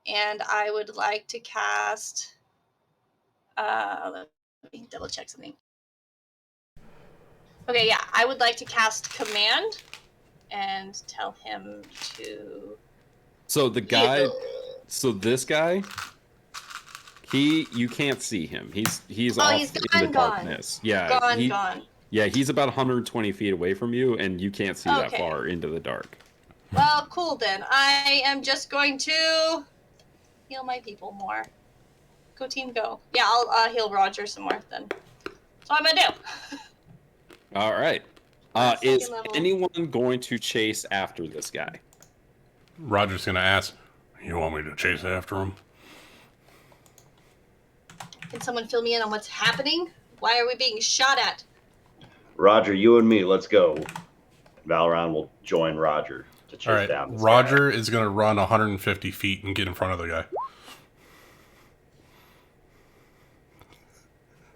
and I would like to cast... let me double check something. Okay, yeah, I would like to cast Command and tell him to... So the guy... heal. So this guy... You can't see him. He's off he's in the darkness. Yeah, Gone. Yeah, he's about 120 feet away from you, and you can't see that far into the dark. Well, cool then. I am just going to heal my people more. Go team, go. Yeah, I'll heal Roger some more then. That's what I'm gonna do. All right. Is level. anyone going to chase after this guy? Roger's gonna ask, "You want me to chase after him?" Can someone fill me in on what's happening? Why are we being shot at? Roger, you and me, let's go. Valron will join Roger to chase down this Roger is going to run 150 feet and get in front of the guy.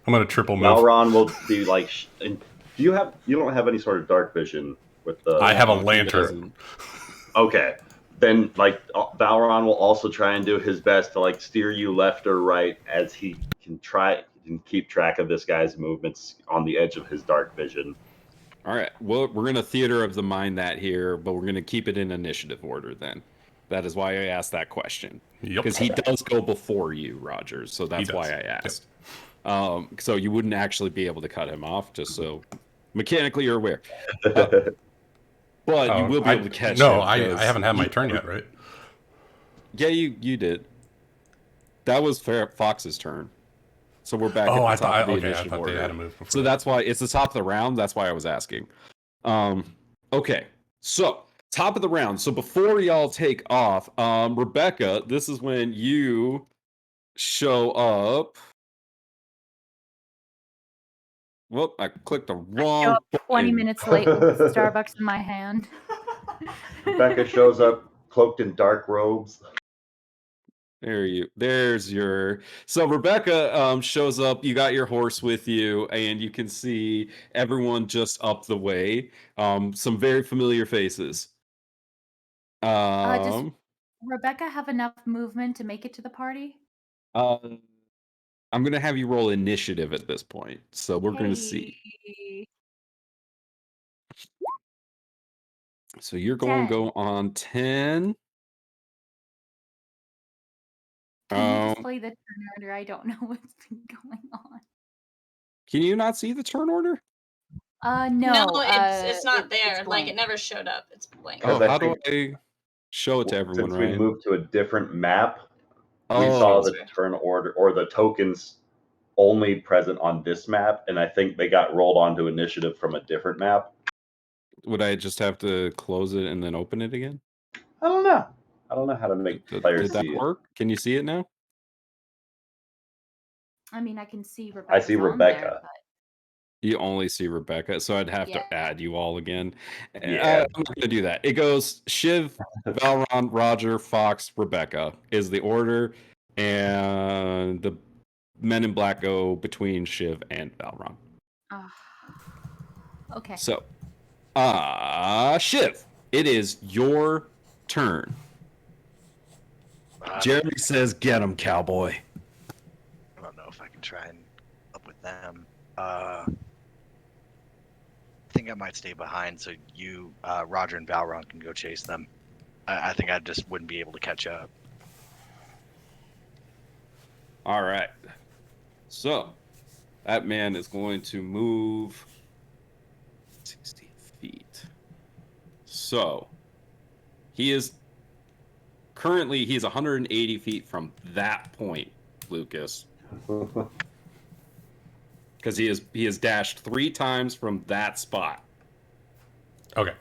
I'm going to triple move. Valron will be like... You don't have any sort of dark vision with the... I have a lantern. Okay. then Valron will also try and do his best to like steer you left or right as he can try and keep track of this guy's movements on the edge of his dark vision. All right. Well, we're going to theater of the mind that here, but we're going to keep it in initiative order then. That is why I asked that question. Yep. Because he does go before you, Rogers. So that's why I asked. Yep. So you wouldn't actually be able to cut him off, just so mechanically you're aware. But you will be able to catch him. No, I haven't had my turn yet, right? Yeah, you did. That was Fox's turn. So we're back at the top of the initiative order. They had to move before. So that's why it's the top of the round. That's why I was asking. Okay. So top of the round. So before y'all take off, Rebecca, this is when you show up. Whoop, I clicked the wrong. I show up 20 minutes late with Starbucks in my hand. Rebecca shows up cloaked in dark robes. There's your. So Rebecca shows up. You got your horse with you, and you can see everyone just up the way. Some very familiar faces. Does Rebecca have enough movement to make it to the party? I'm gonna have you roll initiative at this point, so we're gonna see. So you're going to go on 10. Can you display the turn order? I don't know what's been going on. Can you not see the turn order? No, it's not there. Like it never showed up. It's blank. Oh, how do I show it to everyone? Since right? we moved to a different map, we saw the turn order or the tokens only present on this map, and I think they got rolled onto initiative from a different map. Would I just have to close it and then open it again? I don't know. I don't know how to make players see it. Did that work? Can you see it now? I mean, I can see Rebecca. I see Rebecca. There, but... You only see Rebecca, so I'd have to add you all again. Yeah. I'm not going to do that. It goes Shiv, Valron, Roger, Fox, Rebecca is the order, and the Men in Black go between Shiv and Valron. Okay. So, Shiv, it is your turn. Jeremy says, "Get him, cowboy." I don't know if I can try and up with them. I think I might stay behind so you, Roger and Valron can go chase them. I think I just wouldn't be able to catch up. All right. So, that man is going to move 60 feet. So, he's 180 feet from that point, Lucas. Because he has dashed 3 times from that spot. Okay.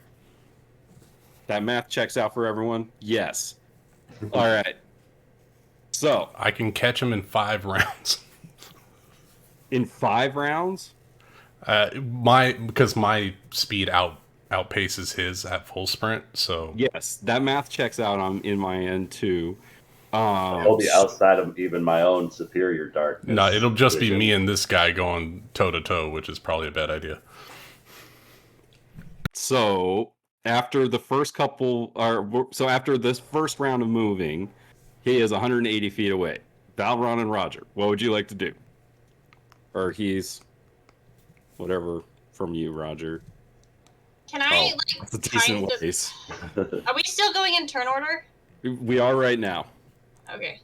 That math checks out for everyone? Yes. All right. So I can catch him in 5 rounds. In 5 rounds? Because my speed outpaces his at full sprint, so yes, that math checks out in my end too. He'll be outside of even my own superior darkness. No, it'll just be me and this guy going toe to toe, which is probably a bad idea. So after the first after this first round of moving, he is 180 feet away. Valron and Roger, what would you like to do? Or he's whatever from you, Roger. Can I that's a decent ways. Are we still going in turn order? We are right now. Okay.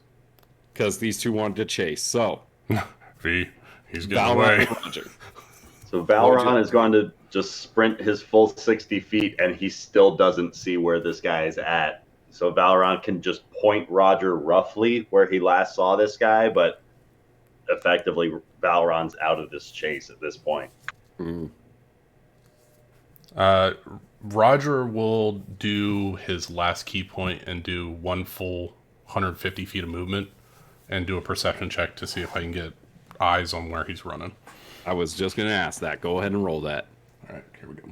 Because these two wanted to chase. So he's getting away. So Valron is going to just sprint his full 60 feet, and he still doesn't see where this guy is at. So Valron can just point Roger roughly where he last saw this guy, but effectively Valron's out of this chase at this point. Roger will do his last key point and do one full 150 feet of movement and do a perception check to see if I can get eyes on where he's running. I was just going to ask that. Go ahead and roll that. All right, here we go.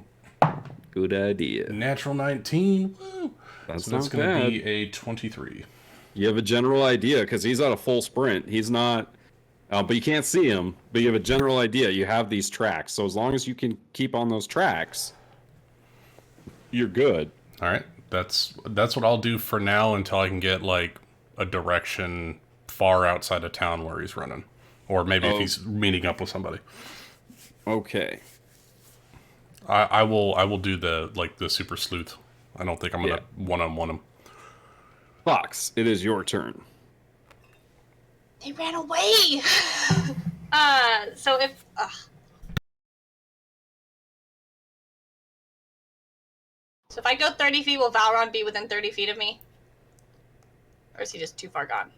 Good idea. Natural 19. Woo. That's going to be a 23. You have a general idea because he's on a full sprint. He's not, but you can't see him. But you have a general idea. You have these tracks. So as long as you can keep on those tracks, you're good. All right. That's what I'll do for now until I can get like a direction far outside of town where he's running, or maybe if he's meeting up with somebody. Okay. I will do the super sleuth. I don't think I'm gonna one-on-one him. Fox, it is your turn. They ran away. So if so, if I go 30 feet, will Valron be within 30 feet of me, or is he just too far gone?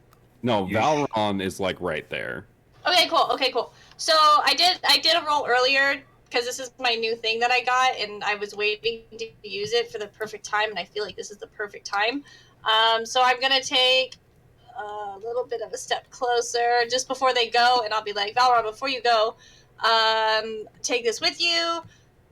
No, Valron is like right there. Okay, cool. So I did a roll earlier because this is my new thing that I got, and I was waiting to use it for the perfect time, and I feel like this is the perfect time. So I'm gonna take a little bit of a step closer just before they go, and I'll be like, Valron, before you go, take this with you,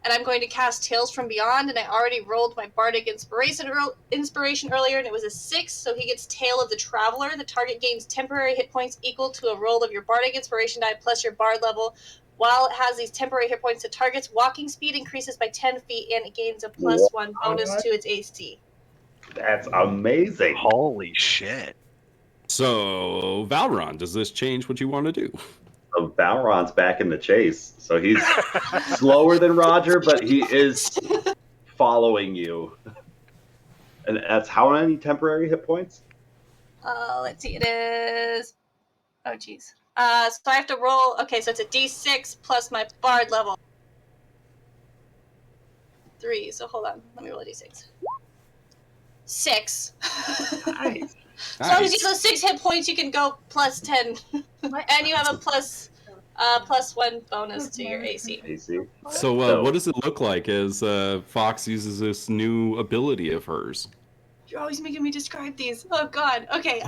and I'm going to cast Tales from Beyond, and I already rolled my Bardic Inspiration earlier, and it was a 6, so he gets Tale of the Traveler. The target gains temporary hit points equal to a roll of your Bardic Inspiration die plus your Bard level. While it has these temporary hit points, the target's walking speed increases by 10 feet, and it gains a +1 bonus to its AC. That's amazing. Holy shit. So, Valron, does this change what you want to do? So Balron's back in the chase. So he's slower than Roger, but he is following you. And that's how many temporary hit points? Let's see, it is... Oh, jeez. So I have to roll... Okay, so it's a D6 plus my Bard level. 3, so hold on. Let me roll a D6. 6. Nice. So as long as you have 6 hit points, you can go +10. And you have a +1 bonus to your AC. So what does it look like as Fox uses this new ability of hers? You're always making me describe these. Oh god. Okay.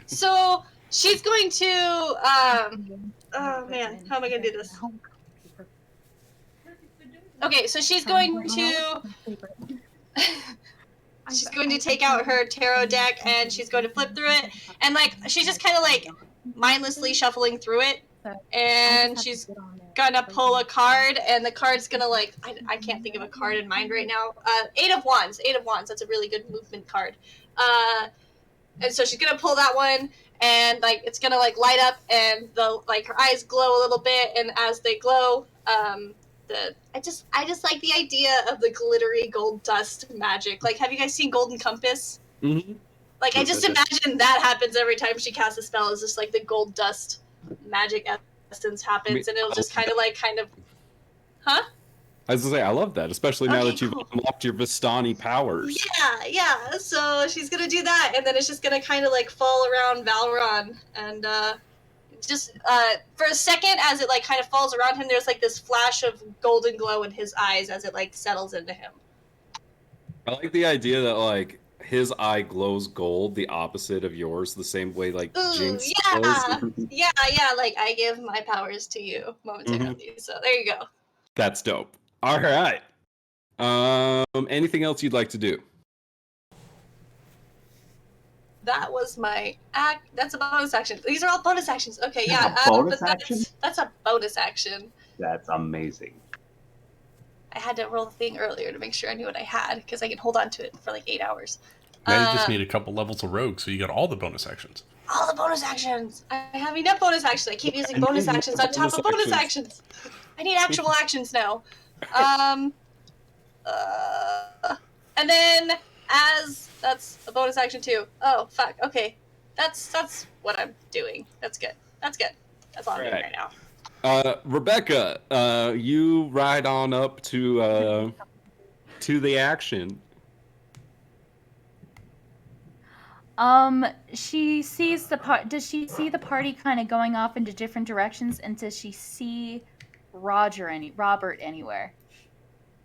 So she's going to oh man, how am I gonna do this? Okay, so she's going to she's going to take out her tarot deck and she's going to flip through it, and like she's just kind of like mindlessly shuffling through it, and she's gonna pull a card, and the card's gonna like I can't think of a card in mind right now. 8 of Wands. That's a really good movement card. And so she's gonna pull that one, and like it's gonna like light up, and the like her eyes glow a little bit, and as they glow, I just like the idea of the glittery gold dust magic. Like, have you guys seen Golden Compass? Mm-hmm. Like, I just imagine that happens every time she casts a spell. It's just like the gold dust magic essence happens, and it'll just kind of, huh? I was gonna say, I love that, especially now that you've unlocked your Vistani powers. Yeah. So she's gonna do that, and then it's just gonna kind of like fall around Valron, and just for a second, as it like kind of falls around him, there's like this flash of golden glow in his eyes as it like settles into him. I like the idea that like his eye glows gold, the opposite of yours, the same way like Jinx glows. Yeah. Like I give my powers to you momentarily. So there you go. That's dope. All right. Anything else you'd like to do? That was my act. That's a bonus action. These are all bonus actions. Okay, yeah. Bonus action? That's a bonus action. That's amazing. I had to roll the thing earlier to make sure I knew what I had, because I can hold on to it for like 8 hours. Now you just need a couple levels of rogue, so you got all the bonus actions. All the bonus actions! I have enough bonus actions. I keep using bonus actions on top of bonus actions. I need actual actions now. And then that's a bonus action too. Oh fuck. Okay, that's what I'm doing. That's good. That's all I'm doing right now. Rebecca, you ride on up to the action. She sees does she see the party kind of going off into different directions, and does she see Robert anywhere?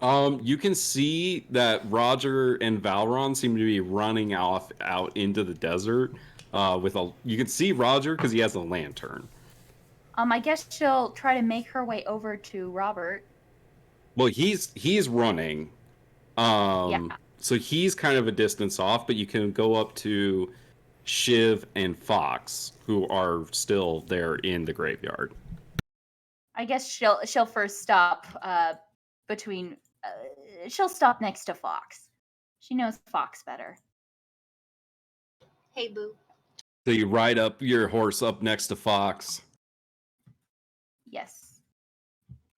You can see that Roger and Valron seem to be running out into the desert. You can see Roger because he has a lantern. I guess she'll try to make her way over to Robert. Well, he's running. So he's kind of a distance off, but you can go up to Shiv and Fox, who are still there in the graveyard. I guess she'll first stop between. She'll stop next to Fox. She knows Fox better. Hey, boo. So you ride up your horse up next to Fox. Yes.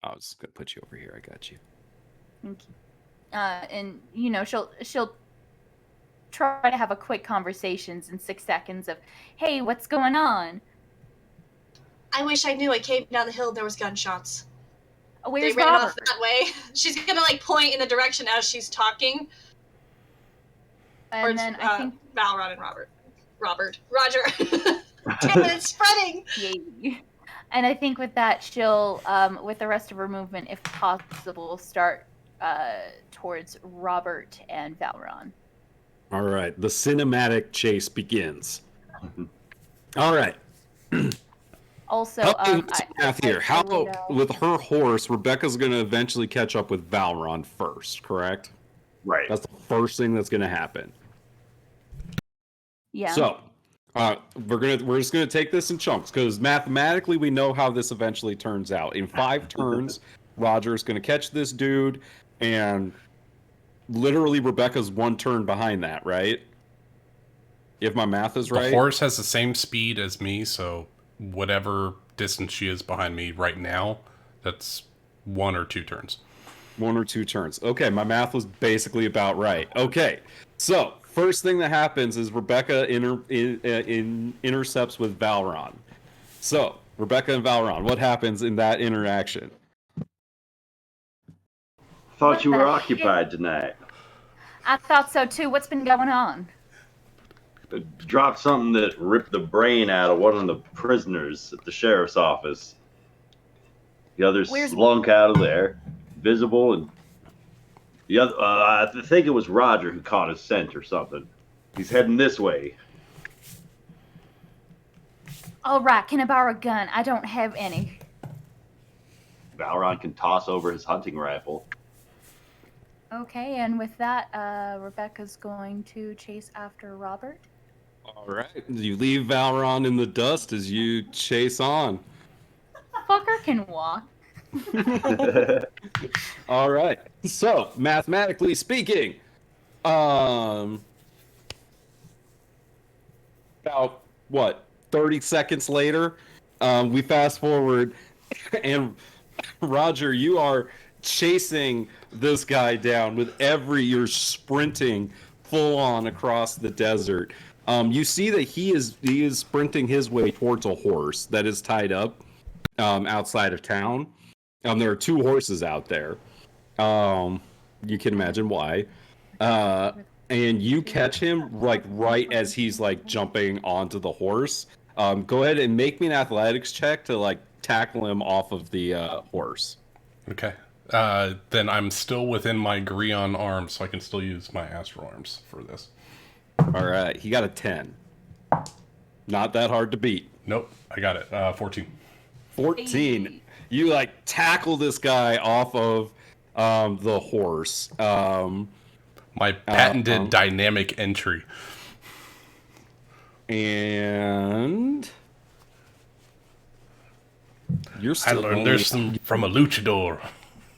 I was gonna put you over here. I got you. And you know, she'll try to have a quick conversations in 6 seconds of, hey, what's going on? I wish I knew. I came down the hill and there was gunshots. Where's they ran Robert? off that way. She's gonna like point in the direction as she's talking. And then I think Valrod and Roger. Damn it, it's spreading. Yay. And I think with that, she'll, with the rest of her movement, if possible, start towards Robert and Valron. All right, the cinematic chase begins. All right. Also, help me with some math here. How with her horse, Rebecca's going to eventually catch up with Valron first, correct? Right. That's the first thing that's going to happen. Yeah. So, we're just gonna take this in chunks because mathematically we know how this eventually turns out. In 5 turns, Roger's gonna catch this dude, and literally Rebecca's 1 turn behind that, right? If my math is right. The horse has the same speed as me, so whatever distance she is behind me right now, that's 1 or 2 turns. 1 or 2 turns. Okay, my math was basically about right. Okay, so first thing that happens is Rebecca intercepts with Valron. So, Rebecca and Valron, what happens in that interaction? Thought you were occupied tonight. I thought so too. What's been going on? Dropped something that ripped the brain out of one of the prisoners at the sheriff's office. The other slunk out of there, visible, and the other. I think it was Roger who caught his scent or something. He's heading this way. All right, can I borrow a gun? I don't have any. Valron can toss over his hunting rifle. Okay, and with that, Rebecca's going to chase after Robert. All right, you leave Valron in the dust as you chase on. Fucker can walk. All right, so mathematically speaking, about what, 30 seconds later, we fast forward, and Roger, you are chasing this guy down with you're sprinting full on across the desert. You see that he is sprinting his way towards a horse that is tied up outside of town. There are 2 horses out there. You can imagine why. And you catch him like right as he's like jumping onto the horse. Go ahead and make me an athletics check to like tackle him off of the horse. Okay. Then I'm still within my Grion arms, so I can still use my Astral arms for this. All right. He got a 10. Not that hard to beat. Nope. I got it. 14. 14. You like tackle this guy off of the horse. My patented dynamic entry. And you're still I learned there's some from a luchador.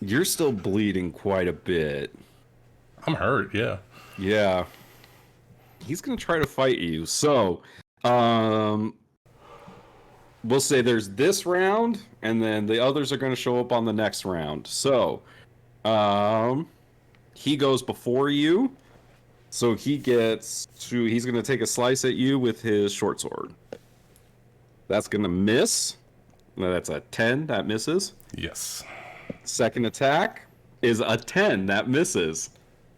You're still bleeding quite a bit. I'm hurt, yeah. Yeah. He's going to try to fight you. So, we'll say there's this round, and then the others are going to show up on the next round. So, he goes before you. So he's going to take a slice at you with his short sword. That's going to miss. No, that's a 10. That misses. Yes. Second attack is a 10. That misses.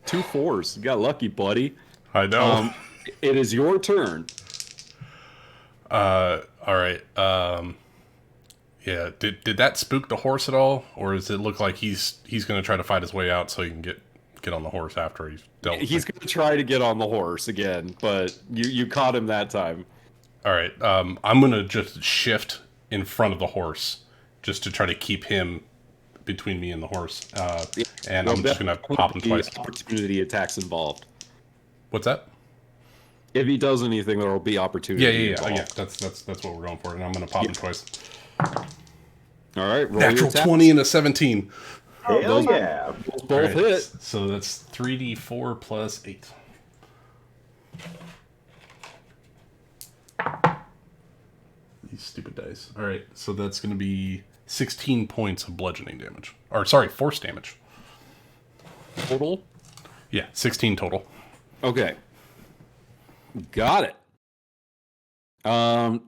2 4s. You got lucky, buddy. I know. It is your turn. All right. Yeah. Did that spook the horse at all, or does it look like he's going to try to fight his way out so he can get on the horse after he's dealt with He's going to try to get on the horse again, but you caught him that time. All right. I'm going to just shift in front of the horse just to try to keep him between me and the horse. And I'm just going to pop him twice. Opportunity attacks involved. What's that? If he does anything, there will be opportunity. Yeah. That's what we're going for, and I'm going to pop him twice. All right. Roll Natural 20 and a 17. Hell those yeah. both All right, hit. So that's 3d4 plus 8. These stupid dice. All right, so that's going to be 16 points of bludgeoning damage. Or, sorry, force damage. Total? Yeah, 16 total. Okay. Got it. All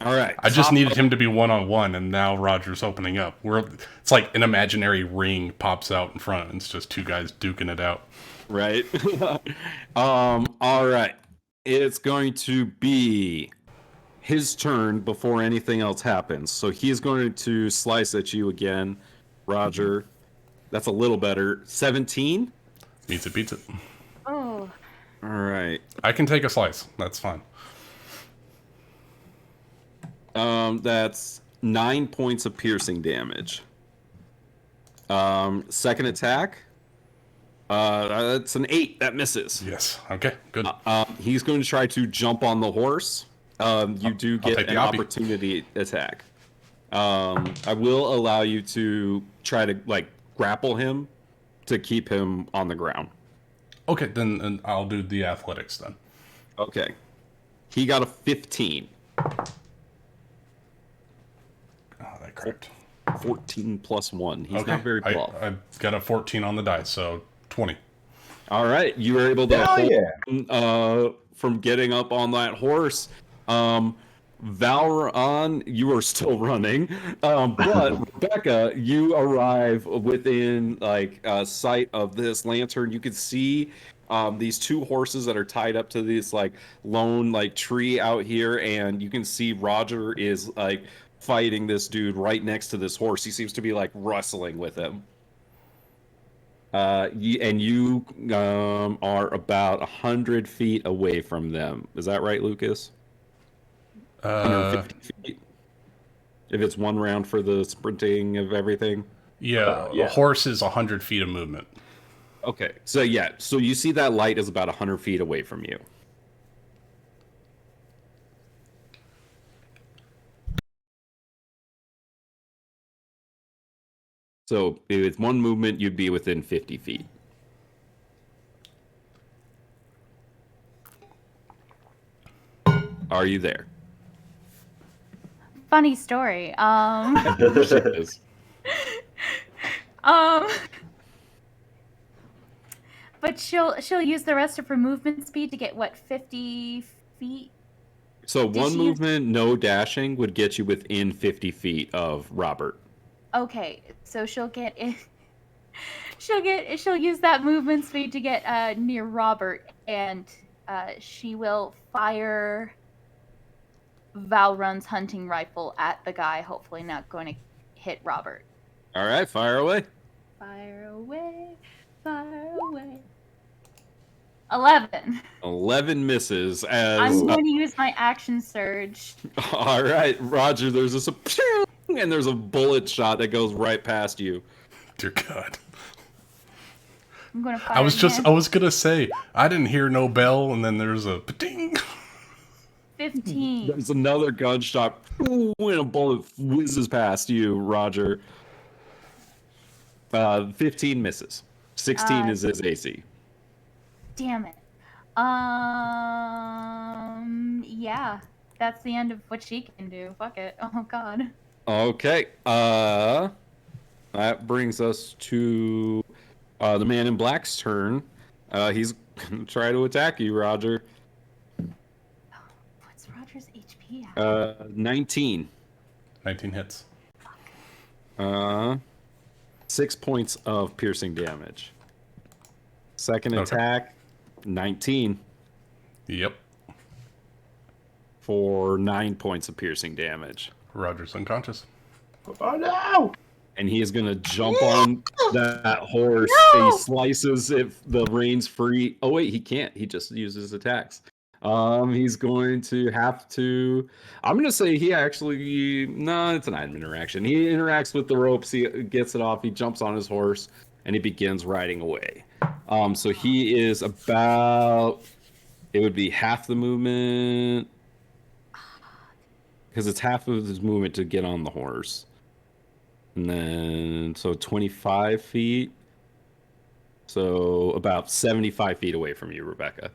right. I just top needed of- him to be one-on-one, and now Roger's opening up. It's like an imaginary ring pops out in front, and it's just two guys duking it out. Right. All right. It's going to be his turn before anything else happens. So he's going to slice at you again, Roger. That's a little better. 17? Beats it, beats it. Oh, All right. I can take a slice. That's fine. That's 9 points of piercing damage. Second attack. That's an 8. That misses. Yes. Okay, good. He's going to try to jump on the horse. You do I'll get take the an oppie. opportunity attack. I will allow you to try to grapple him to keep him on the ground. Okay, then I'll do the athletics then. Okay. He got a 15. Oh, that cracked. 14 plus 1. He's Okay, not very tall. I got a 14 on the dice, so 20. All right, you were able to Hell hold yeah. him, from getting up on that horse. Valron, you are still running, but Rebecca, you arrive within sight of this lantern. You can see these two horses that are tied up to this lone tree out here, and you can see Roger is fighting this dude right next to this horse. He seems to be wrestling with him. You are about 100 feet away from them. Is that right, Lucas? 150 feet. If it's one round for the sprinting of everything. Yeah, yeah. a horse is 100 feet of movement. Okay, so you see that light is about 100 feet away from you. So if it's one movement, you'd be within 50 feet. Are you there? funny story. She is. But she'll use the rest of her movement speed to get 50 feet. So Did one she movement, no dashing, would get you within 50 feet of Robert. Okay, so she'll get in. She'll use that movement speed to get near Robert, and she will fire Valrun's hunting rifle at the guy. Hopefully, not going to hit Robert. All right, fire away. Fire away, fire away. 11. 11 misses as. I'm going to use my action surge. All right, Roger. There's this and there's a bullet shot that goes right past you. Dear God. I'm going to fire. I was gonna say I didn't hear no bell, and then there's a ding. 15. There's another gunshot, and a bullet whizzes past you, Roger. 15 misses. 16 is his AC. Damn it. Yeah. That's the end of what she can do. Fuck it. Oh God. Okay. That brings us to the man in black's turn. He's gonna try to attack you, Roger. What's Roger's HP at? 19. 19 hits. 6 points of piercing damage. Second attack, 19 Yep. for 9 points of piercing damage. Roger's unconscious. Oh no! And he is going to jump on that horse. No! He slices if the reins free. Oh, wait, he can't. He just uses attacks. He's going to have to. I'm going to say he actually. No, it's an item interaction. He interacts with the ropes. He gets it off. He jumps on his horse and he begins riding away. So he is about. It would be half the movement. Because it's half of his movement to get on the horse. And then, so 25 feet. So about 75 feet away from you, Rebecca.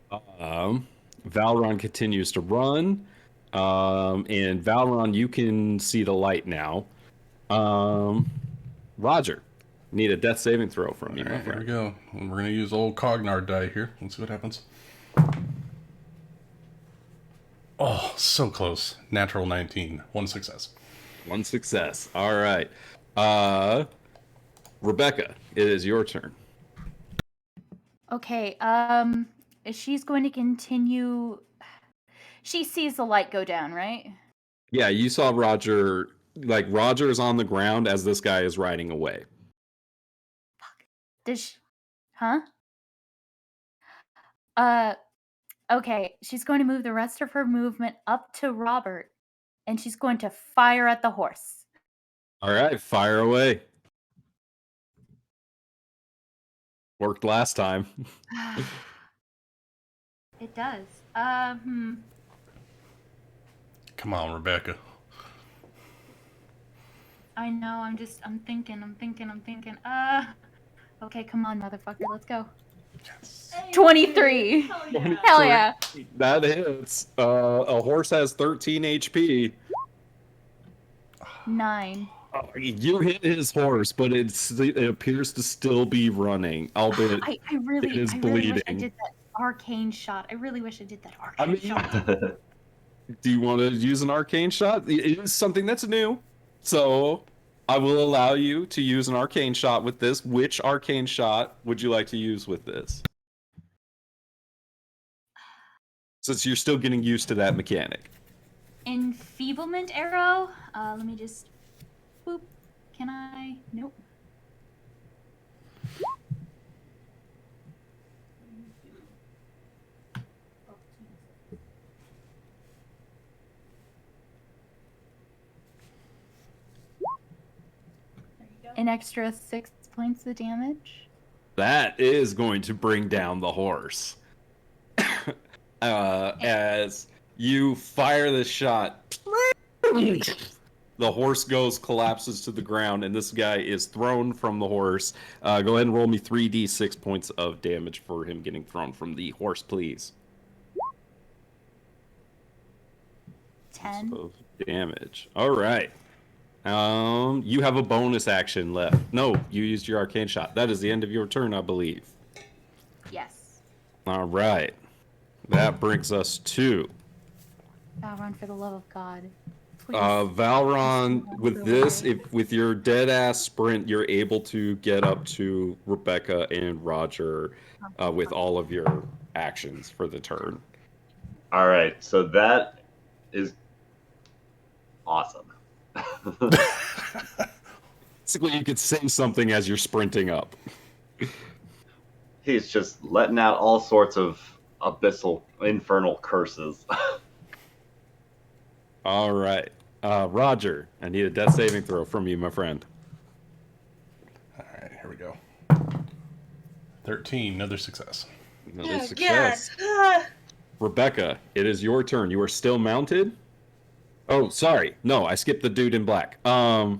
Valron continues to run. And Valron, you can see the light now. Roger, need a death saving throw from you, my Alright, here we friend. go. We're going to use old Cognard die here. Let's see what happens. Oh, so close. Natural 19. One success. One success. All right. Rebecca, it is your turn. Okay, she's going to continue. She sees the light go down, right? Yeah, you saw Roger, like Roger's on the ground as this guy is riding away. Does she, huh? Okay, she's going to move the rest of her movement up to Robert, and she's going to fire at the horse. All right, fire away. Worked last time. It does. Come on, Rebecca. I know, I'm thinking. Okay, come on, motherfucker, let's go. Yes. 23. Hell yeah. That hits. A horse has 13 HP. 9. You hit his horse, but it appears to still be running, albeit I really, it is I really wish I bleeding. did that arcane shot. I really wish I did that arcane shot. Do you want to use an arcane shot? It is something that's new, so I will allow you to use an arcane shot with this. Which arcane shot would you like to use with this? Since you're still getting used to that mechanic. Enfeeblement arrow. Let me just. Boop. Can I? Nope. An extra 6 points of damage. That is going to bring down the horse. As you fire the shot, the horse collapses to the ground, and this guy is thrown from the horse. Go ahead and roll me 3d6 points of damage for him getting thrown from the horse, please. 10 of damage. All right. You have a bonus action left. No, you used your arcane shot. That is the end of your turn, I believe. Yes. All right. That brings us to Valron, for the love of God. Please. Valron. With this, with your dead ass sprint, you're able to get up to Rebecca and Roger with all of your actions for the turn. All right, so that is awesome. Basically, you could say something as you're sprinting up. He's just letting out all sorts of abyssal, infernal curses. All right. Roger, I need a death saving throw from you, my friend. All right, here we go. 13, another success. Another success. Rebecca, it is your turn. You are still mounted? Oh, sorry. No, I skipped the dude in black. Well,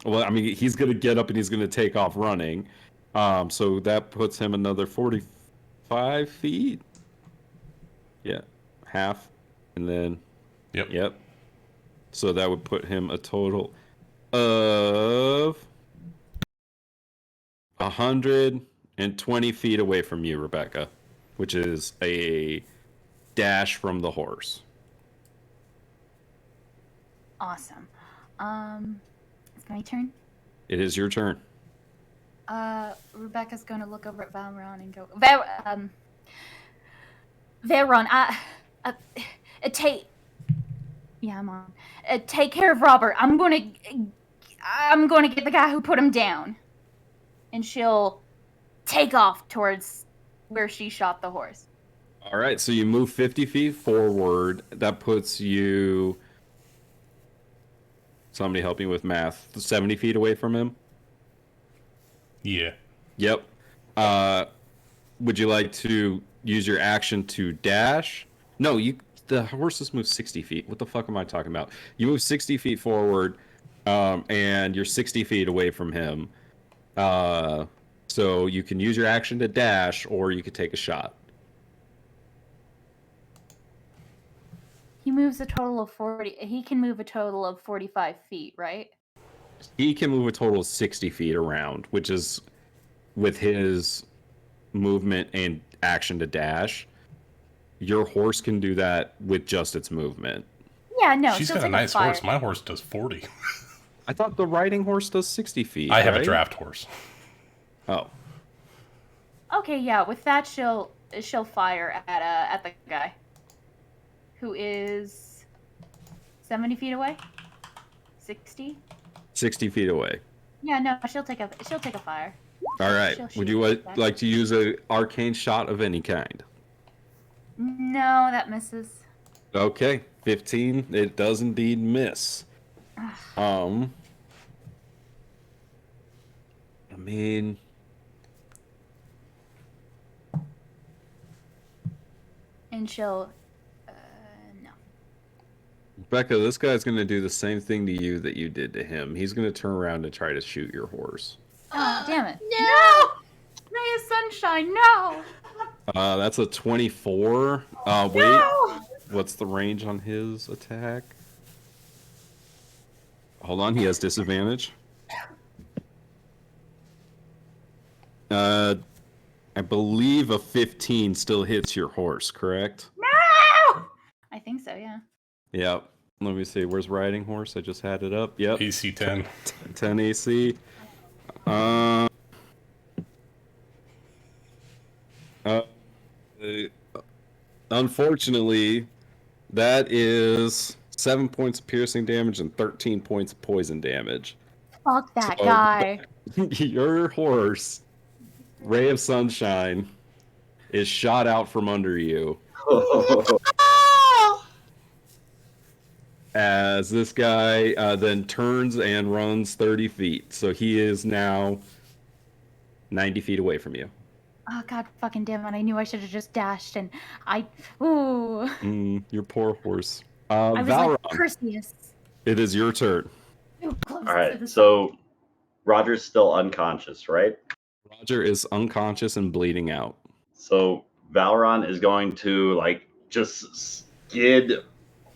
I mean, he's going to get up and he's going to take off running. So that puts him another 45 feet. Yeah, half. And then, yep. So that would put him a total of 120 feet away from you, Rebecca, which is a dash from the horse. Awesome. It's my turn. It is your turn. Rebecca's going to look over at Valron and go, Valron, take. Yeah, I'm on. Take care of Robert. I'm going to get the guy who put him down. And she'll take off towards where she shot the horse. All right, so you move 50 feet forward. That puts you... Somebody help me with math. 70 feet away from him? Yeah. Yep. Would you like to use your action to dash? No, you the horses move 60 feet. What the fuck am I talking about? You move 60 feet forward, and you're 60 feet away from him. So you can use your action to dash, or you could take a shot. He moves a total of 40. He can move a total of 45 feet, right? He can move a total of 60 feet around, which is with his movement and action to dash. Your horse can do that with just its movement. Yeah, no. She's she'll got a take nice fire. horse. My horse does 40. I thought the riding horse does 60 feet. I have right? a draft horse. Oh, Okay, yeah. With that, she'll fire at the guy who is 70 feet away. 60. 60 feet away. Yeah, no. She'll take a fire. All right. She'll Would shoot you at that. like to use an arcane shot of any kind? No, that misses. Okay, 15. It does indeed miss. I mean, And she'll. No. Becca, this guy's going to do the same thing to you that you did to him. He's going to turn around and try to shoot your horse. Oh, damn it. No! Ray of sunshine, no! That's a 24. Wait. No! What's the range on his attack? Hold on, he has disadvantage. I believe a 15 still hits your horse, correct? No! I think so, yeah. Yep. Let me see. Where's riding horse? I just had it up. Yep. AC 10. 10 AC. Unfortunately, that is 7 points of piercing damage and 13 points of poison damage. Fuck that So- guy. Your horse, Ray of Sunshine, is shot out from under you as this guy then turns and runs 30 feet. So he is now 90 feet away from you. Oh, god fucking damn it. I knew I should have just dashed and ooh. Your poor horse. I was Valron, like, Perseus. it is your turn. Too close All to right, the so Roger's still unconscious, right? Roger is unconscious and bleeding out. So Valron is going to like just skid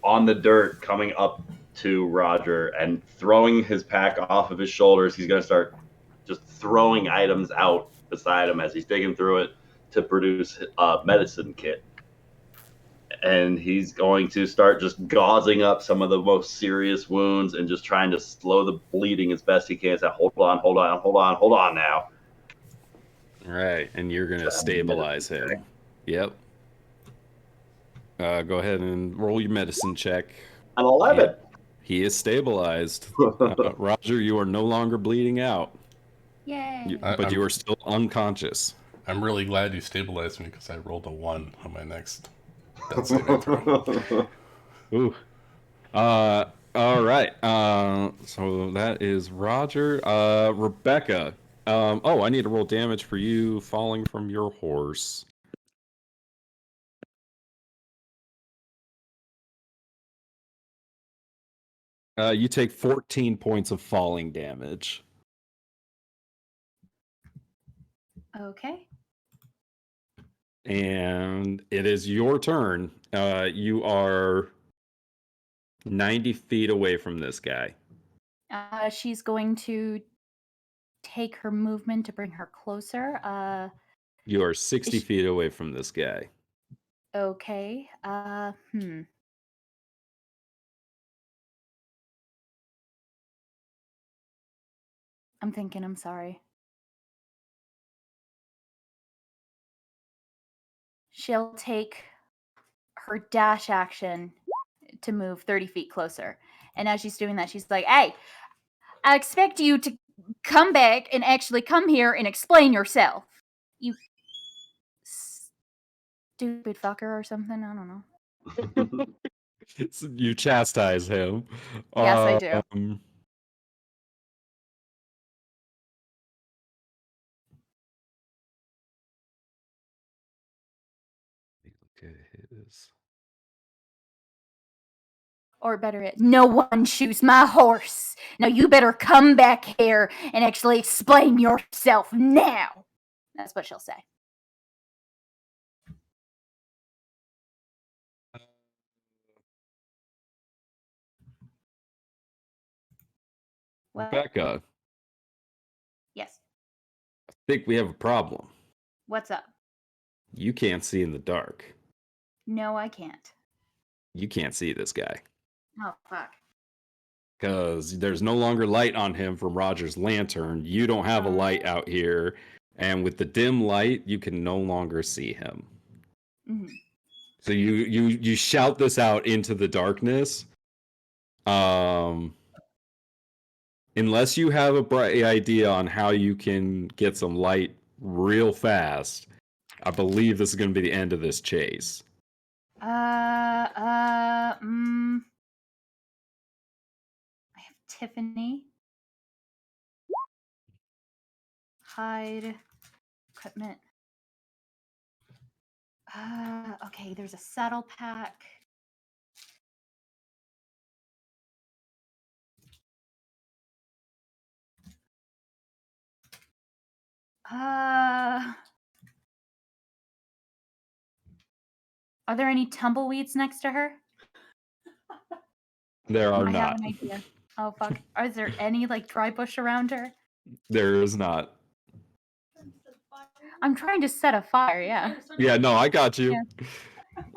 on the dirt coming up to Roger and throwing his pack off of his shoulders. He's going to start just throwing items out beside him as he's digging through it to produce a medicine kit. And he's going to start just gauzing up some of the most serious wounds and just trying to slow the bleeding as best he can. So hold on now. All right, and you're going to stabilize him. Yep. Go ahead and roll your medicine check. An 11. He is stabilized. Roger, you are no longer bleeding out, Yay. but you are still unconscious. I'm really glad you stabilized me because I rolled a 1 on my next death saving throw. Ooh. All right. So that is Roger. Rebecca. I need to roll damage for you falling from your horse. You take 14 points of falling damage. Okay. And it is your turn. You are 90 feet away from this guy. She's going to take her movement to bring her closer. You are 60 Is- feet away from this guy. Okay. I'm thinking, I'm sorry. She'll take her dash action to move 30 feet closer. And as she's doing that, she's like, hey, I expect you to come back and actually come here and explain yourself. You stupid fucker or something. I don't know. You chastise him. Yes, I do. Look at his. Or better yet, no one choose my horse. Now you better come back here and actually explain yourself now. That's what she'll say. What? Rebecca, Yes. I think we have a problem. What's up? You can't see in the dark. No, I can't. You can't see this guy. Oh, fuck. Because there's no longer light on him from Roger's lantern. You don't have a light out here. And with the dim light, you can no longer see him. Mhm. So you shout this out into the darkness. Unless you have a bright idea on how you can get some light real fast, I believe this is going to be the end of this chase. I have Tiffany. Hide. Equipment. Okay, there's a saddle pack. Are there any tumbleweeds next to her? There are I have not. an idea. Oh, fuck. Is there any, like, dry bush around her? There is not. I'm trying to set a fire, yeah. Yeah, no, I got you. Yeah.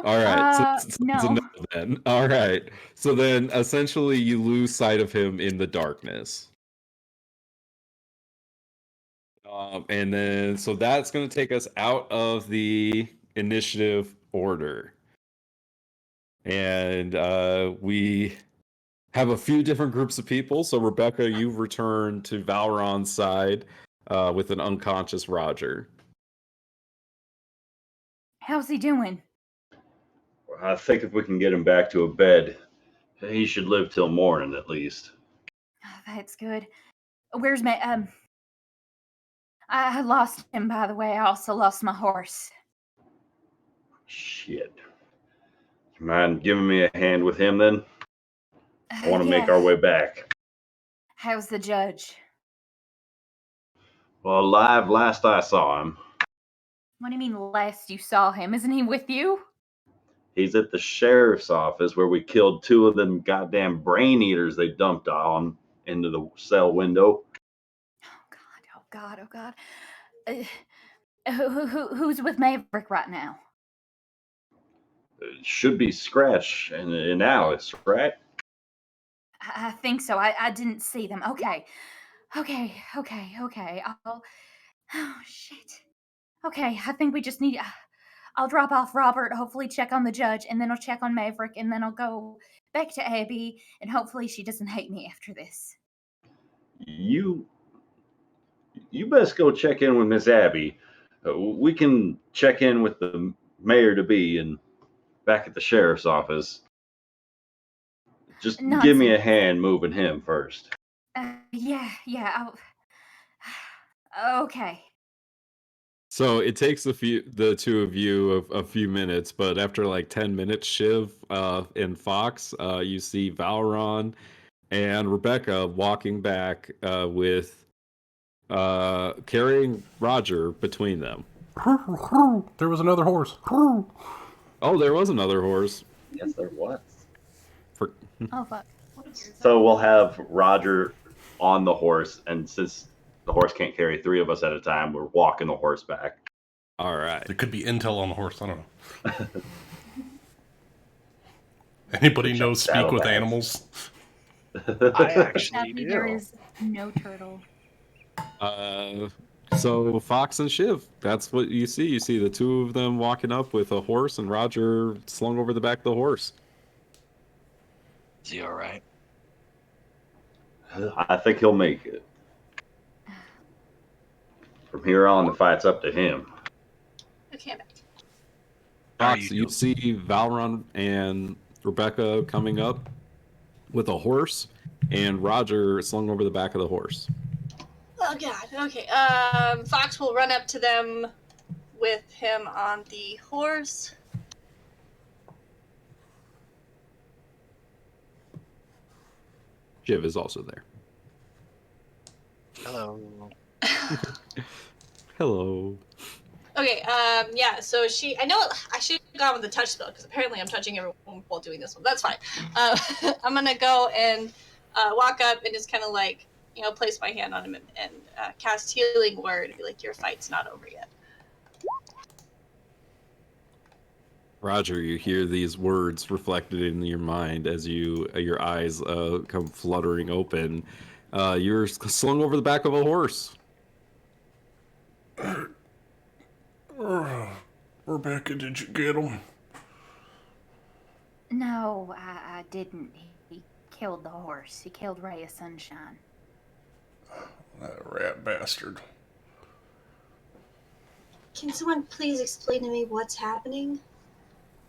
All right. So it's a No. no then. All right. So then essentially you lose sight of him in the darkness. And then so that's going to take us out of the initiative order. And we have a few different groups of people. So Rebecca, you've returned to Valron's side with an unconscious Roger. How's he doing? I think if we can get him back to a bed, he should live till morning at least. Oh, that's good. Where's my I lost him, by the way. I also lost my horse. Shit. You mind giving me a hand with him then? I want to make Yeah. our way back. How's the judge? Well, alive last I saw him. What do you mean last you saw him? Isn't he with you? He's at the sheriff's office where we killed two of them goddamn brain eaters they dumped on into the cell window. Oh God, oh God. Who's with Maverick right now? It should be Scratch and Alice, right? I think so. I didn't see them. Okay. Oh, shit. Okay, I think we just need... I'll drop off Robert, hopefully check on the judge, and then I'll check on Maverick, and then I'll go back to Abby, and hopefully she doesn't hate me after this. You best go check in with Miss Abby. We can check in with the mayor-to-be and back at the sheriff's office. Just give me a Nonsense. hand moving him first. Yeah. Okay. So it takes the two of you a few minutes, but after like 10 minutes, Shiv and Fox, you see Valron and Rebecca walking back with carrying Roger between them. There was another horse. Oh, there was another horse. Yes, there was. Oh, fuck. So we'll have Roger on the horse, and since the horse can't carry three of us at a time, we're walking the horse back. All right. There could be intel on the horse. I don't know. Anybody know speak with animals? I actually Sadly, there do. is no turtle. So Fox and Shiv, that's what you see. You see the two of them walking up with a horse and Roger slung over the back of the horse. Is he all right? I think he'll make it. From here on, the fight's up to him. Okay. Fox, you see Valron and Rebecca coming up with a horse, and Roger slung over the back of the horse. Oh God. Okay. Fox will run up to them with him on the horse. Shiv is also there. Hello. Hello. Okay, yeah, so I know I should have gone with the touch spell, because apparently I'm touching everyone while doing this one. That's fine. I'm gonna go and walk up and just kind of like, place my hand on him and cast Healing Word and be like, your fight's not over yet. Roger, you hear these words reflected in your mind as your eyes come fluttering open. You're slung over the back of a horse. Rebecca, did you get him? No, I didn't. He killed the horse. He killed Ray of Sunshine. That rat bastard. Can someone please explain to me what's happening?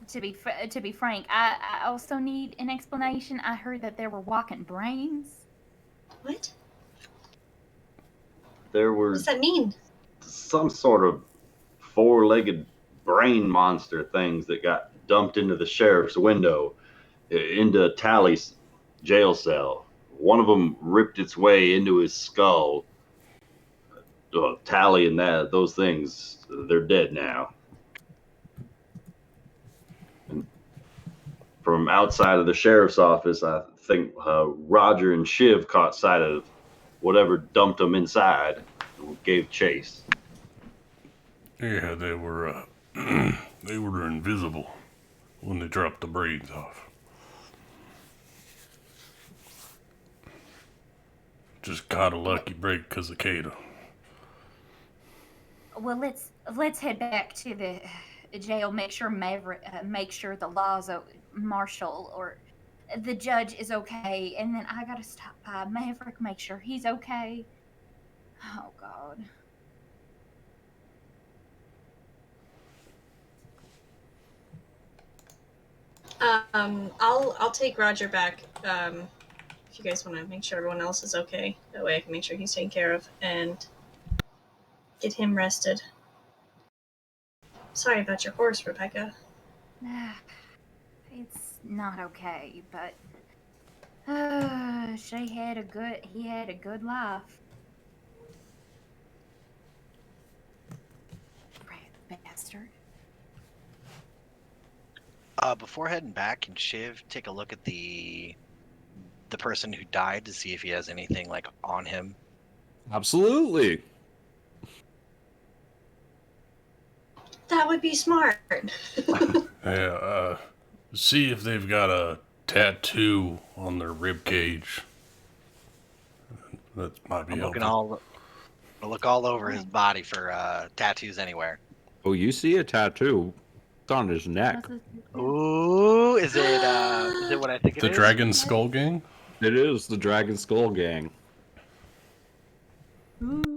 To be frank, I also need an explanation. I heard that there were walking brains. What? There were What does that mean? some sort of four-legged brain monster things that got dumped into the sheriff's window, into Tally's jail cell. One of them ripped its way into his skull. Tally and those things, they're dead now. And from outside of the sheriff's office, I think Roger and Shiv caught sight of whatever dumped them inside and gave chase. Yeah, they were they were invisible when they dropped the brains off. Just got a lucky break because of Kata. Well, let's head back to the jail. Make sure make sure the law's marshal or the judge is okay, and then I gotta stop by Maverick, make sure he's okay. Oh God. I'll take Roger back. If you guys want to make sure everyone else is okay, that way I can make sure he's taken care of and get him rested. Sorry about your horse, Rebecca. It's not okay, but he had a good life. Rat bastard. Before heading back, can Shiv take a look at the person who died to see if he has anything like on him? Absolutely. That would be smart. Yeah, see if they've got a tattoo on their rib cage. That might be I'm looking helpful. I'll look all over his body for tattoos anywhere. Oh, you see a tattoo. It's on his neck. Ooh, is it what I think it The is? Dragon Skull Gang? It is the Dragon Skull Gang. Oh.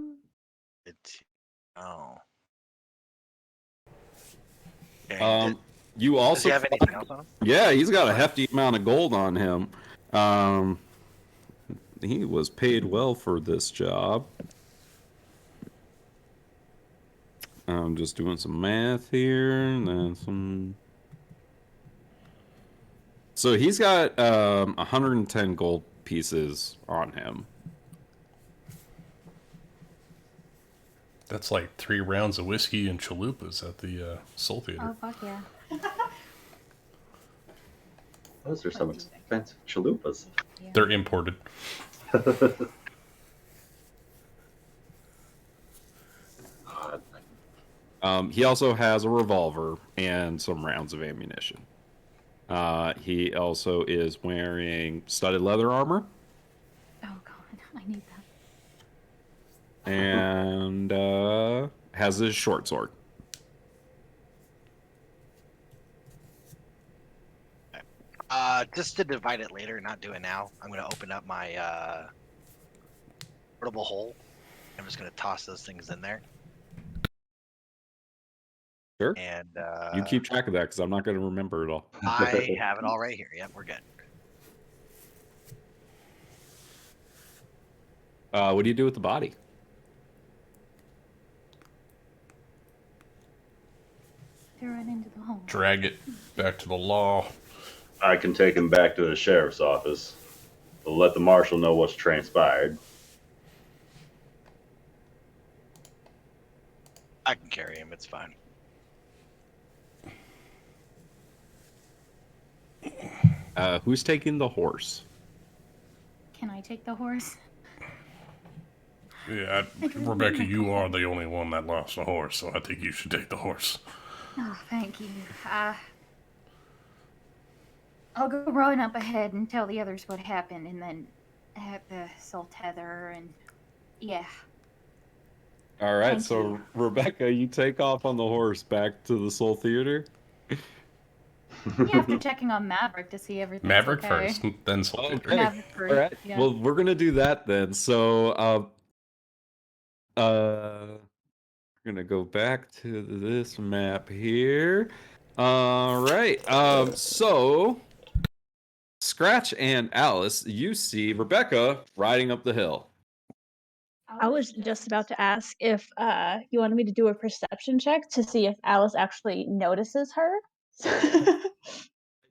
Okay. You also does he have anything else on him? Yeah, he's got a hefty amount of gold on him. He was paid well for this job. I'm just doing some math here, and then some. So he's got 110 gold pieces on him. That's like 3 rounds of whiskey and chalupas at the Soul Theater. Oh fuck yeah. Those are some expensive chalupas. Yeah. They're imported. He also has a revolver and some rounds of ammunition. He also is wearing studded leather armor. Oh God, I need that. And has his short sword. Just to divide it later, not do it now, I'm going to open up my portable hole. I'm just going to toss those things in there. Sure. And you keep track of that because I'm not going to remember it all. I have it all right here. Yep, we're good. What do you do with the body? Throw it into the hole. Drag it back to the law. I can take him back to the sheriff's office. let the marshal know what's transpired. I can carry him. It's fine. Who's taking the horse? Can I take the horse? Yeah, Rebecca, you are the only one that lost the horse, so I think you should take the horse. Oh, thank you. I'll go run up ahead and tell the others what happened, and then have the soul tether, and yeah. All right, Thank so you. Rebecca, you take off on the horse back to the Soul Theater. Yeah, after checking on Maverick to see everything. Maverick okay. first, then Soul Okay. Theater. Maverick first. All right. Yeah. Well, we're gonna do that then. So, we're gonna go back to this map here. All right. So Scratch and Alice, you see Rebecca riding up the hill. I was just about to ask if you wanted me to do a perception check to see if Alice actually notices her.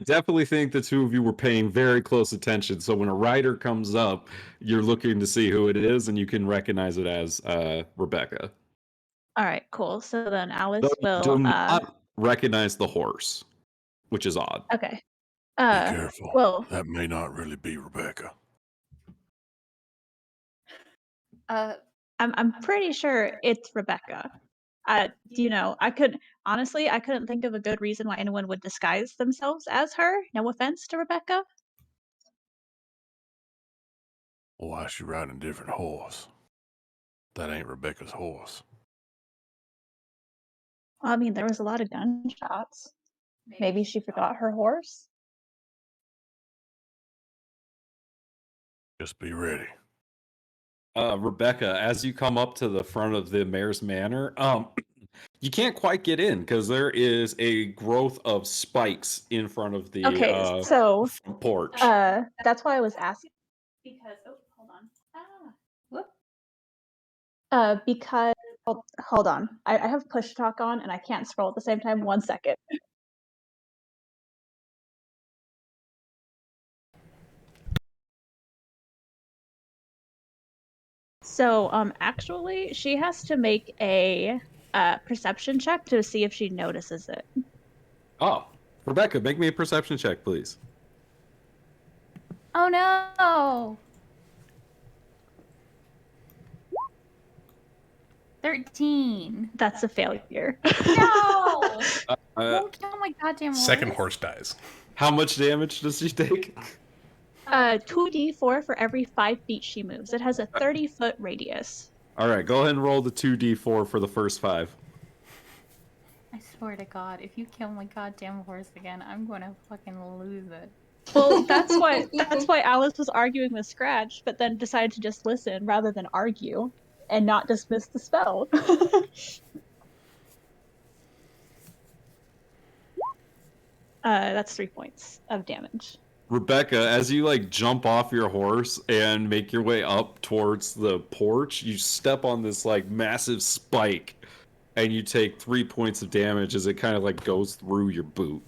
Definitely think the two of you were paying very close attention. So when a rider comes up, you're looking to see who it is, and you can recognize it as Rebecca. All right, cool. So then Alice Though you will. do not recognize the horse, which is odd. Okay. Be careful. Well, That may not really be Rebecca. I'm pretty sure it's Rebecca. I couldn't think of a good reason why anyone would disguise themselves as her. No offense to Rebecca. Why is she riding a different horse? That ain't Rebecca's horse. Well, I mean, there was a lot of gunshots. Maybe she forgot her horse. Just be ready. Rebecca, as you come up to the front of the mayor's manor, you can't quite get in because there is a growth of spikes in front of the Okay, so front porch. that's why I was asking. Because hold on. Because hold on, I have push talk on and I can't scroll at the same time. 1 second. So actually, she has to make a perception check to see if she notices it. Oh, Rebecca, make me a perception check, please. Oh no! 13. That's a failure. No! Don't kill my goddamn horse. Second horse dies. How much damage does she take? 2d4 for every 5 feet she moves. It has a 30-foot radius. All right, go ahead and roll the 2d4 for the first 5. I swear to God, if you kill my goddamn horse again, I'm gonna fucking lose it. Well, that's why Alice was arguing with Scratch, but then decided to just listen rather than argue and not dismiss the spell. That's 3 points of damage. Rebecca, as you jump off your horse and make your way up towards the porch, you step on this massive spike and you take 3 points of damage as it kind of goes through your boot.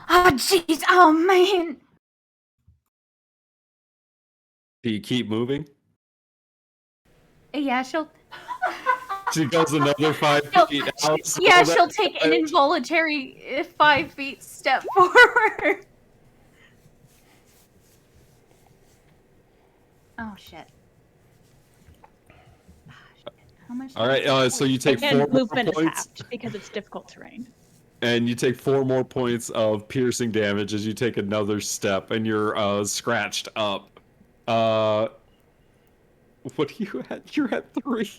Oh jeez, oh man. Do you keep moving? Yeah, she'll She goes another 5 feet out. So yeah, she'll take an involuntary 5 feet step forward. Oh shit. How much? All right, so you take 4 more movement is points. halved because it's difficult terrain. And you take 4 more points of piercing damage as you take another step, and you're scratched up. What do you had? You're at 3.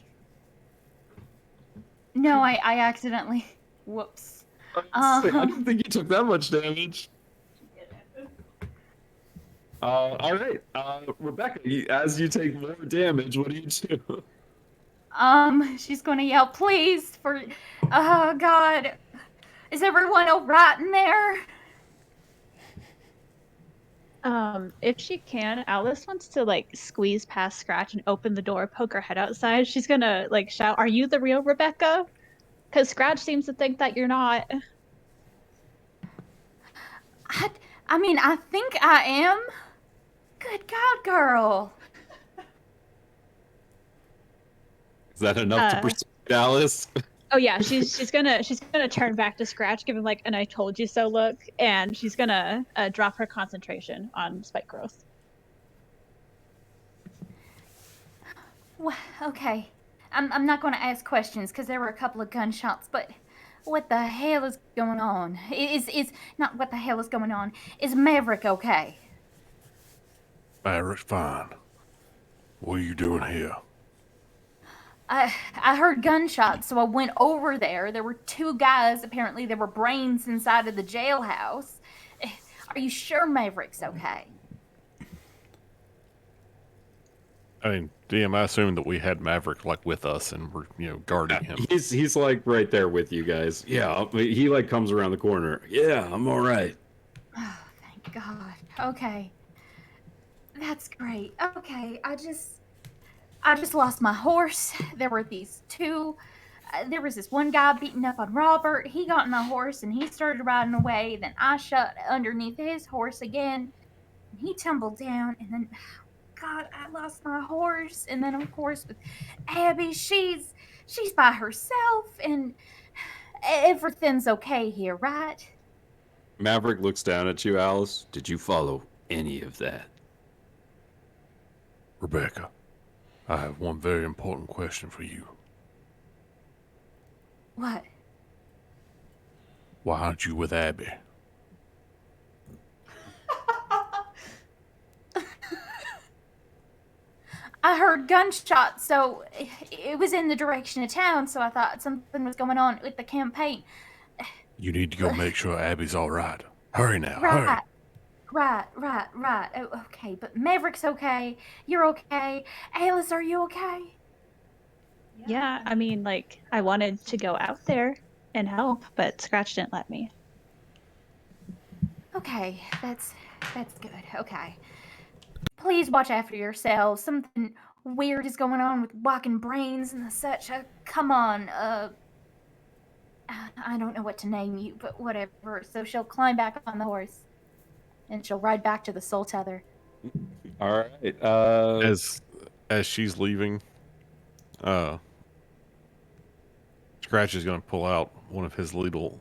No, I accidentally. Whoops. I didn't think you took that much damage. All right, Rebecca, as you take more damage, what do you do? She's gonna yell, please, for, oh God, is everyone alright in there? If she can, Alice wants to squeeze past Scratch and open the door, poke her head outside. She's gonna shout, "Are you the real Rebecca?" Because Scratch seems to think that you're not. I mean, I think I am. Good God, girl. Is that enough to persuade Alice? Oh yeah, she's gonna turn back to Scratch, give him like an "I told you so" look, and she's gonna drop her concentration on spike growth. Well, okay. I'm not going to ask questions because there were a couple of gunshots, but what the hell is going on? Is not what the hell is going on. Is Maverick okay? Maverick's fine. What are you doing here? I heard gunshots, so I went over there. There were two guys. Apparently, there were brains inside of the jailhouse. Are you sure Maverick's okay? I mean, DM, I assumed that we had Maverick like with us and we're, guarding him. He's like right there with you guys. Yeah, he like comes around the corner. Yeah, I'm all right. Oh, thank God. Okay. That's great. Okay, I just lost my horse. There were these two. There was this one guy beating up on Robert. He got on a horse and he started riding away. Then I shot underneath his horse again. And he tumbled down. And then, God, I lost my horse. And then, of course, with Abby, she's by herself. And everything's okay here, right? Maverick looks down at you, Alice. Did you follow any of that? Rebecca, I have one very important question for you. What? Why aren't you with Abby? I heard gunshots, so it was in the direction of town, so I thought something was going on with the campaign. You need to go make sure Abby's all right. Hurry now, Right, hurry. right. Oh, okay, but Maverick's okay. You're okay. Alice, are you okay? Yeah, I mean, like, I wanted to go out there and help, but Scratch didn't let me. Okay, that's good. Okay. Please watch after yourselves. Something weird is going on with walking brains and such. Come on. I don't know what to name you, but whatever. So she'll climb back on the horse, and she'll ride back to the Soul Tether. All right. As she's leaving, Scratch is going to pull out one of his little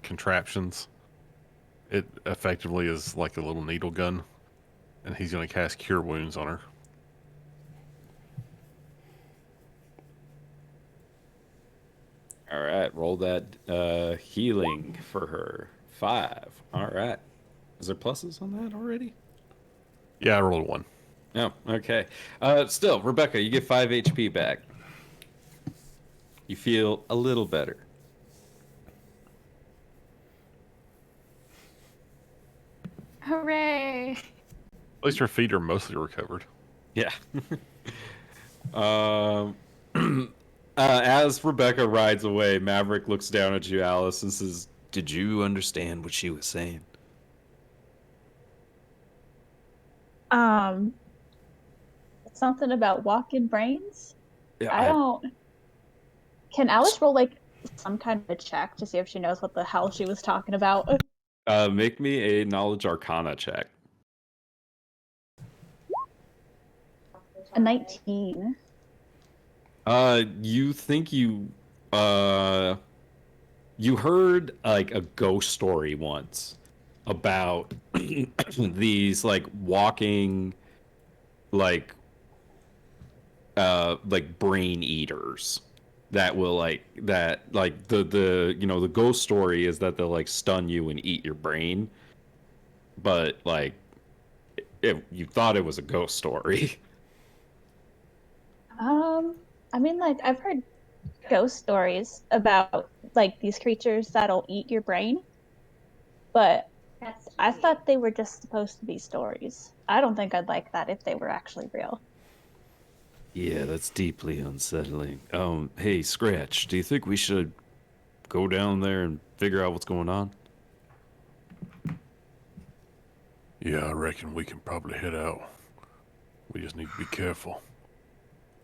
contraptions. It effectively is like a little needle gun, and he's going to cast Cure Wounds on her. All right. Roll that healing for her. 5. All right. Is there pluses on that already? Yeah, I rolled a 1. Oh, okay. Still, Rebecca, you get 5 HP back. You feel a little better. Hooray! At least her feet are mostly recovered. Yeah. As Rebecca rides away, Maverick looks down at you, Alice, and says, "Did you understand what she was saying?" Something about walking brains. Yeah, I don't. Can Alice roll like some kind of a check to see if she knows what the hell she was talking about? Make me a knowledge arcana check. A 19. You think you heard like a ghost story once about these like walking like brain eaters that will like the ghost story is that they'll like stun you and eat your brain, but like you thought it was a ghost story. I mean, like, I've heard ghost stories about like these creatures that'll eat your brain, but I thought they were just supposed to be stories. I don't think I'd like that if they were actually real. Yeah, that's deeply unsettling. Hey, Scratch, do you think we should go down there and figure out what's going on? Yeah, I reckon we can probably head out. We just need to be careful.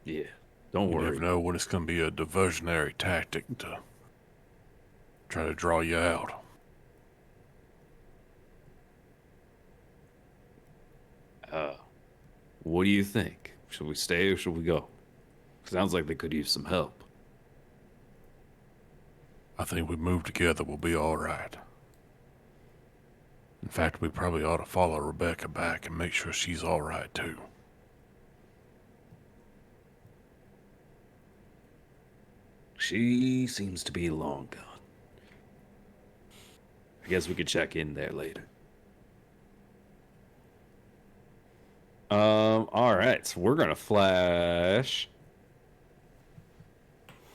Yeah, don't You worry. never know when it's going to be a diversionary tactic to try to draw you out. What do you think? Should we stay or should we go? Sounds like they could use some help. I think we move together, we'll be all right. In fact, we probably ought to follow Rebecca back and make sure she's all right, too. She seems to be long gone. I guess we could check in there later. All right, so we're gonna flash.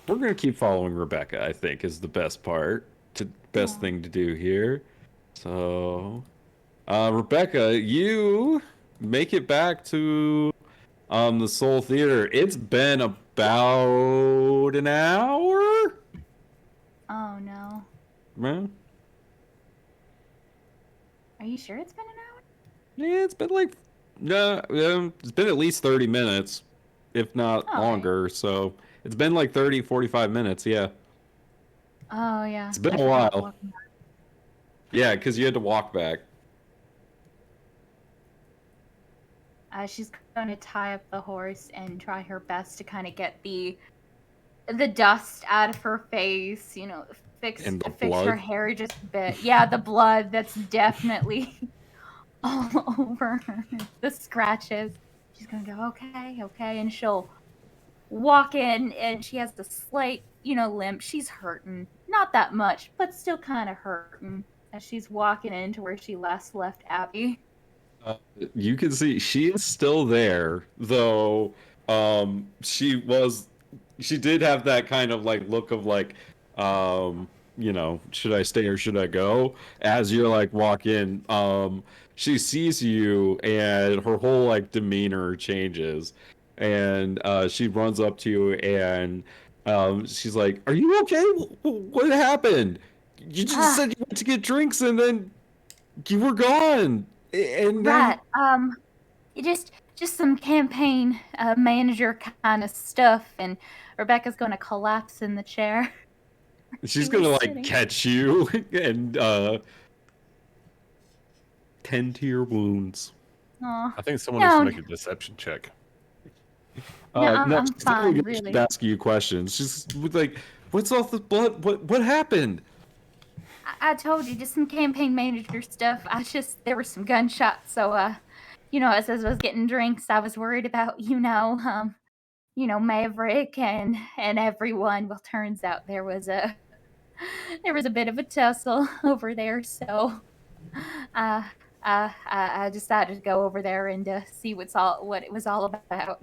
We're gonna keep following Rebecca, I think, is the best part. Best thing to do here. So, Rebecca, you make it back to the Soul Theater. It's been about an hour. Oh no. Man, Are you sure it's been an hour? yeah, it's been like no, it's been at least 30 minutes, if not Okay. longer. So it's been like 30, 45 minutes. Yeah, Oh yeah. it's been I a forgot while. walking back. Yeah, because you had to walk back. She's going to tie up the horse and try her best to kind of get the dust out of her face. You know, fix And the fix her blood. hair just a bit. Yeah, the blood that's definitely all over her. The scratches. She's gonna go okay, and she'll walk in, and she has the slight, limp. She's hurting, not that much, but still kind of hurting as she's walking into where she last left Abby. You can see she is still there, though. She did have that kind of like look of like, should I stay or should I go? As you're like walk in, she sees you and her whole like demeanor changes, and she runs up to you and she's like, "Are you okay? What happened? You just said you went to get drinks and then you were gone." And now Right. Just some campaign manager kind of stuff, and Rebecca's going to collapse in the chair. she's She gonna was like sitting. catch you and tend to your wounds. Aw. I think someone needs No, to make a deception check. no, I'm She's not fine, even gonna keep really. asking you questions. She's like, "What's all the blood? What happened?" I told you, just some campaign manager stuff. There were some gunshots, so as I was getting drinks, I was worried about, Maverick and everyone. Well, turns out there was a bit of a tussle over there, so I decided to go over there and see what it was all about.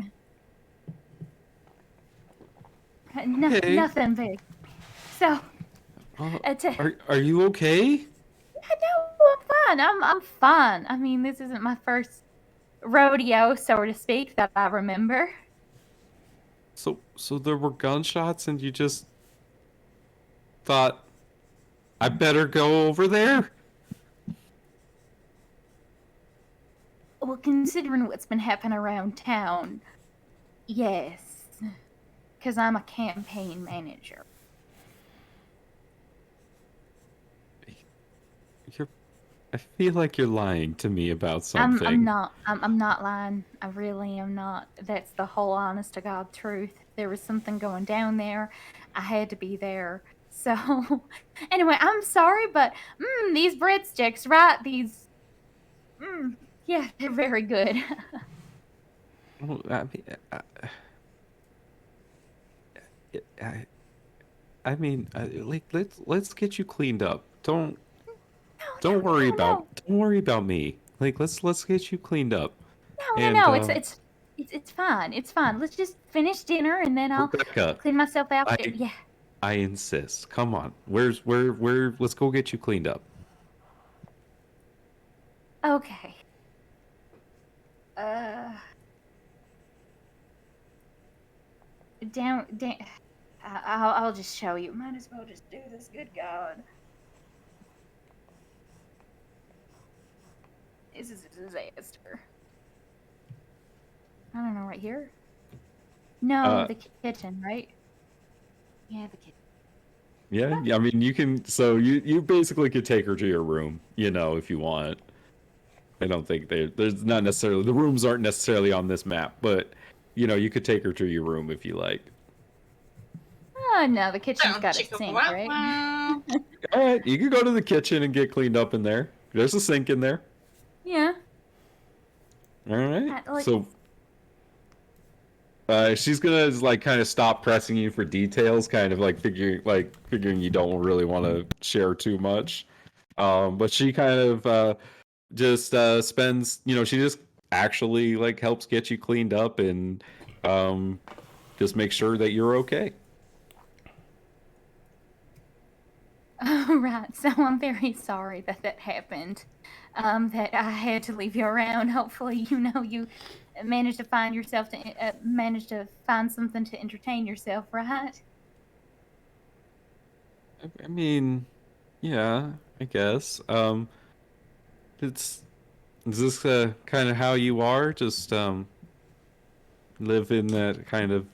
Okay. Nothing big. So, Are you okay? no, I'm fine. I'm fine. I mean, this isn't my first rodeo, so to speak, that I remember. So there were gunshots and you just thought, "I better go over there." Well, considering what's been happening around town, yes, because I'm a campaign manager. I feel like you're lying to me about something. I'm not. I'm not lying. I really am not. That's the whole honest to God truth. There was something going down there. I had to be there. So, anyway, I'm sorry, but these breadsticks, right? Yeah, they're very good. Well, like let's get you cleaned up. Don't worry about me. Like let's get you cleaned up. And No. It's fine. It's fine. Let's just finish dinner and then I'll Rebecca, clean myself out. I Yeah. I insist. Come on. Where let's go get you cleaned up. Okay. Down. I'll just show you. Might as well just do this. Good God. This is a disaster. I don't know, right here? No, the kitchen, right? Yeah, the kitchen. Yeah, I mean you can so you basically could take her to your room, if you want. I don't think there's not necessarily the rooms aren't necessarily on this map, but you could take her to your room if you like. Oh no, the kitchen's got a Chicka sink, wow right? wow. All right, you can go to the kitchen and get cleaned up in there. There's a sink in there. Yeah. All right. Like, So she's gonna like kind of stop pressing you for details, kind of figuring you don't really want to share too much. But she kind of just spends, she just actually like helps get you cleaned up and just make sure that you're okay. Right. So I'm very sorry that that happened. That I had to leave you around. Hopefully, you managed to find yourself managed to find something to entertain yourself, right? I mean, yeah, I guess. It's is this kind of how you are? Just live in that kind of,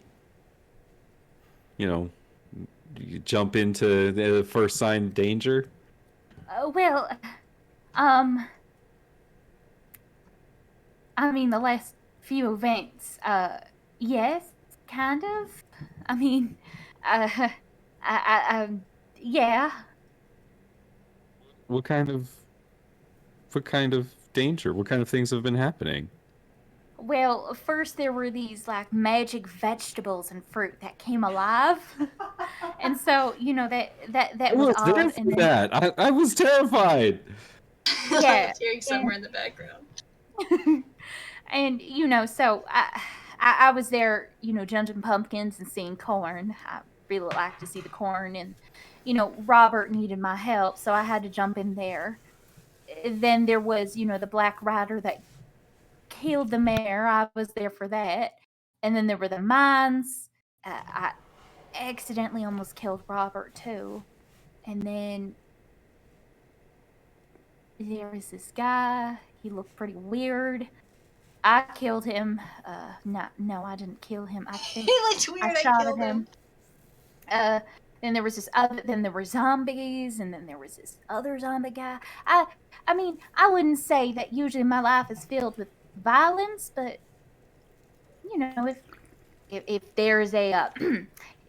you know, you jump into the first sign of danger. Well, um, I mean, the last few events, yes, kind of. I mean, yeah. What kind of danger? What kind of things have been happening? Well, first there were these like magic vegetables and fruit that came alive, and so that I was was there odd. for And then that. I was terrified. I yeah, was hearing somewhere in the background. and so I was there, judging pumpkins and seeing corn. I really like to see the corn, and Robert needed my help, so I had to jump in there. Then there was, the Black Rider that killed the mayor. I was there for that. And then there were the mines. I accidentally almost killed Robert too. And then there was this guy. He looked pretty weird. I killed him. No, I didn't kill him. I He think looked weird. I I shot at killed him. him. Then there was this other. Then there were zombies, and then there was this other zombie guy. I mean, I wouldn't say that usually my life is filled with violence, but if there's a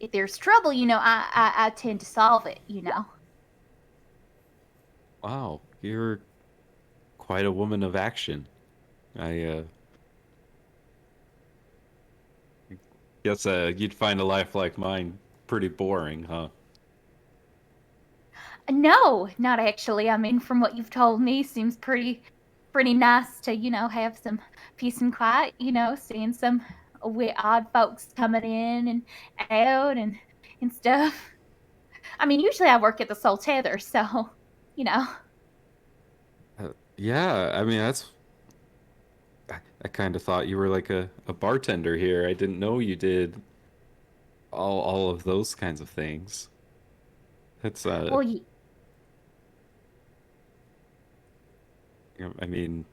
if there's trouble, I tend to solve it. Wow, you're quite a woman of action. I guess you'd find a life like mine pretty boring, huh? No, not actually. I mean, from what you've told me, seems pretty nice to have some peace and quiet. Seeing some odd folks coming in and out and stuff. I mean, usually I work at the Soul Tether, so you know. Yeah, I mean I kind of thought you were like a bartender here. I didn't know you did all of those kinds of things. That's Well, I mean,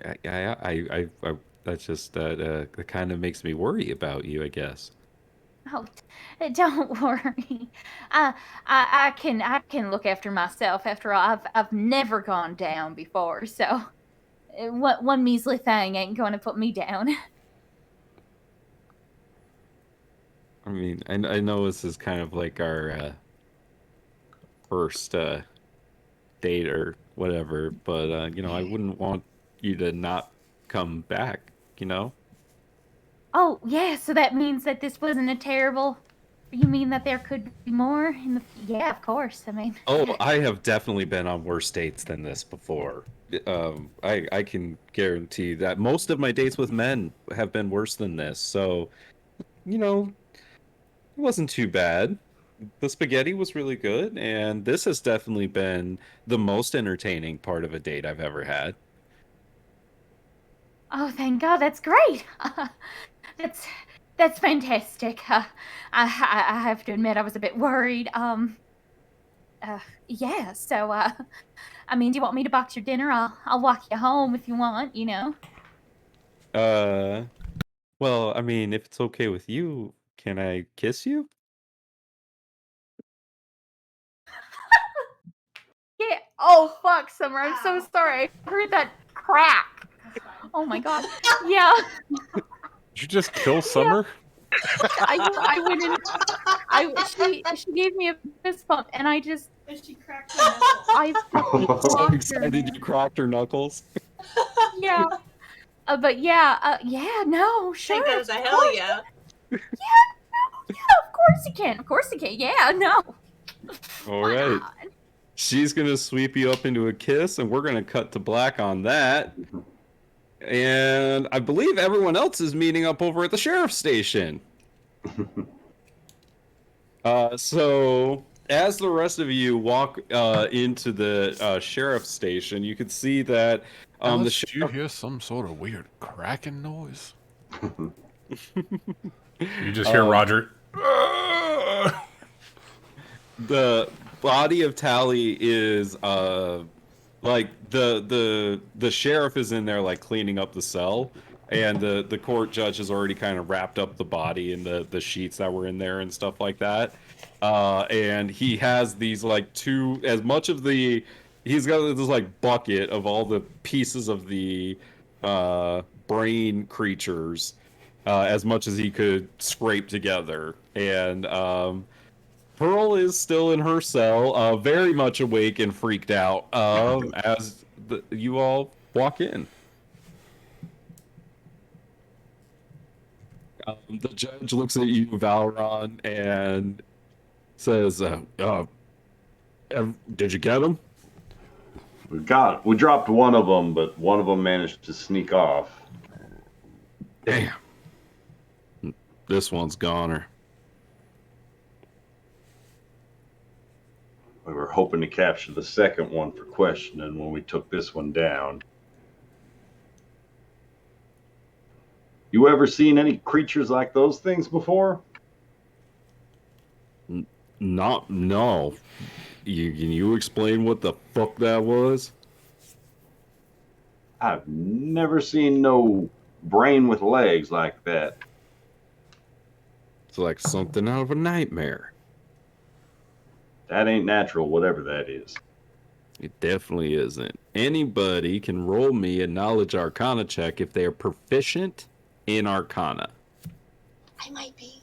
I that's just that kind of makes me worry about you, I guess. oh, don't worry. I can look after myself. After all, I've never gone down before, so one measly thing ain't going to put me down. I mean, I know this is kind of like our first date or whatever, but I wouldn't want you to not come back, you know? Oh yeah, so that means that this wasn't a terrible. You mean that there could be more in the? Yeah, of course. I mean, Oh, yeah. I have definitely been on worse dates than this before. I can guarantee that most of my dates with men have been worse than this. So, it wasn't too bad. The spaghetti was really good, and this has definitely been the most entertaining part of a date I've ever had. Oh, thank God, that's great. That's that's fantastic. I have to admit, I was a bit worried. Yeah. So, I mean, do you want me to box your dinner? I'll walk you home if you want. Uh, well, I mean, if it's okay with you, can I kiss you? Yeah. Oh fuck, Summer, I'm so sorry. I heard that crack. Oh my god. Yeah. Did you just kill Yeah. Summer? I went in. She gave me a fist bump, and I just. And she cracked her knuckles. I fucking So clocked her, excited man. you cracked her knuckles. Yeah. But yeah, no, sure. Take that as a of hell course. yeah. Yeah, no, yeah, of course you can. Of course you can. Yeah, no. All Why right. not? She's gonna sweep you up into a kiss, and we're gonna cut to black on that. And I believe everyone else is meeting up over at the sheriff's station. So as the rest of you walk into the sheriff's station, you can see that the Alice, do you sheriff. hear some sort of weird cracking noise? You just hear Roger. The body of Tally is like the sheriff is in there like cleaning up the cell, and the court judge has already kind of wrapped up the body in the sheets that were in there and stuff like that. And he has these like he's got this like bucket of all the pieces of the brain creatures, as much as he could scrape together. And Pearl is still in her cell, very much awake and freaked out as you all walk in. The judge looks at you, Valron, and says, "Did you get him?" We dropped one of them, but one of them managed to sneak off. Damn. This one's goner. We were hoping to capture the second one for questioning when we took this one down. You ever seen any creatures like those things before? No. Can you explain what the fuck that was? I've never seen no brain with legs like that. It's like something out of a nightmare. That ain't natural, whatever that is. It definitely isn't. Anybody can roll me a knowledge arcana check if they are proficient in arcana. I might be.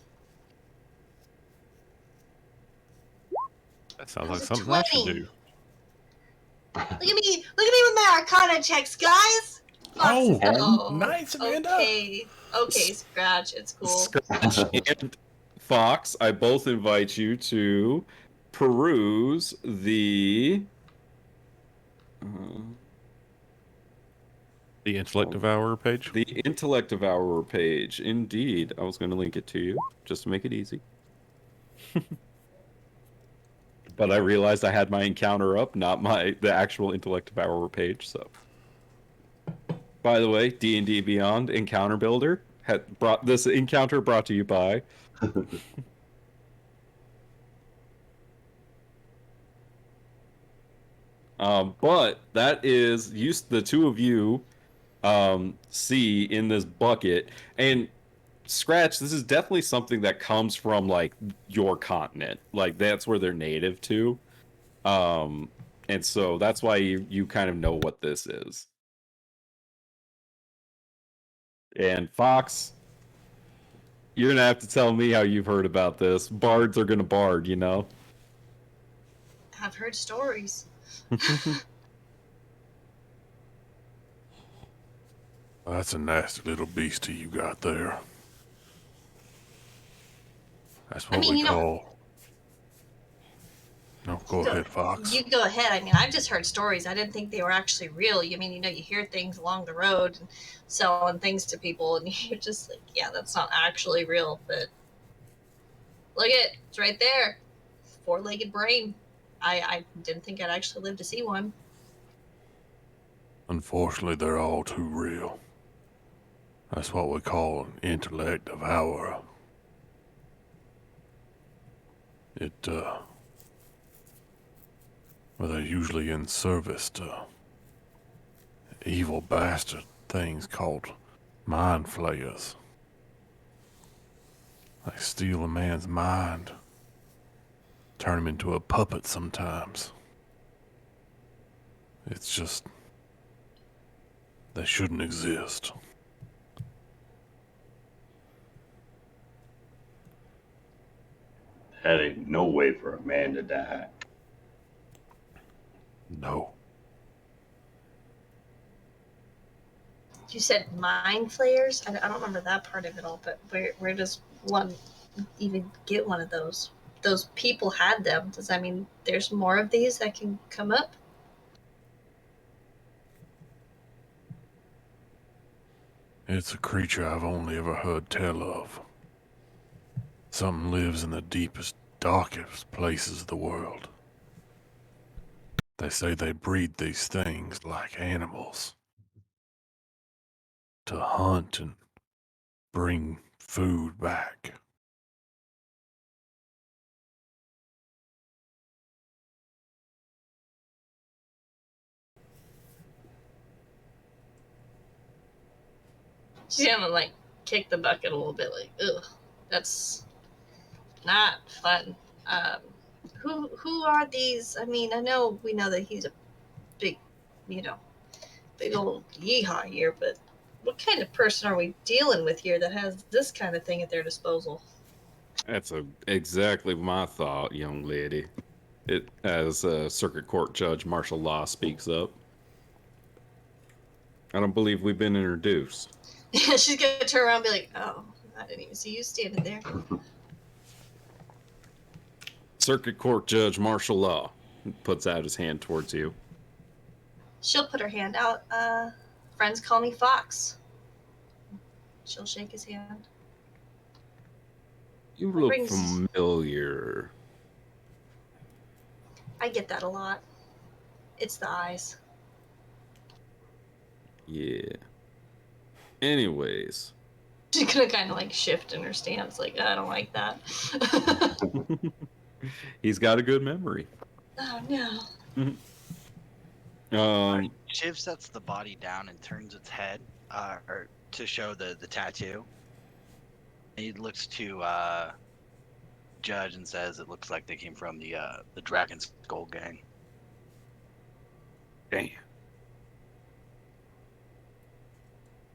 That sounds That like was a something I should 20. do. Look at me with my arcana checks, guys. Oh, Oh, nice, Amanda. Okay, Scratch, it's cool. Scratch and Fox, I both invite you to peruse the Intellect Devourer page? the Intellect Devourer page. Indeed. I was going to link it to you just to make it easy. But I realized I had my encounter up, not the actual Intellect Devourer page, so. By the way, D&D Beyond Encounter Builder brought this encounter brought to you by but that is the two of you see in this bucket. And Scratch, this is definitely something that comes from like your continent. Like that's where they're native to. And so that's why you kind of know what this is. And Fox, you're gonna have to tell me how you've heard about this. Bards are gonna bard, you know? I've heard stories. That's a nasty little beastie you got there. That's what we call. No, go ahead, Fox. You go ahead. I mean, I've just heard stories. I didn't think they were actually real. You mean, you hear things along the road and selling things to people, and you're just like, yeah, that's not actually real. But look it's right there. 4-legged brain. I didn't think I'd actually live to see one. Unfortunately, they're all too real. That's what we call an intellect devourer. Well, they're usually in service to evil bastard things called mind flayers. They steal a man's mind, turn him into a puppet sometimes. It's just they shouldn't exist. That ain't no way for a man to die. No. You said mind flayers? I don't remember that part of it all, but where does one even get one of those? Those people had them. Does that mean there's more of these that can come up? It's a creature I've only ever heard tell of. Something lives in the deepest, darkest places of the world. They say they breed these things like animals to hunt and bring food back. She's gonna like kick the bucket a little bit, like, ugh, that's not fun. Um, who are these? I mean, I know we know that he's a big, you know, big old yeehaw here, but what kind of person are we dealing with here that has this kind of thing at their disposal? That's exactly my thought, young lady. It as Circuit Court Judge Martial Law speaks up. I don't believe we've been introduced. She's gonna turn around and be like, "Oh, I didn't even see you standing there." Circuit Court Judge Martial Law puts out his hand towards you. She'll put her hand out. Friends call me Fox. She'll shake his hand. You What look brings- familiar. I get that a lot. It's the eyes. Yeah. Anyways. She's gonna kind of like shift in her stance, like, I don't like that. He's got a good memory. Oh no. Shiv sets the body down and turns its head or to show the tattoo. He looks to Judge and says it looks like they came from the Dragon Skull gang. Damn.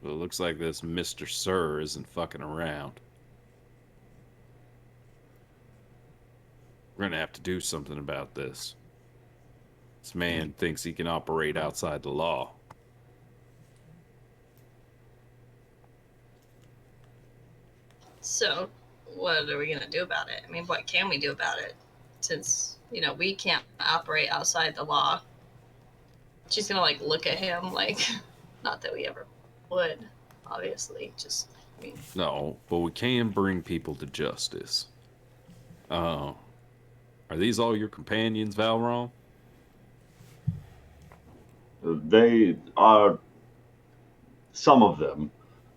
Well, it looks like this Mr. Sir isn't fucking around. We're gonna have to do something about this. This man thinks he can operate outside the law. So, what are we gonna do about it? I mean, what can we do about it? Since, you know, we can't operate outside the law. She's gonna like look at him like, not that we ever would, obviously. Just, I mean, No, but we can bring people to justice. Are these all your companions, Valron? They are some of them.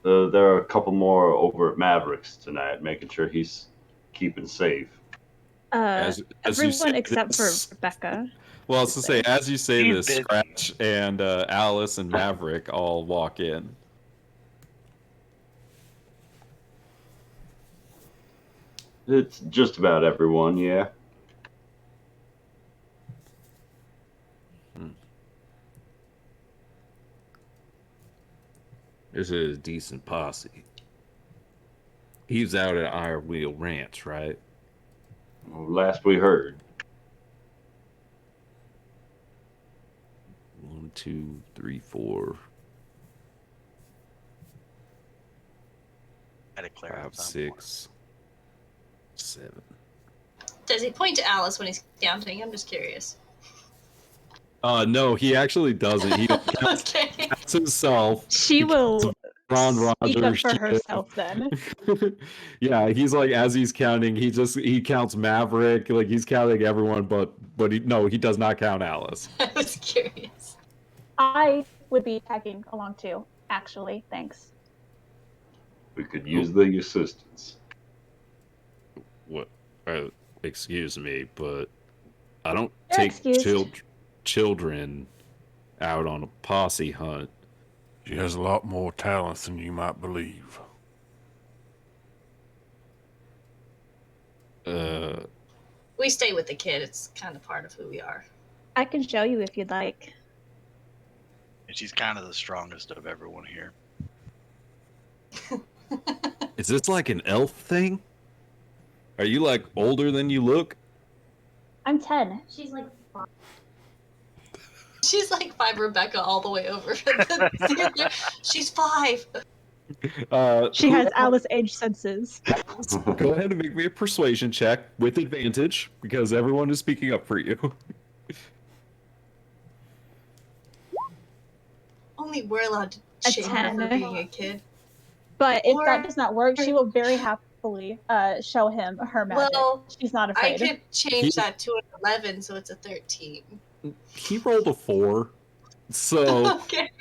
There are a couple more over at Mavericks tonight, making sure he's keeping safe. As you Everyone say except for this- Rebecca. Well, I was to say, as you say He's this, busy. Scratch and Alice and Maverick all walk in. It's just about everyone, yeah. This is a decent posse. He's out at Iron Wheel Ranch, right? Well, last we heard. 1, 2, 3, 4, I declare 5, 6, 7. does he point to Alice when he's counting? I'm just curious. No, he actually doesn't. He counts Okay. himself. She He will Ron speak up Rogers. for shit. herself then. Yeah, he's like, as he's counting, he counts Maverick, like he's counting everyone, but he does not count Alice. I was curious. I would be tagging along too, actually. Thanks. We could use the assistance. What? Excuse me, but I don't You're take excused. children out on a posse hunt. She has a lot more talents than you might believe. We stay with the kid. It's kind of part of who we are. I can show you if you'd like. And she's kind of the strongest of everyone here. Is this like an elf thing? Are you like older than you look? I'm 10. She's like, She's like 5 Rebecca all the way over. She's 5. She has Alice age senses. Go ahead and make me a persuasion check with advantage because everyone is speaking up for you. Only we're allowed to A shame her for 10. being a kid. But if that does not work, she will very happily show him her magic. Well, She's not I afraid. could change that to an 11, so it's a 13. He rolled a 4, so Okay.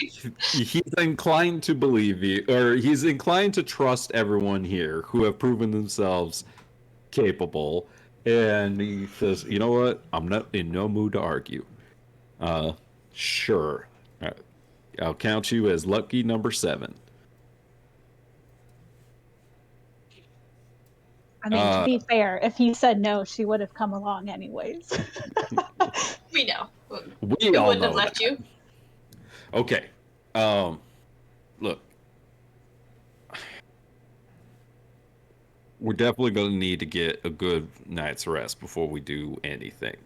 he's inclined to believe you, or he's inclined to trust everyone here who have proven themselves capable. And he says, "You know what? I'm not in no mood to argue. Sure, I'll count you as lucky number 7." I mean, to be fair, if he said no, she would have come along anyways. We know. We all wouldn't know have left that. you. Okay. Look. We're definitely going to need to get a good night's rest before we do anything.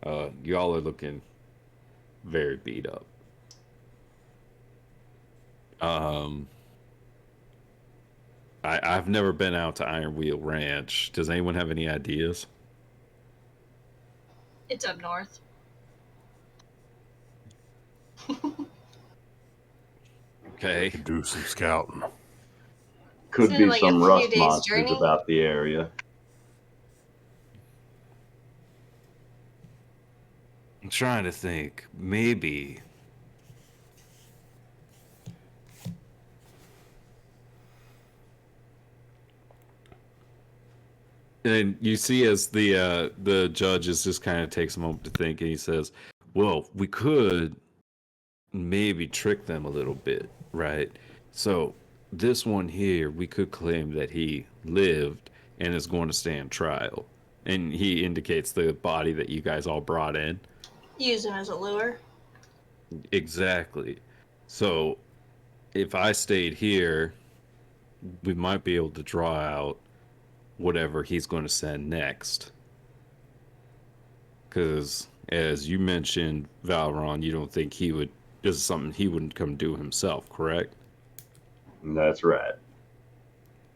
Y'all are looking very beat up. I've never been out to Iron Wheel Ranch. Does anyone have any ideas? It's up north. Okay. Could do some scouting. Could Isn't be it like a some few rust days' monsters journey? about the area. I'm trying to think. Maybe. And you see as the judge is just kind of takes a moment to think, and he says, "Well, we could maybe trick them a little bit, right? So this one here, we could claim that he lived and is going to stand trial." And he indicates the body that you guys all brought in. Use him as a lure. Exactly. So if I stayed here, we might be able to draw out whatever he's going to send next. Because as you mentioned, Valron, you don't think he would, this is something he wouldn't come do himself, correct? That's right.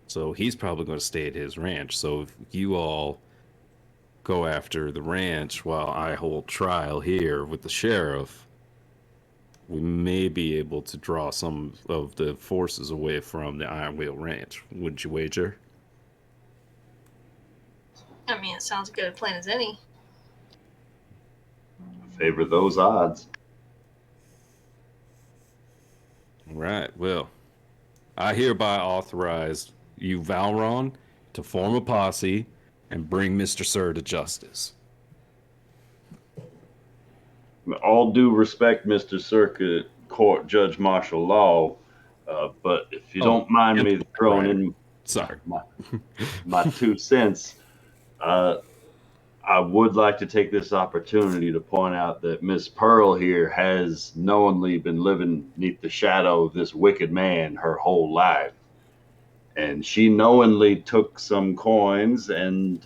So he's probably going to stay at his ranch. So if you all go after the ranch while I hold trial here with the sheriff, we may be able to draw some of the forces away from the Iron Wheel Ranch. Wouldn't you wager? I mean, it sounds good, plain as any. Favor those odds. Right. Well, I hereby authorize you, Valron, to form a posse and bring Mr. Sir to justice. All due respect, Mr. Circuit Court Judge Martial Law, but if you don't mind me throwing in Sorry. my 2 cents, I would like to take this opportunity to point out that Miss Pearl here has knowingly been living beneath the shadow of this wicked man her whole life. And she knowingly took some coins and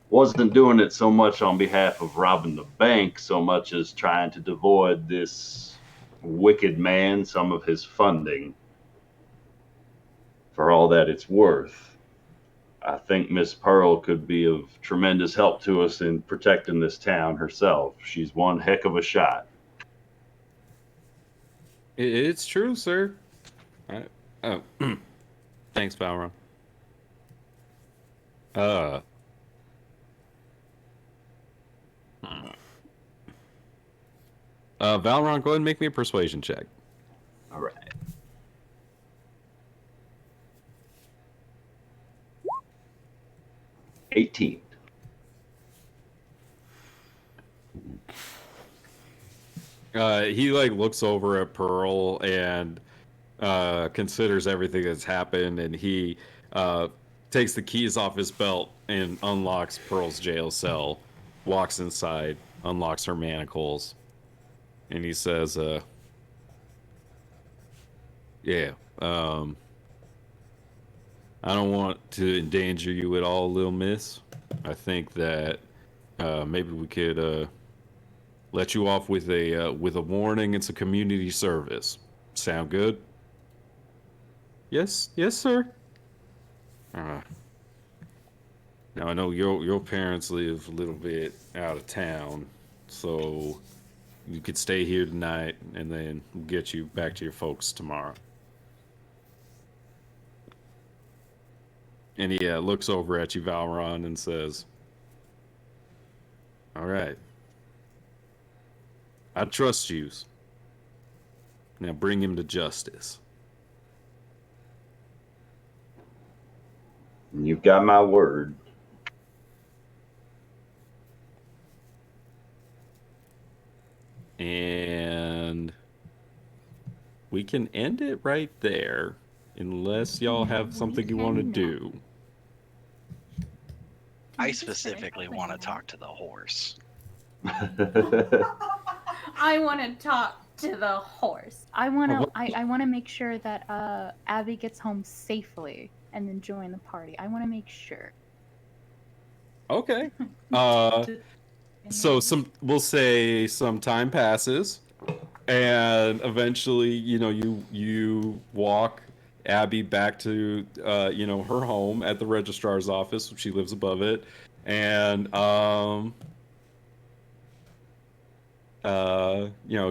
wasn't doing it so much on behalf of robbing the bank so much as trying to devoid this wicked man some of his funding. For all that it's worth, I think Miss Pearl could be of tremendous help to us in protecting this town herself. She's one heck of a shot. It's true, sir. Oh, thanks, Valron. Valron, go ahead and make me a persuasion check. All right. $18. He like looks over at Pearl and considers everything that's happened, and he takes the keys off his belt and unlocks Pearl's jail cell, walks inside, unlocks her manacles, and he says, Yeah. I don't want to endanger you at all, Lil Miss. I think that maybe we could let you off with a warning and some community service. Sound good? Yes, sir. Uh, Now I know your parents live a little bit out of town, so you could stay here tonight, and then we'll get you back to your folks tomorrow. And he looks over at you, Valron, and says, "All right, I trust you. Now bring him to justice." You've got my word. And we can end it right there, unless y'all have something you want to do. I specifically want to talk to the horse. I want to talk to the horse. I want Oh, to. what- I want to make sure that Abby gets home safely and then join the party. I want to make sure. Okay. So we'll say some time passes, and eventually, you walk Abby back to her home at the registrar's office. She lives above it, and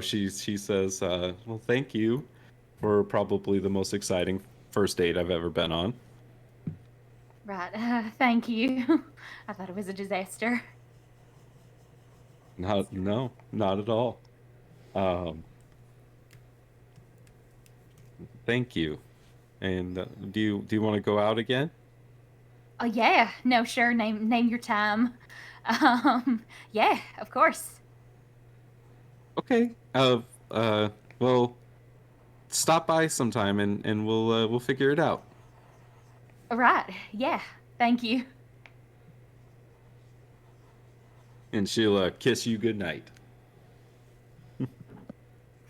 she says, "Well, thank you for probably the most exciting first date I've ever been on." Right. Thank you. I thought it was a disaster. No, not at all. Um, Thank you. And do you want to go out again? Oh yeah. No, sure. Name your time. Yeah, of course. Okay. Well, stop by sometime and we'll figure it out. Right. Yeah. Thank you. And she'll kiss you goodnight.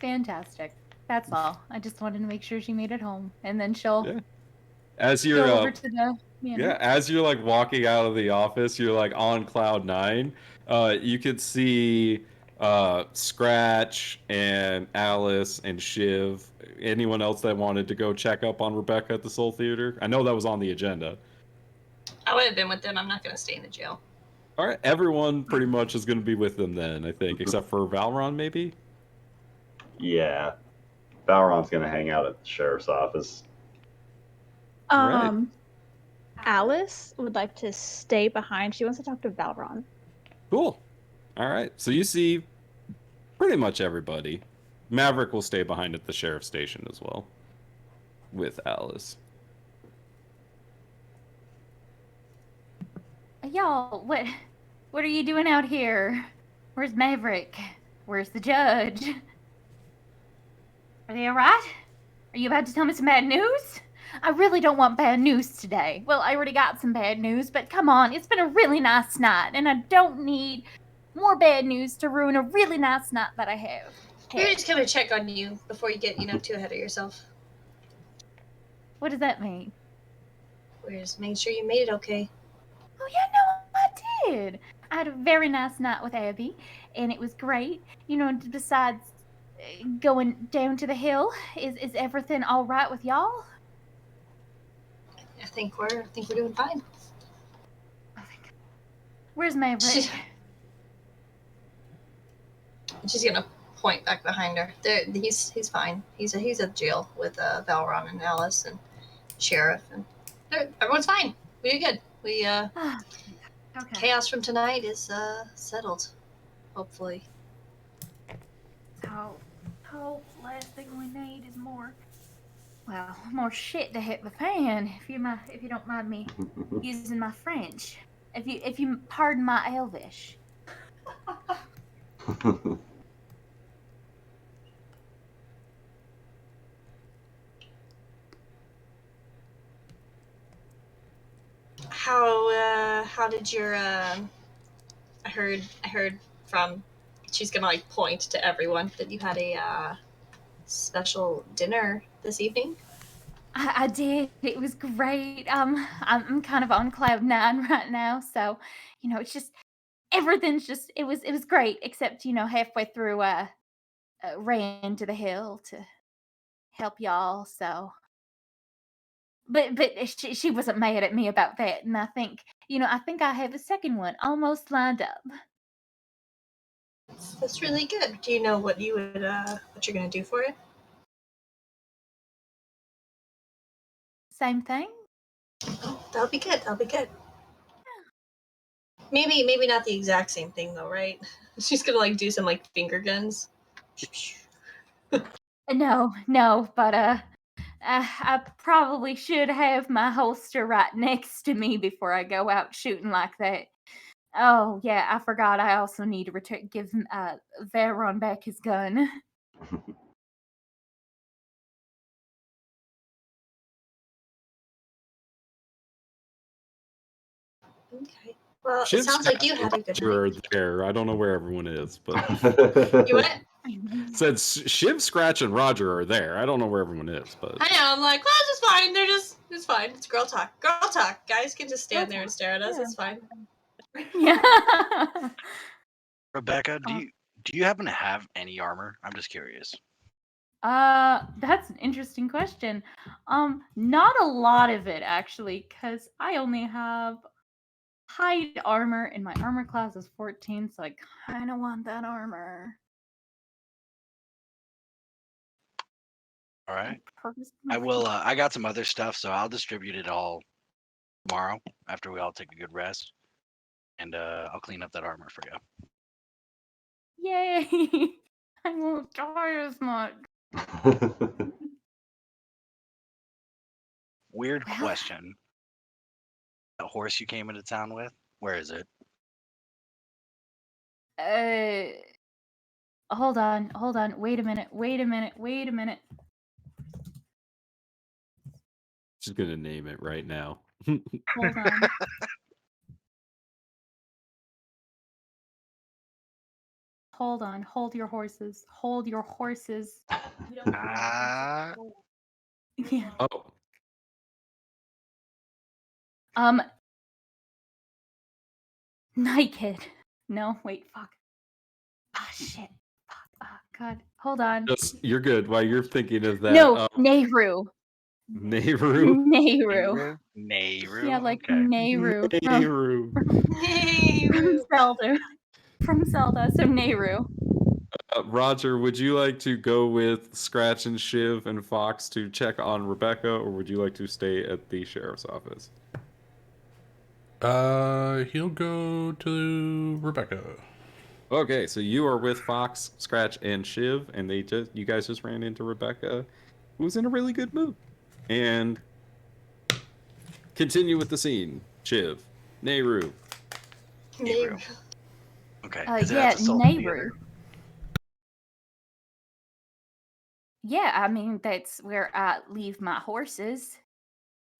Fantastic. That's all. I just wanted to make sure she made it home, and then she'll Yeah. As you're go over to the yeah, manor. as you're like walking out of the office, you're like on cloud nine. You could see Scratch and Alice and Shiv. Anyone else that wanted to go check up on Rebecca at the Soul Theater? I know that was on the agenda. I would have been with them. I'm not going to stay in the jail. All right, everyone pretty much is going to be with them then, I think, except for Valron, maybe. Yeah. Valron's going to hang out at the sheriff's office. Right. Alice would like to stay behind. She wants to talk to Valron. Cool. All right, so you see pretty much everybody. Maverick will stay behind at the sheriff's station as well with Alice. Y'all, what are you doing out here? Where's Maverick? Where's the judge? Are they all right? Are you about to tell me some bad news? I really don't want bad news today. Well, I already got some bad news, but come on, it's been a really nice night, and I don't need more bad news to ruin a really nice night that I have. We were just coming to check on you before you get, too ahead of yourself. What does that mean? We're just making sure you made it okay. Oh yeah, no, I did. I had a very nice night with Abby, and it was great. Besides going down to the hill, is everything all right with y'all? I think we're doing fine. Where's Maverick? She's gonna point back behind her. He's fine. He's at jail with Valron and Alice and sheriff, and everyone's fine. We did good. We Okay. chaos from tonight is settled. Hopefully. So last thing we need is more shit to hit the fan. If you don't mind me using my French, if you pardon my Elvish. How did your I heard from she's gonna point to everyone that you had special dinner this evening? I did. It was great. I'm kind of on cloud nine right now, so it's just everything's just it was great. Except halfway through, ran to the hill to help y'all. So, but she wasn't mad at me about that, and I think I have a second one almost lined up. That's really good. Do you know what you're gonna do for it? Same thing. That'll be good. That'll be good. Maybe not the exact same thing though, right? She's gonna like do some like finger guns. No, but I probably should have my holster right next to me before I go out shooting like that. Oh yeah, I forgot. I also need to give Veyron back his gun. Okay. Well, it Shiv, sounds like Scratch, you and had a good Roger are night. there. I don't know where everyone is, but You what? said Shiv, Scratch, and Roger are there. I don't know where everyone is, but I know. I'm like, well, it's just fine. It's fine. It's girl talk. Girl talk. Guys can just stand there and stare at us. It's fine. Yeah. Rebecca, do you happen to have any armor? I'm just curious. That's an interesting question. Not a lot of it actually, because I only have hide armor, and my armor class is 14, so I kind of want that armor. All right. Personally. I will. I got some other stuff, so I'll distribute it all tomorrow after we all take a good rest, and I'll clean up that armor for you. Yay! I won't die as much. Weird Well, question. That horse you came into town with, where is it? hold on. Wait a minute. she's gonna name it right now. Hold on. Hold on. Hold your horses. Hold your horses. Yeah. Oh, Night Kid. No, wait, fuck. Ah, shit. Fuck. Oh, God. Hold on. you're good. While you're thinking of that, No, Nehru. Nehru. Nehru. Nehru. Yeah, like Okay. Nehru Nehru. from Zelda. From Zelda, so Nehru. Roger, would you like to go with Scratch and Shiv and Fox to check on Rebecca, or would you like to stay at the sheriff's office? He'll go to Rebecca. Okay, so you are with Fox, Scratch, and Shiv, and you guys just ran into Rebecca, who's in a really good mood. And continue with the scene. Shiv, Nehru. Nehru. Okay. Is it Yeah, at the Salt Nehru. Theater? Yeah, I mean, that's where I leave my horses.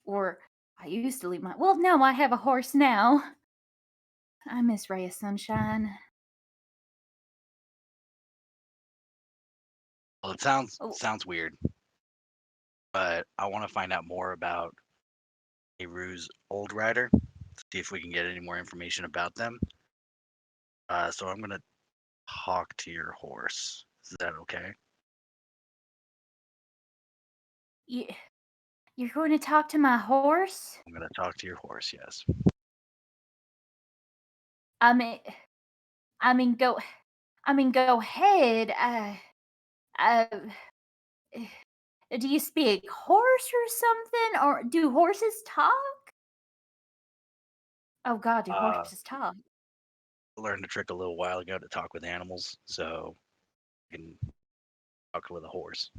Or I used to leave my. Well, no, I have a horse now. I miss Ray of Sunshine. Well, it Oh, sounds weird, but I want to find out more about Nehru's old rider. See if we can get any more information about them. So I'm gonna talk to your horse. Is that okay? you're going to talk to my horse? I'm gonna talk to your horse. Yes. I mean, I mean, go. I mean, go ahead. Uh, do you speak horse or something, or do horses talk? Oh God, do horses talk? I learned a trick a little while ago to talk with animals, so I can talk with a horse.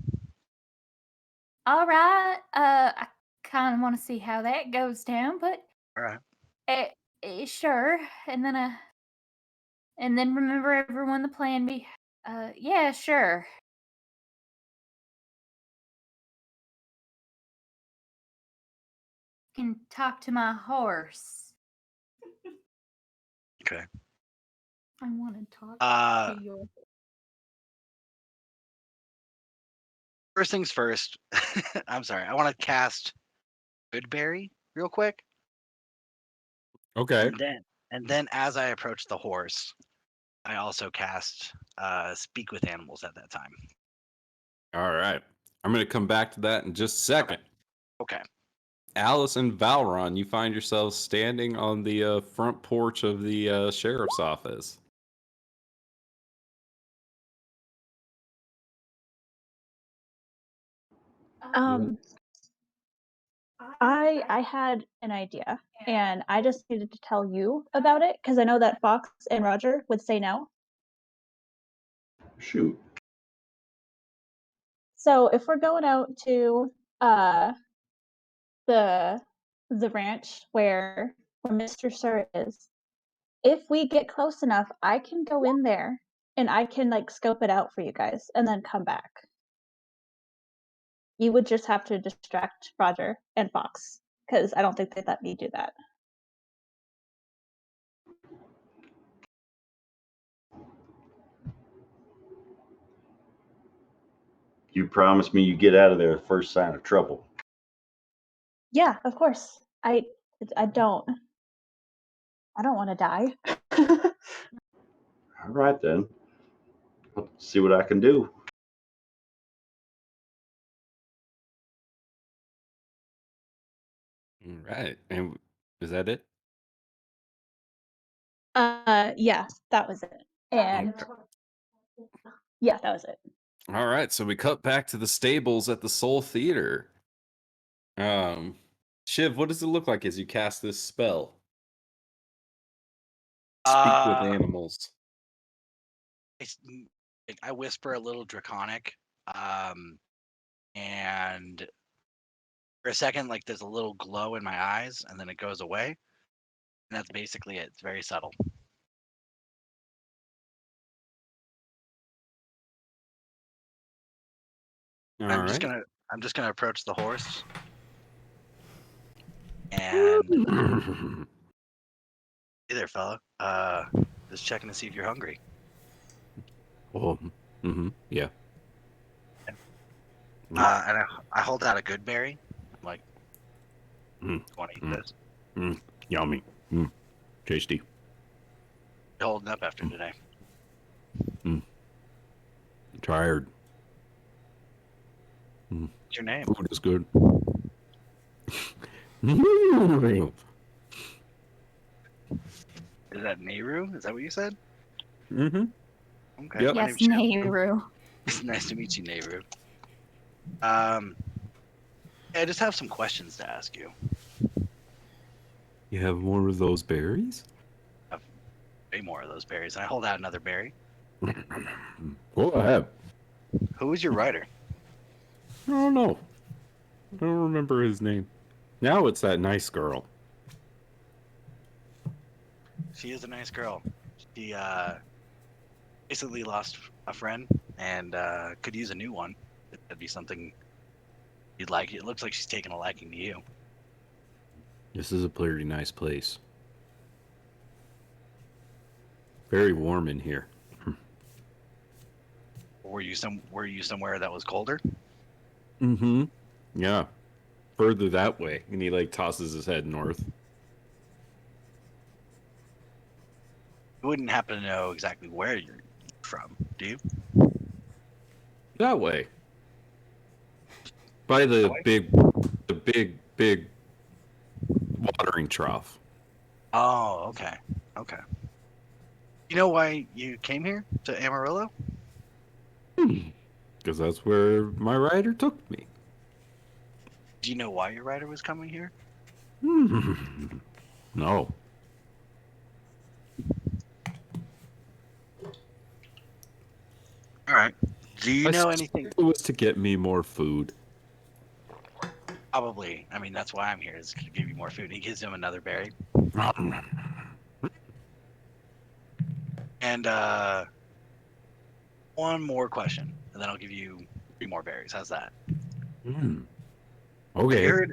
All right. I kind of want to see how that goes down, but All right. sure. And then remember everyone the plan B. Yeah, sure. Can talk to my horse. Okay. I want to talk Uh, to your. First things first. I'm sorry. I want to cast Goodberry real quick, Okay. and then as I approach the horse, I also cast Speak with Animals at that time. All right. I'm going to come back to that in just a second. Okay. Alice and Valron, you find yourselves standing on the front porch of the sheriff's office. Um, I had an idea, and I just needed to tell you about it because I know that Fox and Roger would say no. Shoot. So if we're going out to the ranch where Mr. Sir is, if we get close enough, I can go in there and I can like scope it out for you guys and then come back. You would just have to distract Roger and Fox because I don't think they'd let me do that. You promised me you get out of there the first sign of trouble. Yeah, of course. I don't want to die. All right then. Let's see what I can do. All right. And is that it? Yeah, that was it. And yeah, that was it. All right. So we cut back to the stables at the Soul Theater. Shiv, what does it look like as you cast this spell? Speak with animals. I whisper a little draconic, and for a second, like there's a little glow in my eyes, and then it goes away, and that's basically it. It's very subtle. All I'm right. just gonna approach the horse, and hey there, fella. Just checking to see if you're hungry. Oh, yeah. And I hold out a good berry. I'm like, want to eat this? Yummy. Tasty. You holding up after today? Tired. What's your name? Food is good. Is that Nehru? Is that what you said? Mm-hmm. Okay. Yep. My Yes, name's Shiv. Nehru. Nice to meet you, Nehru. I just have some questions to ask you. You have more of those berries? I have way more of those berries. And I hold out another berry. Go ahead. Who is your writer? I don't know. I don't remember his name. Now it's that nice girl. She is a nice girl. She basically lost a friend and could use a new one. That'd be something you'd like. It looks like she's taking a liking to you. This is a pretty nice place. Very warm in here. Were you somewhere that was colder? Mm-hmm. Yeah. Further that way. And he like tosses his head north. You wouldn't happen to know exactly where you're from, do you? That way. By the big watering trough. Oh, okay. Okay. You know why you came here to Amarillo? Because that's where my rider took me. Do you know why your writer was coming here? No. All right. Do you know anything? It was to get me more food. Probably. I mean, that's why I'm here, is to give you more food. He gives him another berry. And one more question, and then I'll give you 3 more berries. How's that? Okay. I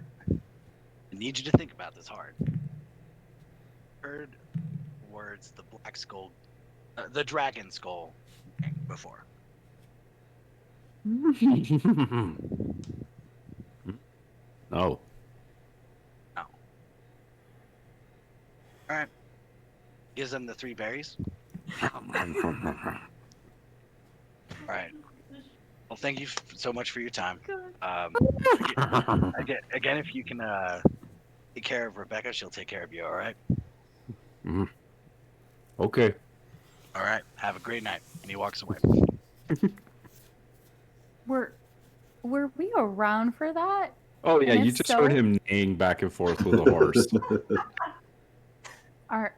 need you to think about this hard. Heard words the black skull, the dragon skull before. No. No. All right. Gives them the 3 berries. All right. Well, thank you so much for your time. Again, if you can take care of Rebecca, she'll take care of you. All right. Okay. All right. Have a great night. And he walks away. Were we around for that? Oh yeah, And you if just so, heard him neighing back and forth with a horse. Are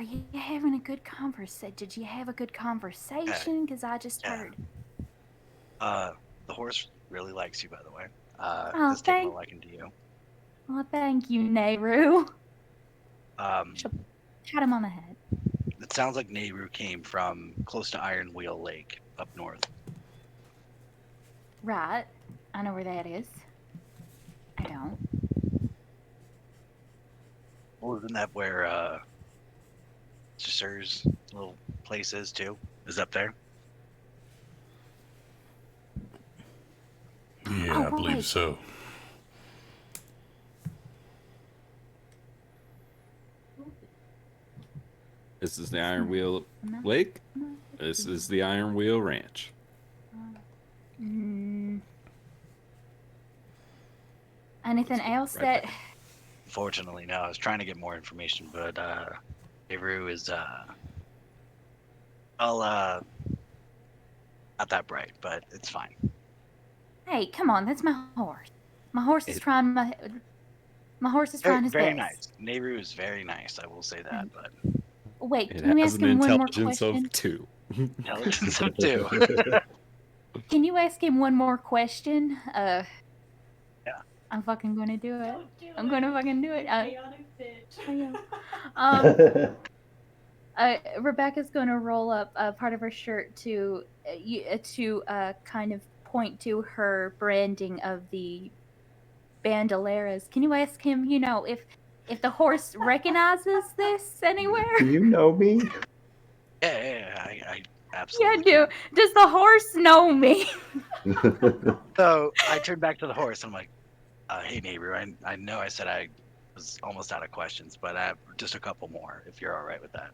you having a good conversation? Did you have a good conversation? Because I just heard. The horse really likes you, by the way. Oh, Has taken a liking to you. Well, thank you, Nehru. Um, Pat him on the head. it sounds like Nehru came from close to Iron Wheel Lake up north. Right. I know where that is. I don't. Well, isn't that where Sir's little place is too? Is up there? Yeah, I believe so. This is the Iron Wheel Lake. This is the Iron Wheel Ranch. Anything else that? Unfortunately, no. I was trying to get more information, but Nehru is not that bright, but it's fine. Hey, come on, that's my horse. My horse is trying my horse is trying his very best. nice. Nehru is very nice. I will say that, but Wait, It can you has ask an him one more intelligence question? of 2. Intelligence of 2. Can you ask him one more question? Yeah. I'm fucking gonna do it. I'm gonna fucking do it. Rebecca's gonna roll up part of her shirt to kind of point to her branding of the bandoleras. Can you ask him, if the horse recognizes this anywhere? Do you know me? Yeah, I Yeah, absolutely. does the horse know me? So I turned back to the horse. I'm like, hey, Nehru, I know I said I was almost out of questions, but I have just a couple more, if you're all right with that.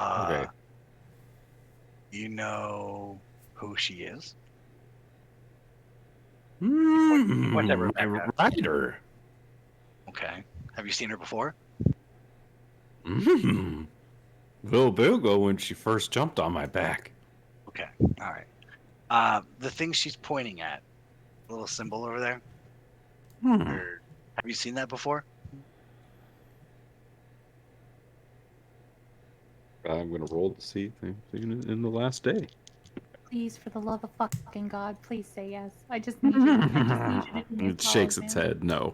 Okay. You know who she is? My rider. Okay. Have you seen her before? Will Bilgo when she first jumped on my back. Okay. All right. The thing she's pointing at, the little symbol over there. Have you seen that before? I'm gonna roll to see if in the last day. Please, for the love of fucking God, please say yes. I just need you. I just need you to do me a It solid, shakes its man. head. No.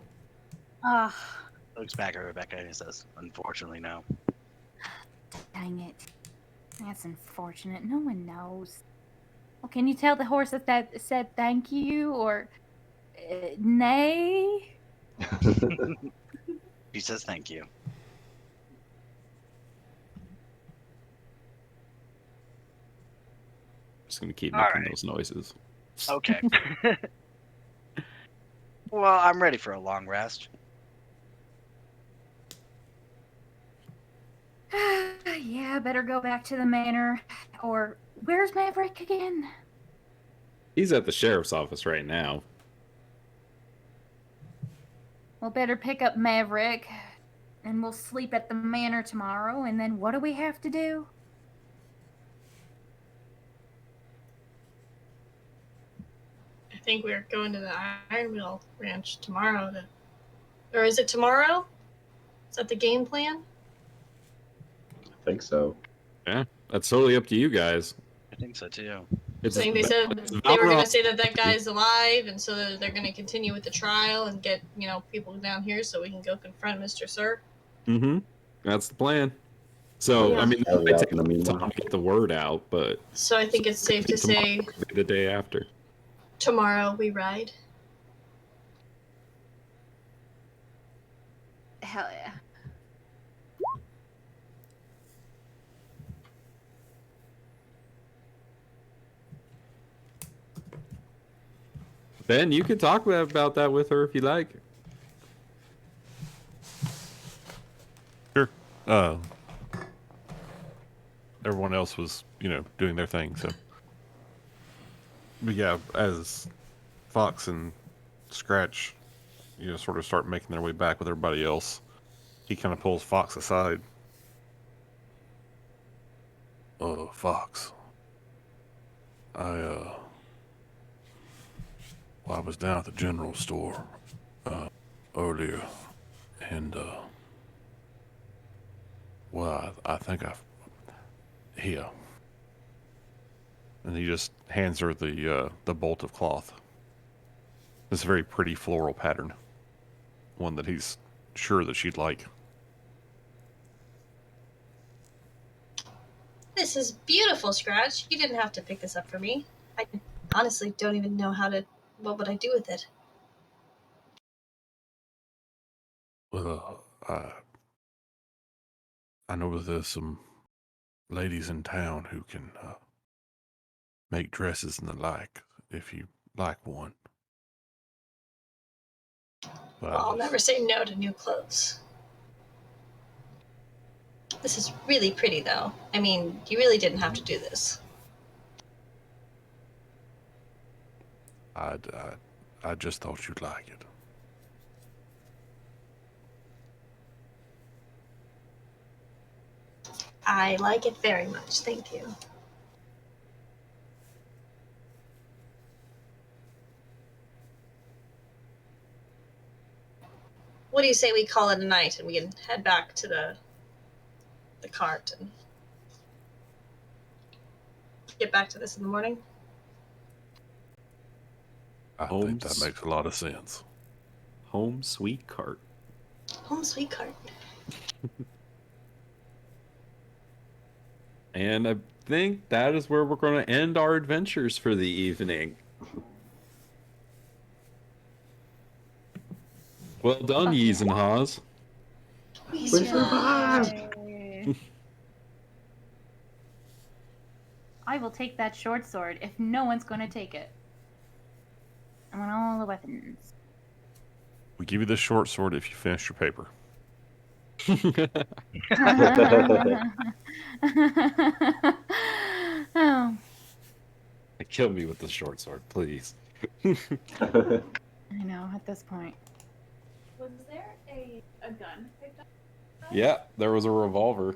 Looks back at Rebecca and says, "Unfortunately, no." Dang it. That's unfortunate. No one knows. Well, can you tell the horse that said thank you or nay? She says thank you. Just gonna keep All making right. those noises. Okay. Well, I'm ready for a long rest. Yeah, better go back to the manor. Or where's Maverick again? He's at the sheriff's office right now. Well, better pick up Maverick, and we'll sleep at the manor tomorrow. And then what do we have to do? I think we're going to the Iron Wheel Ranch tomorrow. Or is it tomorrow? Is that the game plan? I think so. Yeah, that's totally up to you guys. I think so too. I think they said they were going to say that guy's alive, and so that they're going to continue with the trial and get people down here so we can go confront Mr. Sir. Mm-hmm. That's the plan. So Yeah. I mean, Hell it yeah, might take in the time meanwhile. to get the word out, but So I think it's safe to say the day after. tomorrow we ride. Hell yeah. Ben, you could talk about that with her if you like. Sure. Everyone else was, doing their thing, so. But yeah, as Fox and Scratch, sort of start making their way back with everybody else, he kind of pulls Fox aside. Fox. I was down at the general store, earlier, and, I think here. And he just hands her the bolt of cloth. This very pretty floral pattern. One that he's sure that she'd like. This is beautiful, Scratch. You didn't have to pick this up for me. I honestly don't even know what would I do with it? Well, I know that there's some ladies in town who can make dresses and the like, if you like one. But Well, I'll never say no to new clothes. This is really pretty, though. I mean, you really didn't have to do this. I just thought you'd like it. I like it very much, thank you. What do you say we call it a night and we can head back to the cart and get back to this in the morning? I think that makes a lot of sense. Home sweet cart. Home sweet cart. And I think that is where we're going to end our adventures for the evening. Well done, Yees and Haws. We survived! I will take that short sword if no one's going to take it. I want all the weapons. We give you the short sword if you finish your paper. Oh. Kill me with the short sword, please. I know, at this point. Was there a gun picked up? Yeah, there was a revolver.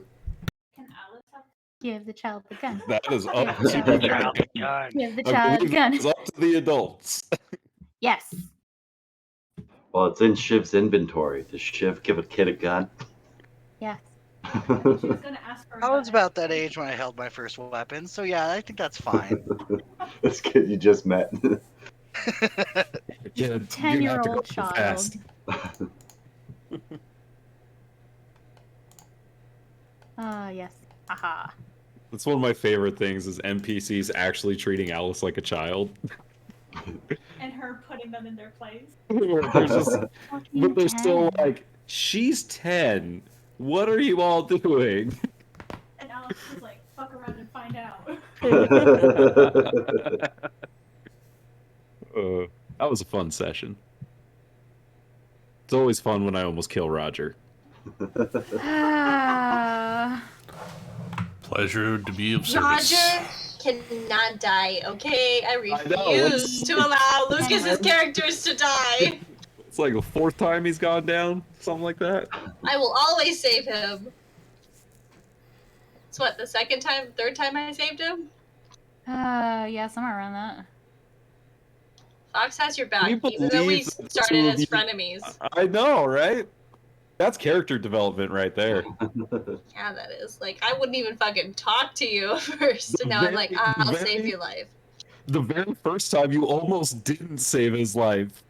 Can Alice have? Give the child the gun. That is up Give the child the gun. Give the I child the believe gun. it's up to the adults. Yes. Well, it's in Shiv's inventory. Does Shiv give a kid a gun? Yes. She was gonna ask for. I was about that age when I held my first weapon, so yeah, I think that's fine. This kid you just met. Yeah, 10-year-old child. Yes. Aha. That's one of my favorite things is NPCs actually treating Alice like a child. And her putting them in their place. They're just, but they're still like, she's 10. What are you all doing? And Alice was like, fuck around and find out. That was a fun session. It's always fun when I almost kill Roger. Pleasure to be of service. Roger cannot die, okay? I refuse to allow Lucas's characters to die. It's like the 4th time he's gone down, something like that. I will always save him. It's what, the 3rd time I saved him? Yeah, somewhere around that. Fox has your back, Can you even though we believe that started as you- frenemies. I know, right? That's character development right there. Yeah, that is. Like, I wouldn't even fucking talk to you first, and now I'm like, I'll save your life. The very first time you almost didn't save his life.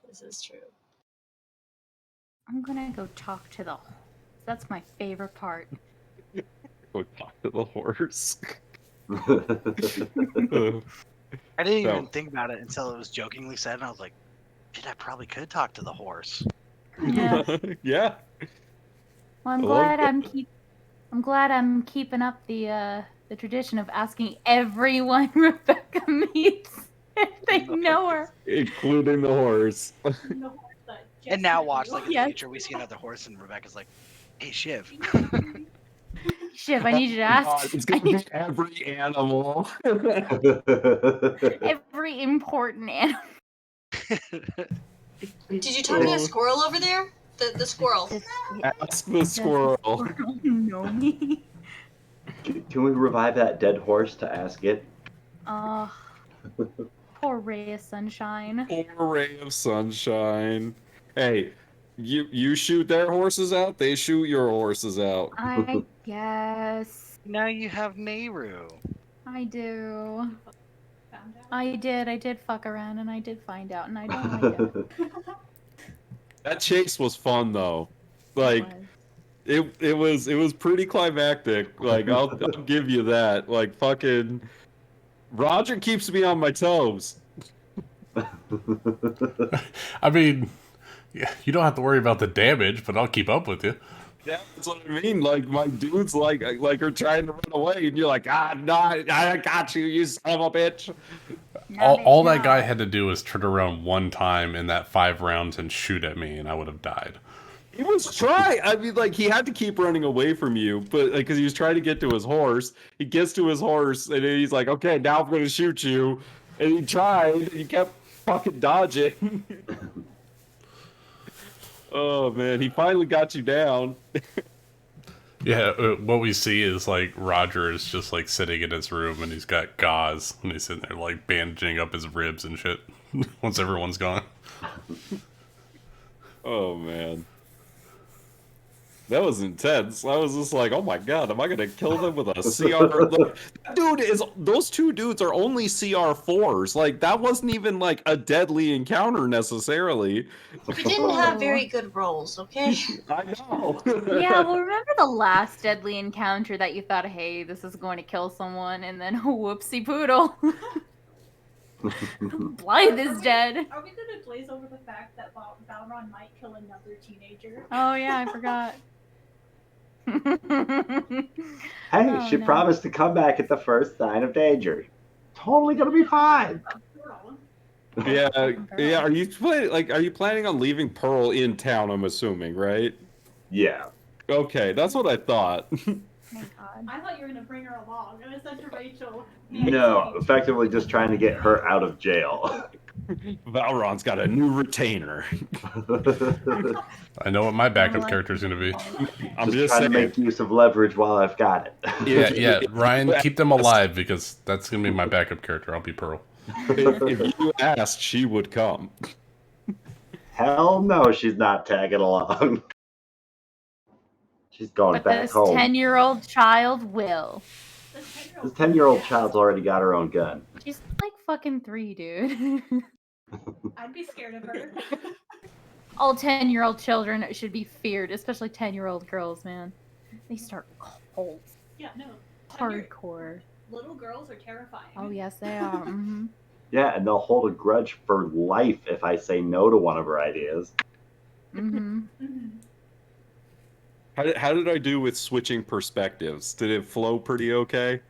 This is true. I'm gonna go talk to the. That's my favorite part. Go talk to the horse. I didn't even think about it until it was jokingly said, and I was like, shit, I probably could talk to the horse. Yeah. Yeah. Well, I'm I love glad that. I'm glad I'm keeping up the the tradition of asking everyone Rebecca meets if they know her. Including the horse. And now watch, like in the Yes. future, we see another horse, and Rebecca's like, "Hey, Shiv." Shiv, I need you to Oh my ask. God, it's gonna be every animal. Every important animal. Did you talk to a squirrel over there? The squirrel. Ask the squirrel. know me. Can we revive that dead horse to ask it? Oh, poor ray of sunshine. Poor ray of sunshine. Hey, you shoot their horses out, they shoot your horses out. I guess. Now you have Nehru. I do. I did fuck around and I did find out and I don't like it. That chase was fun though. Like it was pretty climactic. Like I'll give you that. Like fucking Roger keeps me on my toes. I mean, yeah, you don't have to worry about the damage, but I'll keep up with you. Yeah, that's what I mean. Like my dudes like are trying to run away, and you're like, no, I got you, you son of a bitch. All that guy had to do was turn around one time in that 5 rounds and shoot at me, and I would have died. He was trying. I mean, like he had to keep running away from you, but because he was trying to get to his horse. He gets to his horse, and then he's like, "Okay, now I'm going to shoot you." And he tried, and he kept fucking dodging. Oh man, he finally got you down. Yeah, what we see is like Roger is just like sitting in his room, and he's got gauze, and he's sitting there like bandaging up his ribs and shit. Once everyone's gone. Oh man. That was intense. I was just like, oh my god, am I gonna kill them with a CR? Look, that dude is. Those two dudes are only CR4s. Like that wasn't even like a deadly encounter necessarily. He didn't have very good rolls, okay? I know. Yeah, well, remember the last deadly encounter that you thought, hey, this is going to kill someone, and then whoopsie poodle. Blythe is dead. Are we gonna glaze over the fact that Valron might kill another teenager? Oh yeah, I forgot. Hey, she promised to come back at the first sign of danger. Totally gonna be fine. Yeah. Are you planning on leaving Pearl in town? I'm assuming, right? Yeah. Okay, that's what I thought. I thought you were gonna bring her along. I said to Rachel. No, effectively just trying to get her out of jail. Valron's got a new retainer. I know what my backup character is going to be. I'm just trying to make use of leverage while I've got it. Yeah. Ryan, keep them alive because that's going to be my backup character. I'll be Pearl. If you asked, she would come. Hell no, she's not tagging along. She's going back this home. 10-year-old child will. This 10-year-old child's already got her own gun. She's like fucking 3, dude. I'd be scared of her. All 10-year-old children should be feared, especially 10-year-old girls, man. They start cults. Yeah, no. Hardcore. Little girls are terrifying. Oh, yes, they are. Mm-hmm. Yeah, and they'll hold a grudge for life if I say no to one of her ideas. Mm-hmm. How did I do with switching perspectives? Did it flow pretty okay?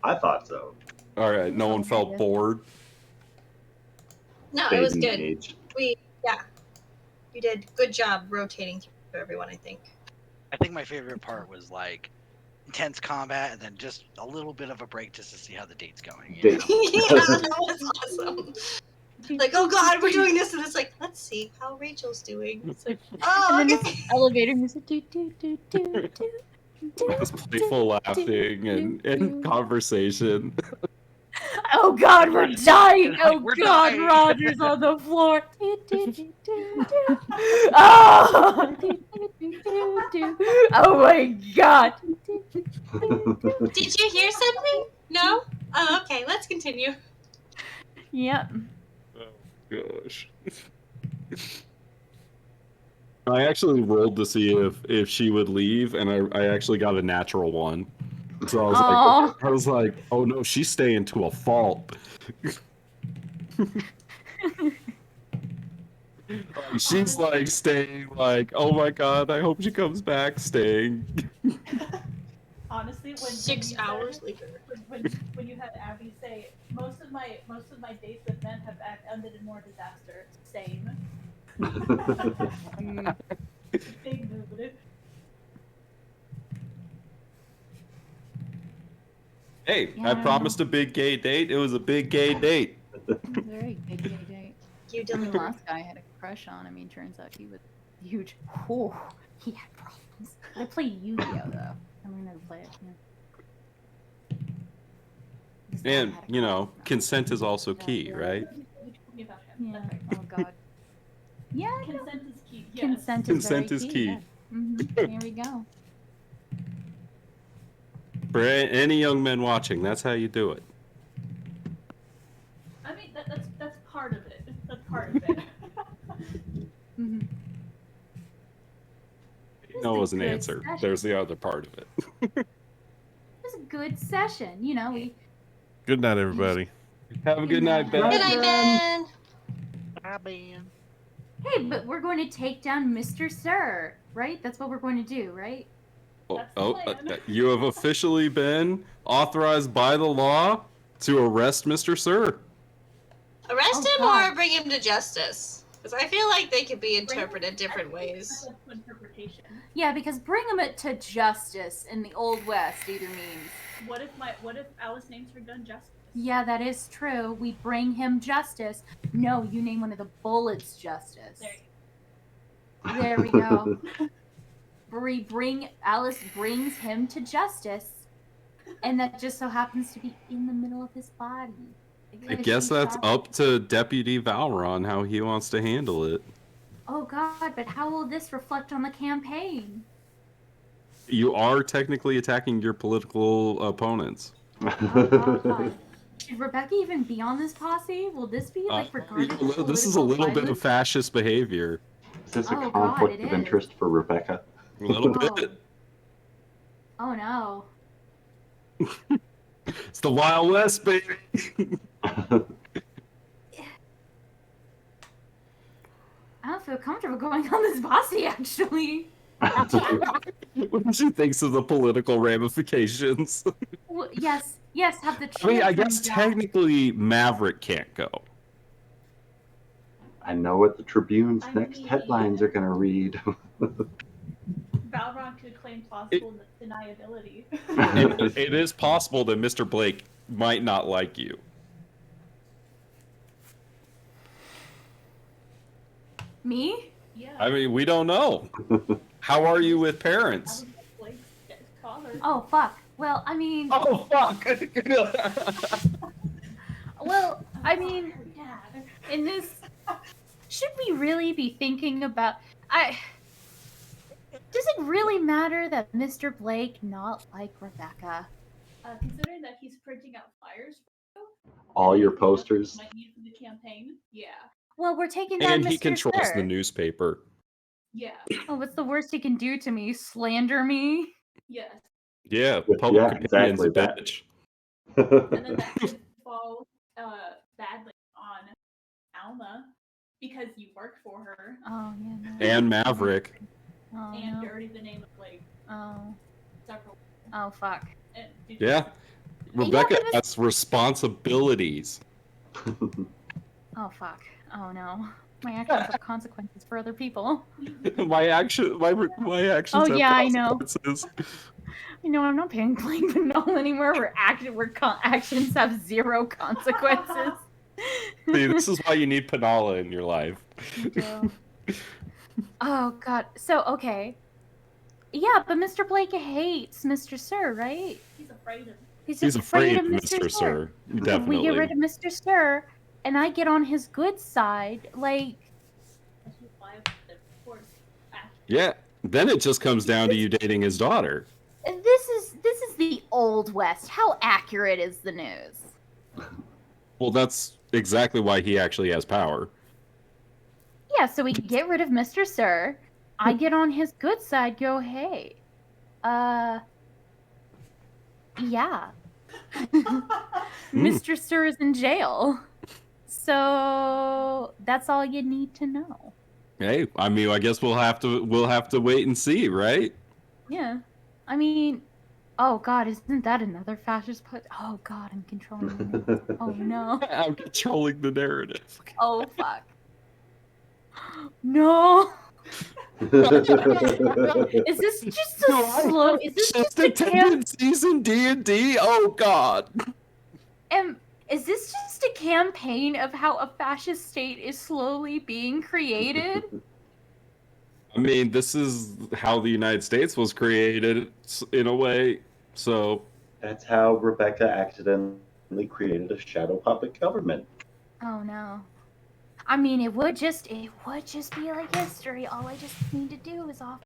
I thought so. All right, no one felt bored. No, it was good. You did good job rotating through everyone, I think. I think my favorite part was like intense combat and then just a little bit of a break just to see how the date's going. You know? Yeah, that was awesome. Like, oh god, we're doing this, and it's like, let's see how Rachel's doing. It's like, oh, And then okay. this elevator music. Do, do, do, do, do. Just playful laughing and conversation. Oh god, we're dying! Oh We're god, dying. Roger's on the floor. Oh! Oh my god! Did you hear something? No? Oh, okay, let's continue. Yep. Oh gosh. I actually rolled to see if she would leave, and I actually got a natural one. So I was like, oh no, she's staying to a fault. She's like staying like, oh my god, I hope she comes back staying. Honestly, when 6 you hours said, later. when you had Abby say most of my dates with men have ended in more disaster. Same. Big mood. Hey, Yeah, I I don't promised know. a big gay date. It was a big gay date. It was a very big gay date. You The delivered. last guy I had a crush on. I mean, turns out he was huge. Oh, he had problems. I play Yu-Gi-Oh though. I learned how to play it. Yeah. His dad And, had a you crush know, on him. consent is also Yeah, key, right? You told me about him. Yeah. That's right. Oh God. Yeah. No. Consent is key. Yes. Consent is Consent very is key. key. Yeah. Here we go. For any young men watching, that's how you do it. I mean, that's part of it. That's part of it. No was an good answer. session. There's the other part of it. It was a good session. You know, we Good night, everybody. Have a good night, Ben. Good night, Ben. Bye, Ben. Hey, but we're going to take down Mr. Sir, right? That's what we're going to do, right? You have officially been authorized by the law to arrest Mr. Sir. Arrest him God. or bring him to justice? Because I feel like they could be interpreted different ways. Interpretation. Yeah, because bring him to justice in the Old West either means. What if Alice names her gun Justice? Yeah, that is true. We bring him justice. No, you name one of the bullets justice. There we go. Alice brings him to justice, and that just so happens to be in the middle of his body. I guess that's up to Deputy Valron how he wants to handle it. Oh God, but how will this reflect on the campaign? You are technically attacking your political opponents. Oh God. Should Rebecca even be on this posse? Will this be like regarded as This is a little bit of violence? fascist behavior. Is this a Oh, God, conflict it of is. interest for Rebecca? A little bit. Oh no. It's the Wild West, baby. I don't feel comfortable going on this posse actually. What did you think of the political ramifications? Well, yes, have the I mean, I children guess die. technically Maverick can't go. I know what the Tribune's next headlines are going to read. Valron could claim plausible deniability. It is possible that Mr. Blake might not like you. Me? Yeah. I mean, we don't know. How are you with parents? Oh fuck. Well, I mean. Oh fuck. Well, I mean, in this, should we really be thinking about? Does it really matter that Mr. Blake not like Rebecca? Considering that he's printing out flyers. All your posters. Might need for the campaign. Yeah. Well, we're taking down And he Mr. controls Sir. the newspaper. Yeah. Oh, what's the worst he can do to me? Slander me? Yes. Yeah, public Yeah, opinion's a exactly that. bitch. And then that could fall badly on Alma because you worked for her. Oh yeah. No. And Maverick. Oh, And no. dirty the name of Blake. Oh. Several. Oh fuck. And Yeah. Rebecca has responsibilities. Oh fuck. Oh no. My actions have consequences for other people. my actions Oh have yeah, I know. consequences. You know, I'm not paying Blake Banal anymore. Where actions have zero consequences. See, this is why you need Panala in your life. Oh god. So okay. Yeah, but Mr. Blake hates Mr. Sir, right? He's afraid of. He's afraid of Mr. Sir. Definitely. We get rid of Mr. Sir, and I get on his good side. Like, Yeah. Then it just comes down to you dating his daughter. this is the Old West. How accurate is the news? Well, that's exactly why he actually has power. Yeah, so we get rid of Mr. Sir. I get on his good side, go, hey. Yeah. Mr. Sir is in jail. So that's all you need to know. Hey, I mean, I guess we'll have to wait and see, right? Yeah. I mean, Oh God, isn't that another fascist put? Oh God, I'm controlling the narrative. Oh no. I'm controlling the narrative. Oh fuck. No. Is this just Do a I slow? have Is this just just a tendencies in D&D? Oh God. Is this just a campaign of how a fascist state is slowly being created? I mean, this is how the United States was created in a way. So That's how Rebecca accidentally created a shadow puppet government. Oh no. I mean, it would just be like history. All I just need to do is off